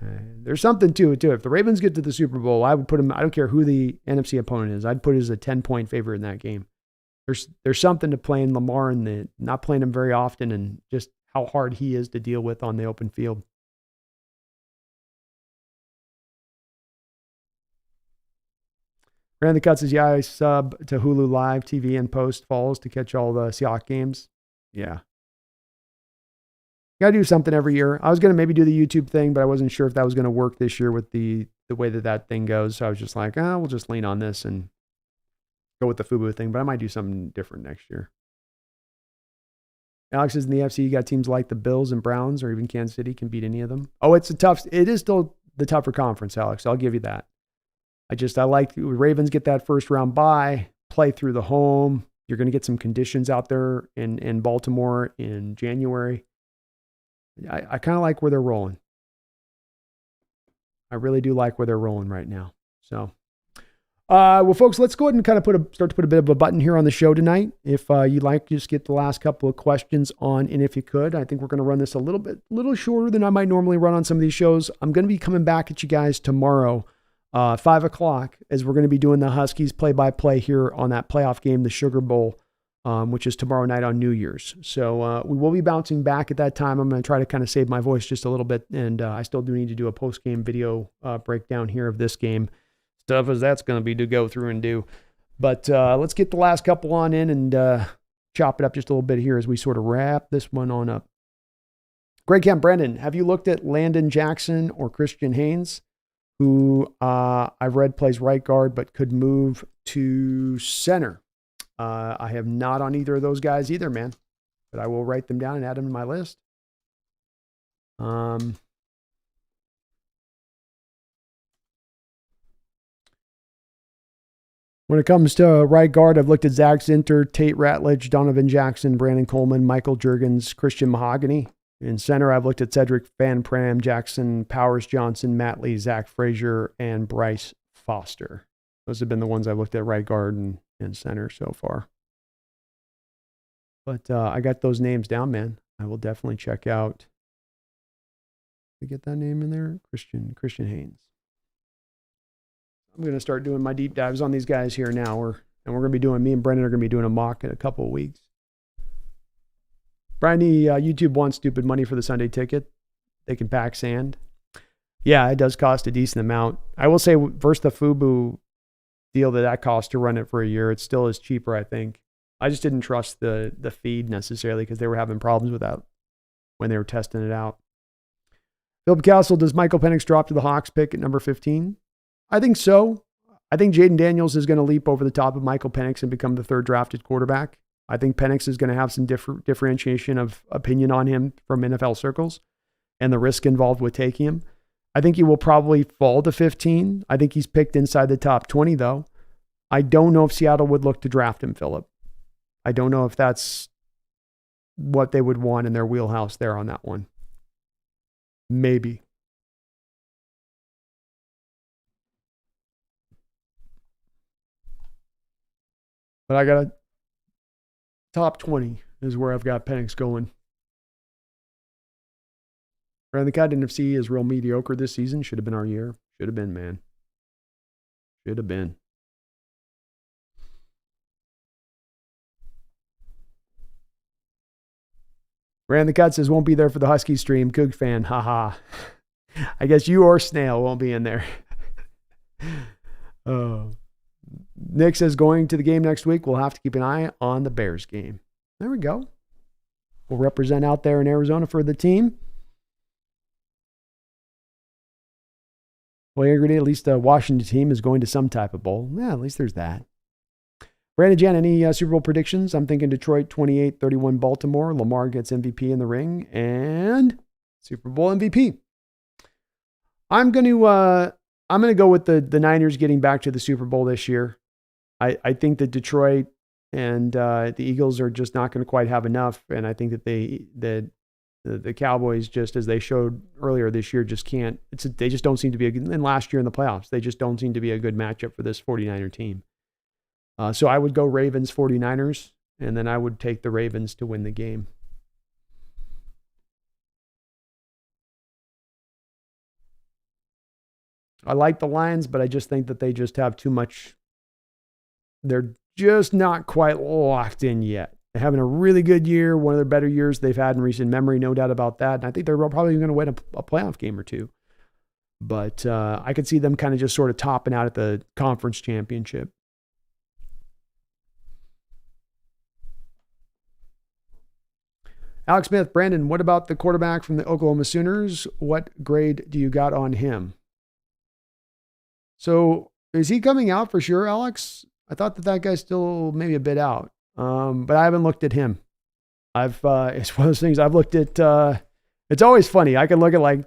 There's something to it, too. If the Ravens get to the Super Bowl, I would put them, I don't care who the NFC opponent is, I'd put it as a 10-point favorite in that game. There's something to playing Lamar and not playing him very often and just how hard he is to deal with on the open field. Randy Cut says, yeah, I sub to Hulu Live TV and post falls to catch all the Seahawks games. Yeah. Got to do something every year. I was going to maybe do the YouTube thing, but I wasn't sure if that was going to work this year with the way that thing goes. So I was just like, we'll just lean on this and go with the Fubu thing, but I might do something different next year. Alex says in the FC, you got teams like the Bills and Browns or even Kansas City can beat any of them. Oh, it is still the tougher conference, Alex. I'll give you that. I like Ravens get that first round bye, play through the home. You're going to get some conditions out there in Baltimore in January. I kind of like where they're rolling. I really do like where they're rolling right now. So, well, folks, let's go ahead and kind of start to put a bit of a button here on the show tonight. If you'd like to just get the last couple of questions on, and if you could, I think we're going to run this a little shorter than I might normally run on some of these shows. I'm going to be coming back at you guys tomorrow 5 o'clock, as we're going to be doing the Huskies play-by-play here on that playoff game, the Sugar Bowl, which is tomorrow night on New Year's. So we will be bouncing back at that time. I'm going to try to kind of save my voice just a little bit, and I still do need to do a post-game video breakdown here of this game. Stuff as that's going to be to go through and do. But let's get the last couple on in and chop it up just a little bit here as we sort of wrap this one on up. Greg Camp Brendan, have you looked at Landon Jackson or Christian Haynes, who I've read plays right guard but could move to center? I have not on either of those guys either, man. But I will write them down and add them to my list. When it comes to right guard, I've looked at Zach Zinter, Tate Ratledge, Donovan Jackson, Brandon Coleman, Michael Juergens, Christian Mahogany. In center, I've looked at Cedric Van Pram, Jackson Powers Johnson, Matt Lee, Zach Frazier, and Bryce Foster. Those have been the ones I've looked at right guard and center so far. But I got those names down, man. I will definitely check out. Did I get that name in there? Christian Haynes. I'm going to start doing my deep dives on these guys here now. And we're going to be doing, me and Brendan are going to be doing a mock in a couple of weeks. Brian, YouTube wants stupid money for the Sunday ticket. They can pack sand. Yeah, it does cost a decent amount. I will say versus the FUBU deal that cost to run it for a year, it still is cheaper, I think. I just didn't trust the feed necessarily because they were having problems with that when they were testing it out. Philip Castle, does Michael Penix drop to the Hawks pick at number 15? I think so. I think Jaden Daniels is going to leap over the top of Michael Penix and become the third drafted quarterback. I think Penix is going to have some differentiation of opinion on him from NFL circles and the risk involved with taking him. I think he will probably fall to 15. I think he's picked inside the top 20, though. I don't know if Seattle would look to draft him, Philip. I don't know if that's what they would want in their wheelhouse there on that one. Maybe. But I got a top 20 is where I've got Penix going. Brandon, the guy didn't see is real mediocre this season. Should have been our year. Should have been, man. Should have been. Rand the Cut says, won't be there for the Husky stream. Coug fan, haha. I guess you or Snail won't be in there. Oh. Nick says, going to the game next week, we'll have to keep an eye on the Bears game. There we go. We'll represent out there in Arizona for the team. Well, at least the Washington team is going to some type of bowl. Yeah, at least there's that. Brandon Jan, any Super Bowl predictions? I'm thinking Detroit 28-31 Baltimore. Lamar gets MVP in the ring and Super Bowl MVP. I'm going to go with the Niners getting back to the Super Bowl this year. I think that Detroit and the Eagles are just not going to quite have enough, and I think that the Cowboys, just as they showed earlier this year, just can't. They just don't seem to be a good. And last year in the playoffs, they just don't seem to be a good matchup for this 49er team. So I would go Ravens 49ers, and then I would take the Ravens to win the game. I like the Lions, but I just think that they just have too much. They're just not quite locked in yet. They're having a really good year, one of their better years they've had in recent memory, no doubt about that. And I think they're probably going to win a playoff game or two. But I could see them kind of just sort of topping out at the conference championship. Alex Smith, Brandon, what about the quarterback from the Oklahoma Sooners? What grade do you got on him? So is he coming out for sure, Alex? I thought that guy's still maybe a bit out, but I haven't looked at him. It's one of those things I've looked at. It's always funny. I can look at like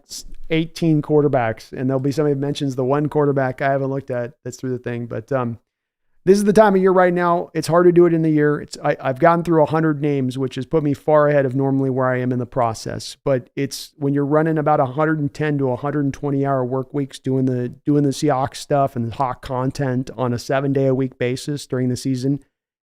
18 quarterbacks, and there'll be somebody who mentions the one quarterback I haven't looked at that's through the thing. But this is the time of year right now. It's hard to do it in the year. I've gotten through 100 names, which has put me far ahead of normally where I am in the process. But it's when you're running about 110 to 120 hour work weeks doing the Seahawks stuff and hawk content on a 7-day-a-week basis during the season,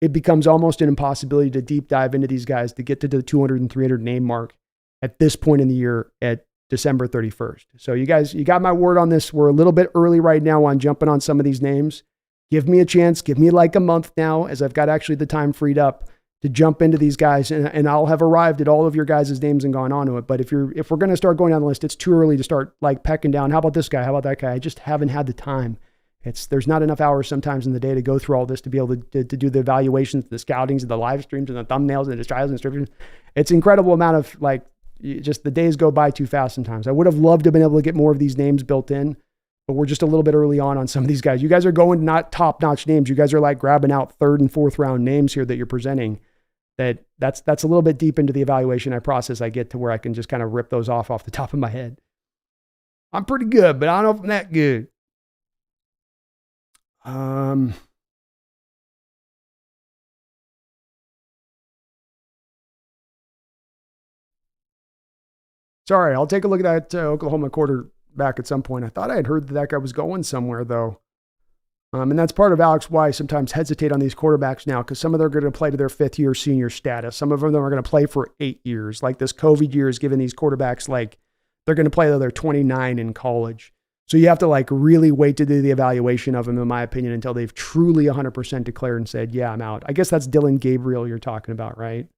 it becomes almost an impossibility to deep dive into these guys to get to the 200 and 300 name mark at this point in the year at December 31st. So you guys, you got my word on this. We're a little bit early right now on jumping on some of these names. Give me a chance. Give me like a month now, as I've got actually the time freed up to jump into these guys, and I'll have arrived at all of your guys' names and gone on to it. But if we're going to start going down the list, it's too early to start like pecking down. How about this guy? How about that guy? I just haven't had the time. There's not enough hours sometimes in the day to go through all this, to be able to do the evaluations, the scoutings, and the live streams, and the thumbnails, and the trials and descriptions. It's an incredible amount of like, just the days go by too fast sometimes. I would have loved to have been able to get more of these names built in, but we're just a little bit early on some of these guys. You guys are going not top-notch names. You guys are like grabbing out third and fourth round names here that you're presenting. That's a little bit deep into the evaluation process I get to, where I can just kind of rip those off the top of my head. I'm pretty good, but I don't know if I'm that good. Sorry, I'll take a look at that Oklahoma quarterback at some point. I thought I had heard that guy was going somewhere, though. And that's part of Alex why I sometimes hesitate on these quarterbacks now, because some of them are going to play to their 5th year senior status. Some of them are going to play for 8 years. Like this COVID year is giving these quarterbacks, like, they're going to play till they're 29 in college. So you have to like really wait to do the evaluation of them, in my opinion, until they've truly 100% declared and said, yeah, I'm out. I guess that's Dylan Gabriel you're talking about, right?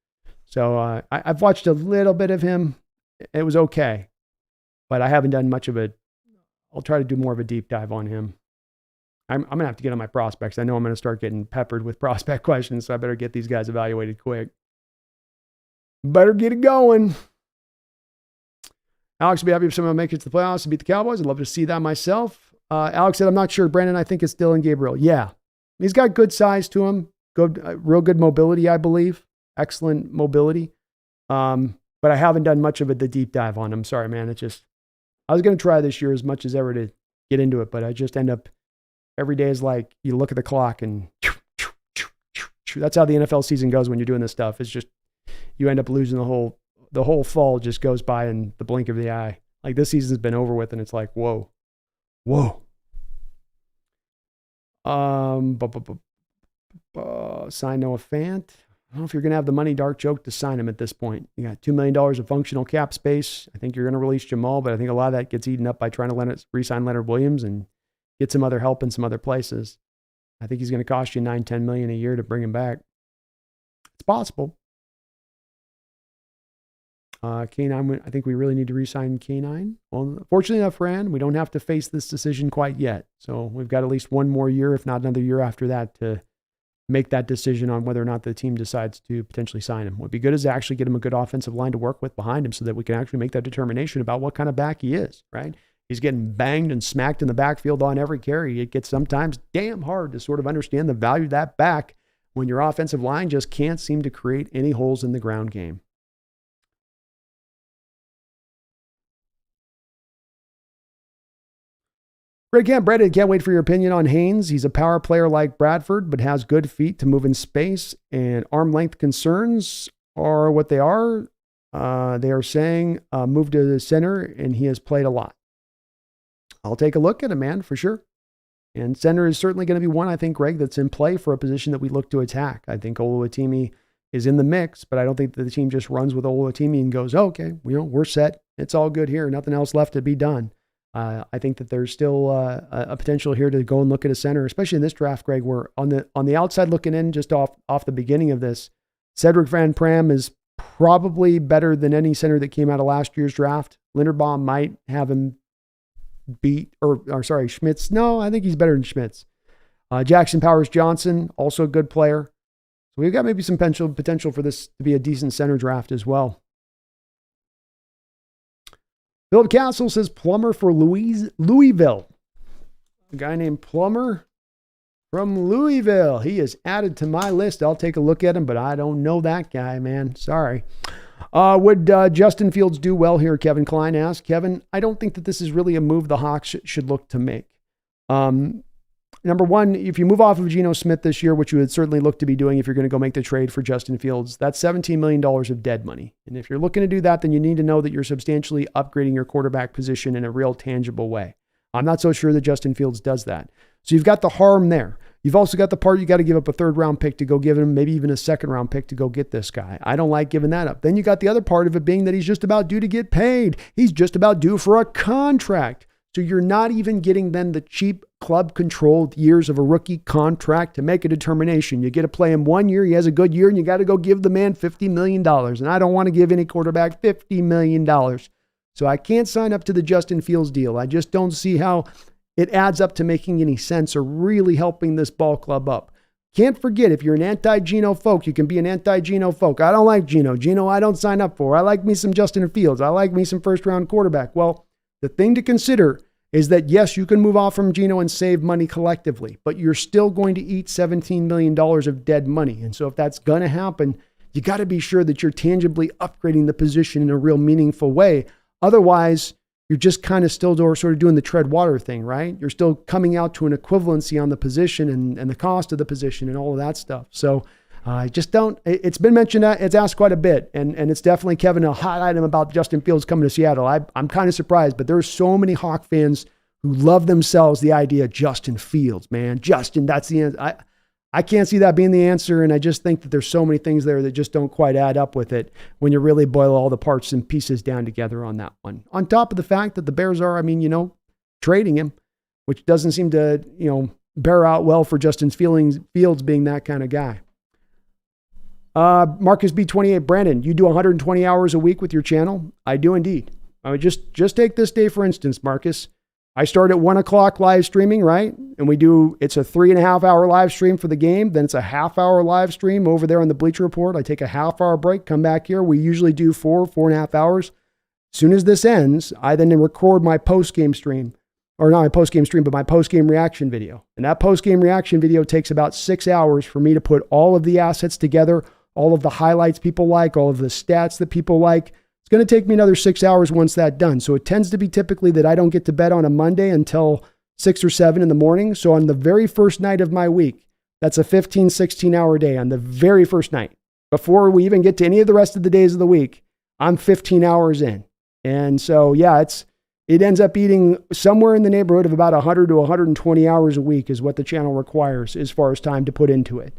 So I've watched a little bit of him. It was okay, but I haven't done much of it. I'll try to do more of a deep dive on him. I'm going to have to get on my prospects. I know I'm going to start getting peppered with prospect questions, so I better get these guys evaluated quick. Better get it going. Alex would be happy if someone makes it to the playoffs to beat the Cowboys. I'd love to see that myself. Alex said, I'm not sure. Brandon, I think it's Dylan Gabriel. Yeah. He's got good size to him. Good, real good mobility, I believe. Excellent mobility. But I haven't done much of the deep dive on him. Sorry, man. I was going to try this year as much as ever to get into it, but I just end up, every day is like, you look at the clock and that's how the NFL season goes when you're doing this stuff. It's just, you end up losing the whole fall just goes by in the blink of the eye. Like this season's been over with and it's like, whoa. Sign Noah Fant. I don't know if you're going to have the money, dark joke, to sign him at this point. You got $2 million of functional cap space. I think you're going to release Jamal, but I think a lot of that gets eaten up by trying to re-sign Leonard Williams and get some other help in some other places. I think he's going to cost you $9-10 million a year to bring him back. It's possible. K9, I think we really need to re-sign K9. Well, fortunately enough, Rand, we don't have to face this decision quite yet. So we've got at least one more year, if not another year after that, to make that decision on whether or not the team decides to potentially sign him. What would be good is to actually get him a good offensive line to work with behind him so that we can actually make that determination about what kind of back he is, right? He's getting banged and smacked in the backfield on every carry. It gets sometimes damn hard to sort of understand the value of that back when your offensive line just can't seem to create any holes in the ground game. Great camp, Brandon. Can't wait for your opinion on Haynes. He's a power player like Bradford, but has good feet to move in space, and arm length concerns are what they are. They are saying move to the center, and he has played a lot. I'll take a look at him, man, for sure. And center is certainly going to be one, I think, Greg, that's in play for a position that we look to attack. I think Oluwatimi is in the mix, but I don't think that the team just runs with Oluwatimi and goes, oh, okay, we're set. It's all good here. Nothing else left to be done. I think that there's still a potential here to go and look at a center, especially in this draft, Greg. We're on the outside looking in, just off the beginning of this. Cedric Van Pram is probably better than any center that came out of last year's draft. Linderbaum might have him beat, Schmitz. No, I think he's better than Schmitz. Jackson Powers Johnson, also a good player. So we've got maybe some potential for this to be a decent center draft as well. Philip Castle says Plummer for Louisville. A guy named Plummer from Louisville. He is added to my list. I'll take a look at him, but I don't know that guy, man. Sorry. Would Justin Fields do well here? Kevin Klein asked. Kevin, I don't think that this is really a move the Hawks should look to make. Number one, if you move off of Geno Smith this year, which you would certainly look to be doing if you're going to go make the trade for Justin Fields, that's $17 million of dead money. And if you're looking to do that, then you need to know that you're substantially upgrading your quarterback position in a real tangible way. I'm not so sure that Justin Fields does that. So you've got the harm there. You've also got the part you got to give up a 3rd round pick to go give him, maybe even a 2nd round pick to go get this guy. I don't like giving that up. Then you got the other part of it being that he's just about due to get paid. He's just about due for a contract. So you're not even getting then the cheap club-controlled years of a rookie contract to make a determination. You get to play him 1 year, he has a good year, and you got to go give the man $50 million. And I don't want to give any quarterback $50 million. So I can't sign up to the Justin Fields deal. I just don't see how it adds up to making any sense or really helping this ball club up. Can't forget, if you're an anti-Geno folk, you can be an anti-Geno folk. I don't like Geno. Geno, I don't sign up for. I like me some Justin Fields. I like me some first-round quarterback. Well, the thing to consider is that, yes, you can move off from Geno and save money collectively, but you're still going to eat $17 million of dead money. And so if that's going to happen, you got to be sure that you're tangibly upgrading the position in a real meaningful way. Otherwise, you're just kind of still sort of doing the tread water thing, right? You're still coming out to an equivalency on the position and the cost of the position and all of that stuff. So I just don't, it's been mentioned, it's asked quite a bit, and it's definitely, Kevin, a hot item about Justin Fields coming to Seattle. I'm kind of surprised, but there's so many Hawk fans who love themselves the idea of Justin Fields, man. Justin, that's the answer. I can't see that being the answer, and I just think that there's so many things there that just don't quite add up with it when you really boil all the parts and pieces down together on that one. On top of the fact that the Bears are, trading him, which doesn't seem to, bear out well for Justin Fields being that kind of guy. Marcus B28, Brandon, you do 120 hours a week with your channel? I do indeed. I would just take this day, for instance, Marcus. I start at 1 o'clock live streaming, right? And it's a 3.5 hour live stream for the game. Then it's a half hour live stream over there on the Bleacher Report. I take a half hour break, come back here. We usually do 4.5 hours. As soon as this ends, I then record my post-game stream, or not my post-game stream, but my post-game reaction video. And that post-game reaction video takes about 6 hours for me to put all of the assets together, all of the highlights people like, all of the stats that people like. It's going to take me another 6 hours once that's done. So it tends to be typically that I don't get to bed on a Monday until 6 or 7 in the morning. So on the very first night of my week, that's a 15, 16-hour day on the very first night. Before we even get to any of the rest of the days of the week, I'm 15 hours in. And so, yeah, it ends up eating somewhere in the neighborhood of about 100 to 120 hours a week is what the channel requires as far as time to put into it.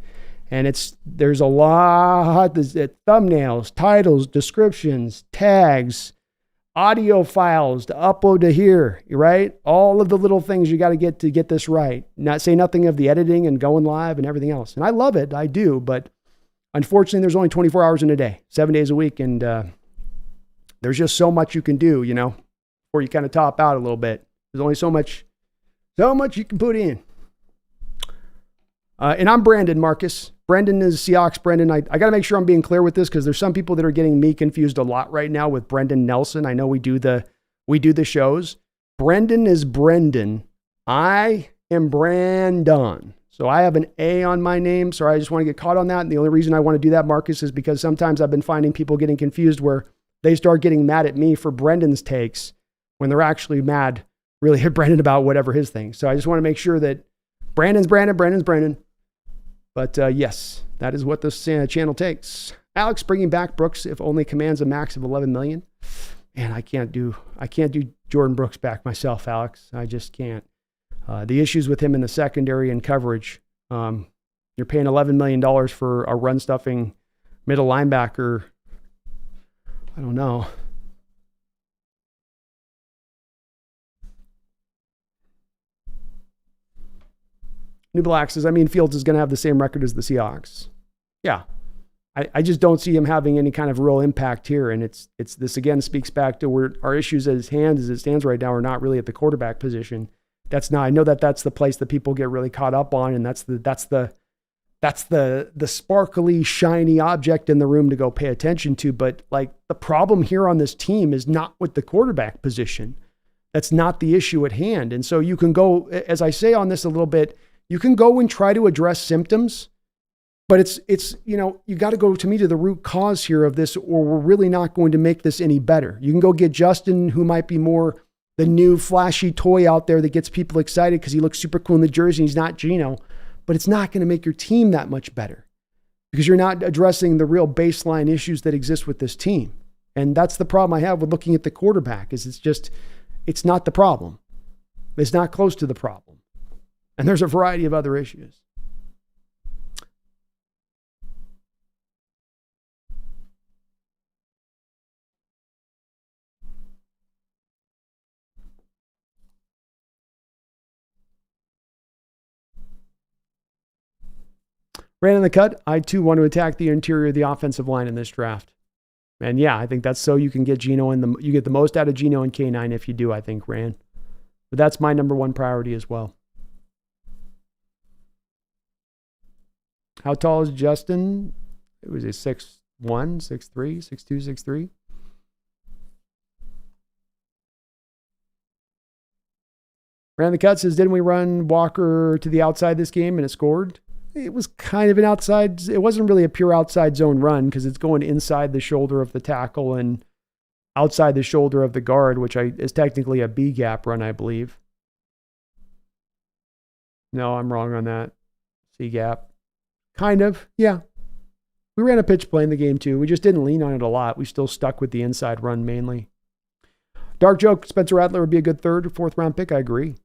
And there's a lot, thumbnails, titles, descriptions, tags, audio files to upload to here, right? All of the little things you got to get this right. Not say nothing of the editing and going live and everything else. And I love it. I do. But unfortunately, there's only 24 hours in a day, 7 days a week. And there's just so much you can do, before you kind of top out a little bit. There's only so much you can put in. And I'm Brandon, Marcus. Brendan is Seahawks. Brendan, I got to make sure I'm being clear with this because there's some people that are getting me confused a lot right now with Brendan Nelson. I know we do the shows. Brendan is Brendan. I am Brandon. So I have an A on my name. So I just want to get caught on that. And the only reason I want to do that, Marcus, is because sometimes I've been finding people getting confused where they start getting mad at me for Brendan's takes when they're actually mad really at Brendan about whatever his thing. So I just want to make sure that Brandon's Brandon, Brandon's Brandon. But yes, that is what this channel takes. Alex bringing back Brooks if only commands a max of 11 million. Man, I can't do Jordan Brooks back myself, Alex. I just can't. The issues with him in the secondary and coverage. You're paying $11 million for a run stuffing middle linebacker. I don't know. New Black says, Fields is going to have the same record as the Seahawks. Yeah. I just don't see him having any kind of real impact here. And it's this again speaks back to where our issues as it stands right now are not really at the quarterback position. I know that's the place that people get really caught up on. And that's the sparkly, shiny object in the room to go pay attention to. But like the problem here on this team is not with the quarterback position. That's not the issue at hand. And so you can go, as I say on this a little bit, you can go and try to address symptoms, but it's you got to go to the root cause here of this, or we're really not going to make this any better. You can go get Justin, who might be more the new flashy toy out there that gets people excited because he looks super cool in the jersey. He's not Geno, but it's not going to make your team that much better because you're not addressing the real baseline issues that exist with this team. And that's the problem I have with looking at the quarterback is it's not the problem. It's not close to the problem. And there's a variety of other issues. Ran in the cut. I too want to attack the interior of the offensive line in this draft. And yeah, I think that's so you can get Geno you get the most out of Geno and K9 if you do, I think, Ran. But that's my number one priority as well. How tall is Justin? It was a 6'1", 6'3", 6'2", 6'3". Ran the cut says, didn't we run Walker to the outside this game and it scored? It was kind of an outside. It wasn't really a pure outside zone run because it's going inside the shoulder of the tackle and outside the shoulder of the guard, which is technically a B gap run, I believe. No, I'm wrong on that. C gap. Kind of, yeah. We ran a pitch play in the game too. We just didn't lean on it a lot. We still stuck with the inside run mainly. Dark joke, Spencer Rattler would be a good third or fourth round pick. I agree.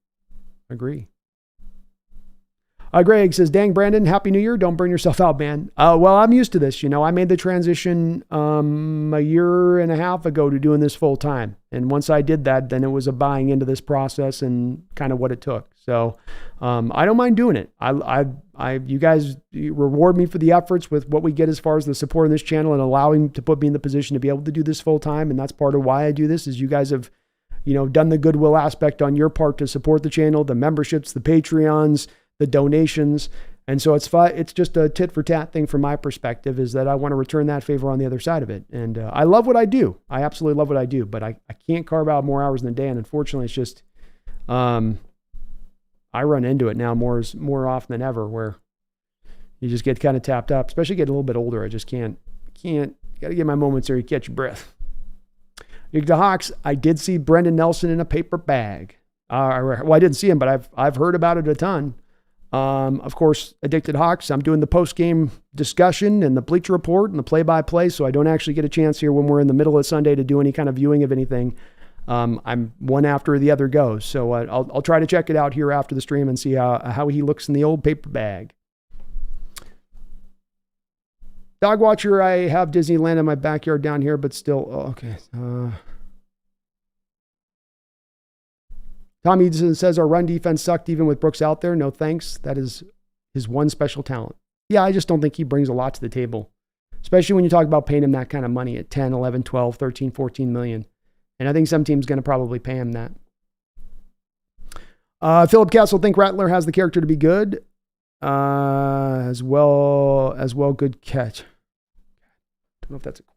Greg says, dang, Brandon, Happy New Year. Don't burn yourself out, man. Well, I'm used to this. I made the transition a year and a half ago to doing this full time. And once I did that, then it was a buying into this process and kind of what it took. So I don't mind doing it. You guys reward me for the efforts with what we get as far as the support on this channel and allowing to put me in the position to be able to do this full time. And that's part of why I do this is you guys have, done the goodwill aspect on your part to support the channel, the memberships, the Patreons, the donations. And so it's just a tit for tat thing from my perspective is that I want to return that favor on the other side of it. And I love what I do. I absolutely love what I do, but I can't carve out more hours in the day. And unfortunately, it's just, I run into it now more often than ever where you just get kind of tapped up, especially getting a little bit older. I just can't, got to get my moments there. You catch your breath. The Hawks, I did see Brendan Nelson in a paper bag. Well, I didn't see him, but I've heard about it a ton. Of course, Addicted Hawks, I'm doing the post-game discussion and the Bleacher Report and the play-by-play, so I don't actually get a chance here when we're in the middle of Sunday to do any kind of viewing of anything. I'm one after the other goes, so I'll try to check it out here after the stream and see how he looks in the old paper bag. Dog Watcher, I have Disneyland in my backyard down here, but still, okay. Tommy says our run defense sucked even with Brooks out there. No thanks. That is his one special talent. Yeah, I just don't think he brings a lot to the table, especially when you talk about paying him that kind of money at 10, 11, 12, 13, 14 million. And I think some team's going to probably pay him that. Philip Castle think Rattler has the character to be good. As well, good catch. I don't know if that's a question.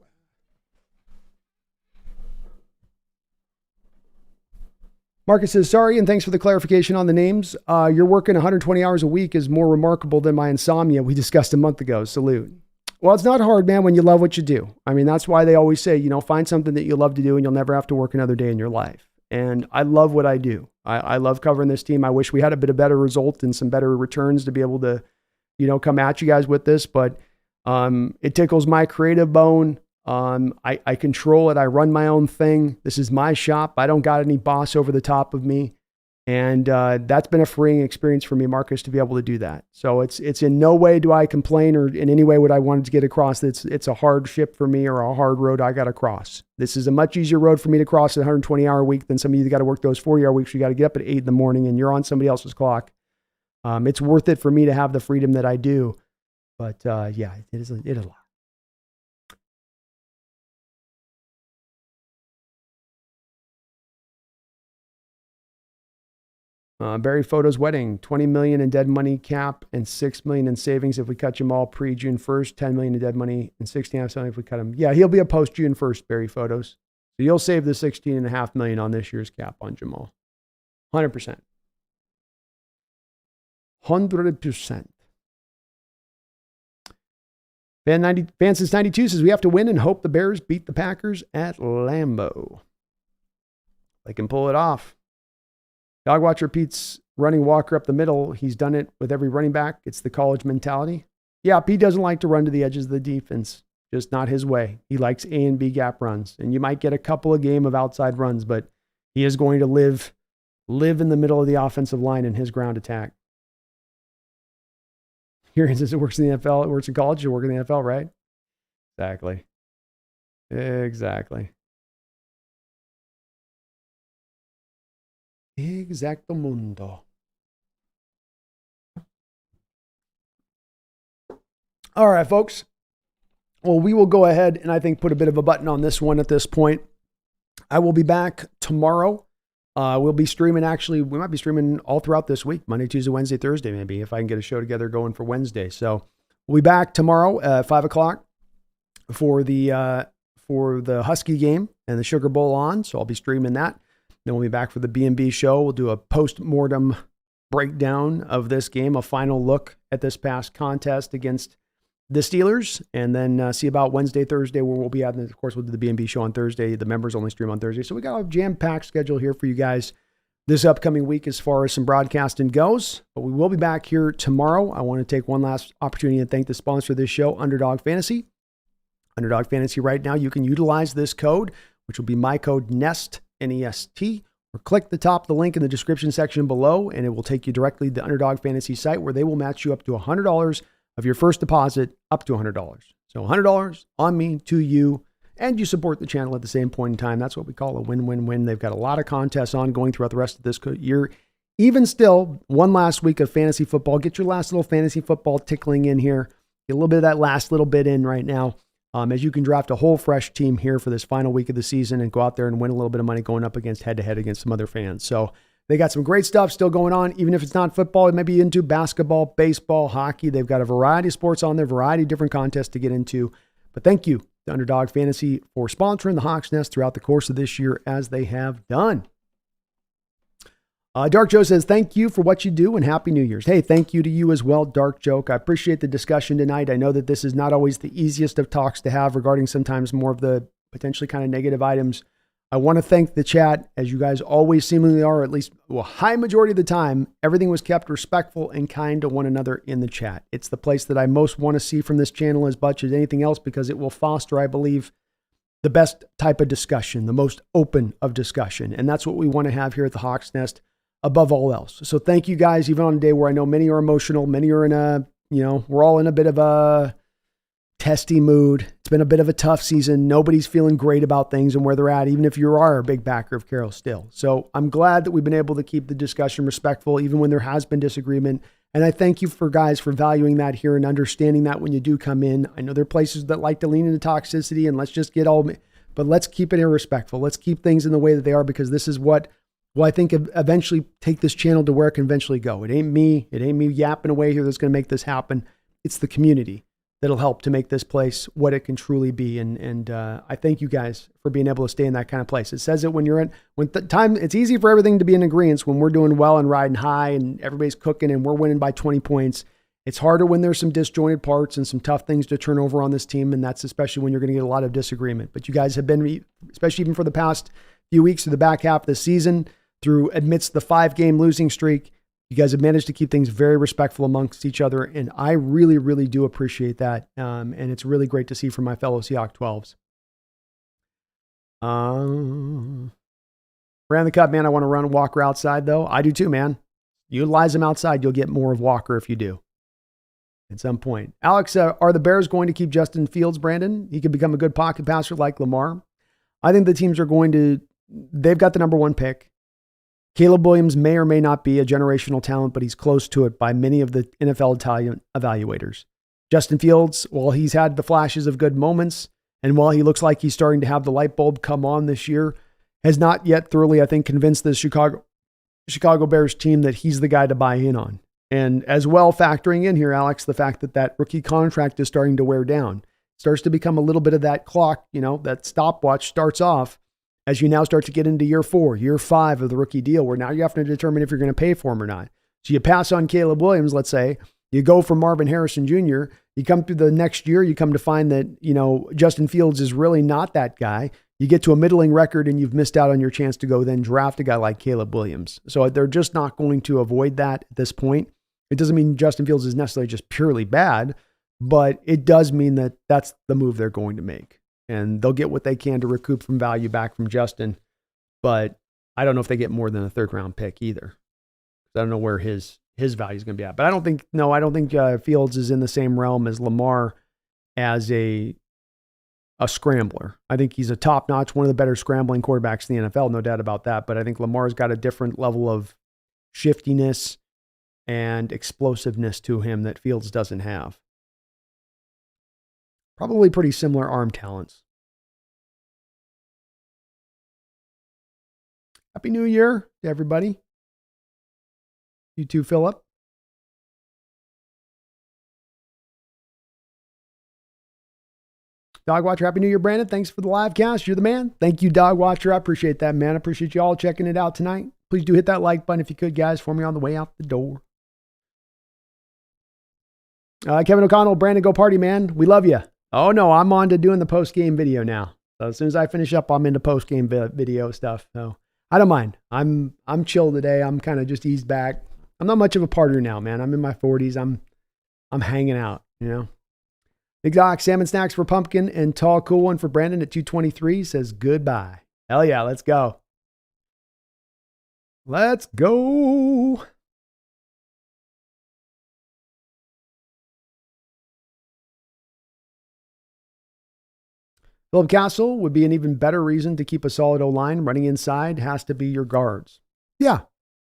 Marcus says, sorry, and thanks for the clarification on the names. You're working 120 hours a week is more remarkable than my insomnia we discussed a month ago. Salute. Well, it's not hard, man, when you love what you do. I mean, that's why they always say, find something that you love to do and you'll never have to work another day in your life. And I love what I do. I love covering this team. I wish we had a better result and some better returns to be able to, come at you guys with this. But it tickles my creative bone. I control it. I run my own thing. This is my shop. I don't got any boss over the top of me. And that's been a freeing experience for me, Marcus, to be able to do that. So it's in no way do I complain or in any way what I wanted to get across. It's a hard ship for me or a hard road I got to cross. This is a much easier road for me to cross at 120-hour week than some of you that got to work those 40-hour weeks. You got to get up at 8 in the morning and you're on somebody else's clock. It's worth it for me to have the freedom that I do. But yeah, it is a lot. Barry Photo's wedding, 20 million in dead money cap and 6 million in savings if we cut them all pre-June 1st, 10 million in dead money and 16.5 million if we cut them. Yeah, he'll be a post-June 1st, Barry Photos. So you'll save the 16.5 million on this year's cap on Jamal. 100%. 100%. Fan since 92 says we have to win and hope the Bears beat the Packers at Lambeau. They can pull it off. Dog Watcher Pete's running Walker up the middle. He's done it with every running back. It's the college mentality. Yeah, Pete doesn't like to run to the edges of the defense. Just not his way. He likes A and B gap runs. And you might get a couple of game of outside runs, but he is going to live in the middle of the offensive line in his ground attack. Here it says it works in the NFL. It works in college. It works in the NFL, right? Exactly. Exacto mundo. All right, folks. Well, we will go ahead and I think put a bit of a button on this one at this point. I will be back tomorrow. We'll be streaming, actually, we might be streaming all throughout this week, Monday, Tuesday, Wednesday, Thursday, maybe, if I can get a show together going for Wednesday. So we'll be back tomorrow at 5 o'clock for the Husky game and the Sugar Bowl on. So I'll be streaming that. Then we'll be back for the B&B show. We'll do a post-mortem breakdown of this game, a final look at this past contest against the Steelers, and then see about Wednesday, Thursday, where we'll be at. And of course, we'll do the B&B show on Thursday. The members only stream on Thursday. So we got a jam-packed schedule here for you guys this upcoming week as far as some broadcasting goes. But we will be back here tomorrow. I want to take one last opportunity to thank the sponsor of this show, Underdog Fantasy. Underdog Fantasy right now, you can utilize this code, which will be my code NEST, N-E-S-T, or click the top of the link in the description section below, and it will take you directly to the Underdog Fantasy site where they will match you up to $100 of your first deposit, up to $100. So $100 on me, to you, and you support the channel at the same point in time. That's what we call a win-win-win. They've got a lot of contests ongoing throughout the rest of this year. Even still, one last week of fantasy football. Get your last little fantasy football tickling in here. Get a little bit of that last little bit in right now. As you can draft a whole fresh team here for this final week of the season and go out there and win a little bit of money going up against head-to-head against some other fans. So they got some great stuff still going on, even if it's not football. It may be into basketball, baseball, hockey. They've got a variety of sports on there, variety of different contests to get into. But thank you to Underdog Fantasy for sponsoring the Hawks Nest throughout the course of this year as they have done. Dark Joe says, thank you for what you do and Happy New Year's. Hey, thank you to you as well, Dark Joke. I appreciate the discussion tonight. I know that this is not always the easiest of talks to have regarding sometimes more of the potentially kind of negative items. I want to thank the chat, as you guys always seemingly are, at least a high majority of the time. Everything was kept respectful and kind to one another in the chat. It's the place that I most want to see from this channel as much as anything else, because it will foster, I believe, the best type of discussion, the most open of discussion. And that's what we want to have here at the Hawks Nest above all else. So thank you guys, even on a day where I know many are emotional, many are in a, we're all in a bit of a testy mood. It's been a bit of a tough season. Nobody's feeling great about things and where they're at, even if you are a big backer of Carroll still. So I'm glad that we've been able to keep the discussion respectful, even when there has been disagreement. And I thank you for guys for valuing that here and understanding that when you do come in. I know there are places that like to lean into toxicity and let's just get all, but let's keep it irrespectful. Let's keep things in the way that they are, because this is what will I think eventually take this channel to where it can eventually go. It ain't me yapping away here that's going to make this happen. It's the community that'll help to make this place what it can truly be. And I thank you guys for being able to stay in that kind of place. It says it when you're in, when the time, it's easy for everything to be in agreement when we're doing well and riding high and everybody's cooking and we're winning by 20 points. It's harder when there's some disjointed parts and some tough things to turn over on this team. And that's especially when you're going to get a lot of disagreement. But you guys have been, especially even for the past few weeks to the back half of the season, through amidst the 5-game losing streak, you guys have managed to keep things very respectful amongst each other. And I really, really do appreciate that. And it's really great to see from my fellow Seahawks 12s. Ran the Cup, man. I want to run Walker outside, though. I do too, man. Utilize him outside. You'll get more of Walker if you do at some point. Alex, are the Bears going to keep Justin Fields, Brandon? He could become a good pocket passer like Lamar. I think the teams are going to, they've got the number 1 pick. Caleb Williams may or may not be a generational talent, but he's close to it by many of the NFL evaluators. Justin Fields, while he's had the flashes of good moments, and while he looks like he's starting to have the light bulb come on this year, has not yet thoroughly, I think, convinced the Chicago Bears team that he's the guy to buy in on. And as well, factoring in here, Alex, the fact that that rookie contract is starting to wear down. Starts to become a little bit of that clock, that stopwatch starts off as you now start to get into year 4, year 5 of the rookie deal, where now you have to determine if you're going to pay for him or not. So you pass on Caleb Williams, let's say, you go for Marvin Harrison Jr., you come through the next year, you come to find that, Justin Fields is really not that guy. You get to a middling record and you've missed out on your chance to go then draft a guy like Caleb Williams. So they're just not going to avoid that at this point. It doesn't mean Justin Fields is necessarily just purely bad, but it does mean that that's the move they're going to make. And they'll get what they can to recoup from value back from Justin. But I don't know if they get more than a 3rd-round pick either. I don't know where his value is going to be at. But I don't think Fields is in the same realm as Lamar as a scrambler. I think he's a top-notch, one of the better scrambling quarterbacks in the NFL, no doubt about that. But I think Lamar's got a different level of shiftiness and explosiveness to him that Fields doesn't have. Probably pretty similar arm talents. Happy New Year to everybody. You too, Philip. Dog Watcher, Happy New Year, Brandon. Thanks for the live cast. You're the man. Thank you, Dog Watcher. I appreciate that, man. I appreciate you all checking it out tonight. Please do hit that like button if you could, guys, for me on the way out the door. Kevin O'Connell, Brandon, go party, man. We love you. Oh, no, I'm on to doing the post-game video now. So as soon as I finish up, I'm into post-game video stuff. So I don't mind. I'm chill today. I'm kind of just eased back. I'm not much of a partier now, man. I'm in my 40s. I'm hanging out, you know. Big Doc, salmon snacks for Pumpkin and tall cool one for Brandon at 223 says goodbye. Hell yeah, let's go. Let's go. Philip Castle would be an even better reason to keep a solid O-line. Running inside has to be your guards. Yeah.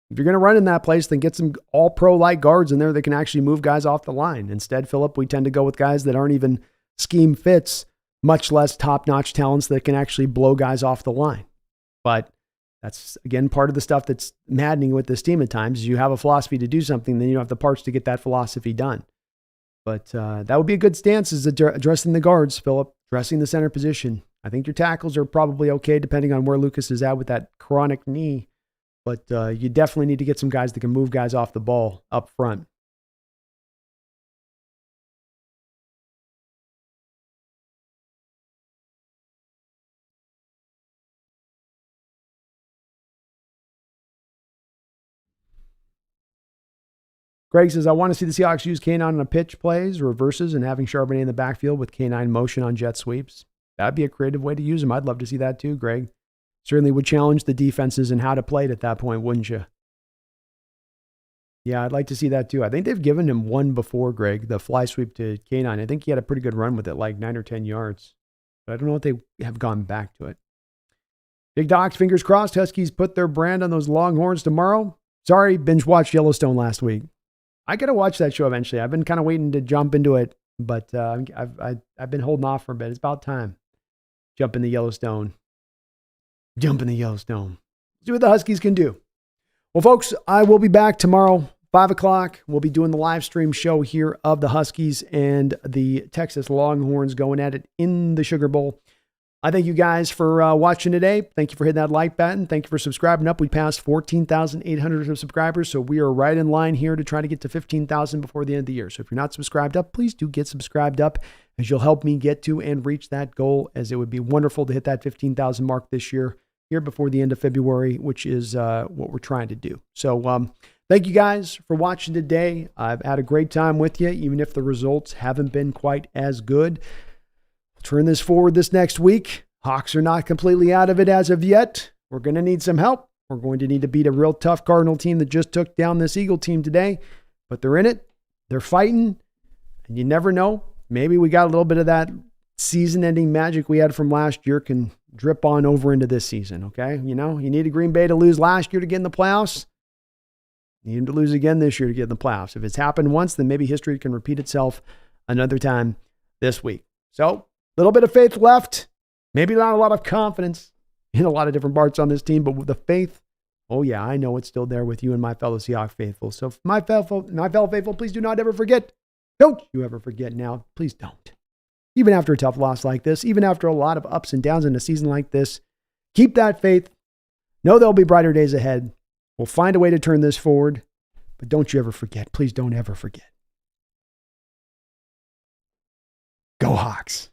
If you're going to run in that place, then get some all-pro-like guards in there that can actually move guys off the line. Instead, Philip, we tend to go with guys that aren't even scheme fits, much less top-notch talents that can actually blow guys off the line. But that's, again, part of the stuff that's maddening with this team at times is you have a philosophy to do something, then you don't have the parts to get that philosophy done. But that would be a good stance, is addressing the guards, Philip, addressing the center position. I think your tackles are probably okay, depending on where Lucas is at with that chronic knee. But you definitely need to get some guys that can move guys off the ball up front. Greg says, I want to see the Seahawks use K9 on a pitch plays, reverses, and having Charbonnet in the backfield with K9 motion on jet sweeps. That'd be a creative way to use him. I'd love to see that too, Greg. Certainly would challenge the defenses and how to play it at that point, wouldn't you? Yeah, I'd like to see that too. I think they've given him one before, Greg, the fly sweep to K9. I think he had a pretty good run with it, like 9 or 10 yards. But I don't know if they have gone back to it. Big Docs, fingers crossed, Huskies put their brand on those Longhorns tomorrow. Sorry, binge watched Yellowstone last week. I got to watch that show eventually. I've been kind of waiting to jump into it, but I've been holding off for a bit. It's about time. Jump in the Yellowstone. Jump in the Yellowstone. See what the Huskies can do. Well, folks, I will be back tomorrow, 5 o'clock. We'll be doing the live stream show here of the Huskies and the Texas Longhorns going at it in the Sugar Bowl. I thank you guys for watching today. Thank you for hitting that like button. Thank you for subscribing up. We passed 14,800 subscribers, so we are right in line here to try to get to 15,000 before the end of the year. So if you're not subscribed up, please do get subscribed up, as you'll help me get to and reach that goal, as it would be wonderful to hit that 15,000 mark this year, here before the end of February, which is what we're trying to do. So thank you guys for watching today. I've had a great time with you, even if the results haven't been quite as good. Turn this forward this next week. Hawks are not completely out of it as of yet. We're going to need some help. We're going to need to beat a real tough Cardinal team that just took down this Eagle team today. But they're in it. They're fighting. And you never know. Maybe we got a little bit of that season-ending magic we had from last year can drip on over into this season, okay? You know, you needed Green Bay to lose last year to get in the playoffs. You need them to lose again this year to get in the playoffs. If it's happened once, then maybe history can repeat itself another time this week. So, little bit of faith left. Maybe not a lot of confidence in a lot of different parts on this team, but with the faith, oh yeah, I know it's still there with you and my fellow Seahawks faithful. So my fellow faithful, please do not ever forget. Don't you ever forget now. Please don't. Even after a tough loss like this, even after a lot of ups and downs in a season like this, keep that faith. Know there'll be brighter days ahead. We'll find a way to turn this forward, but don't you ever forget. Please don't ever forget. Go Hawks.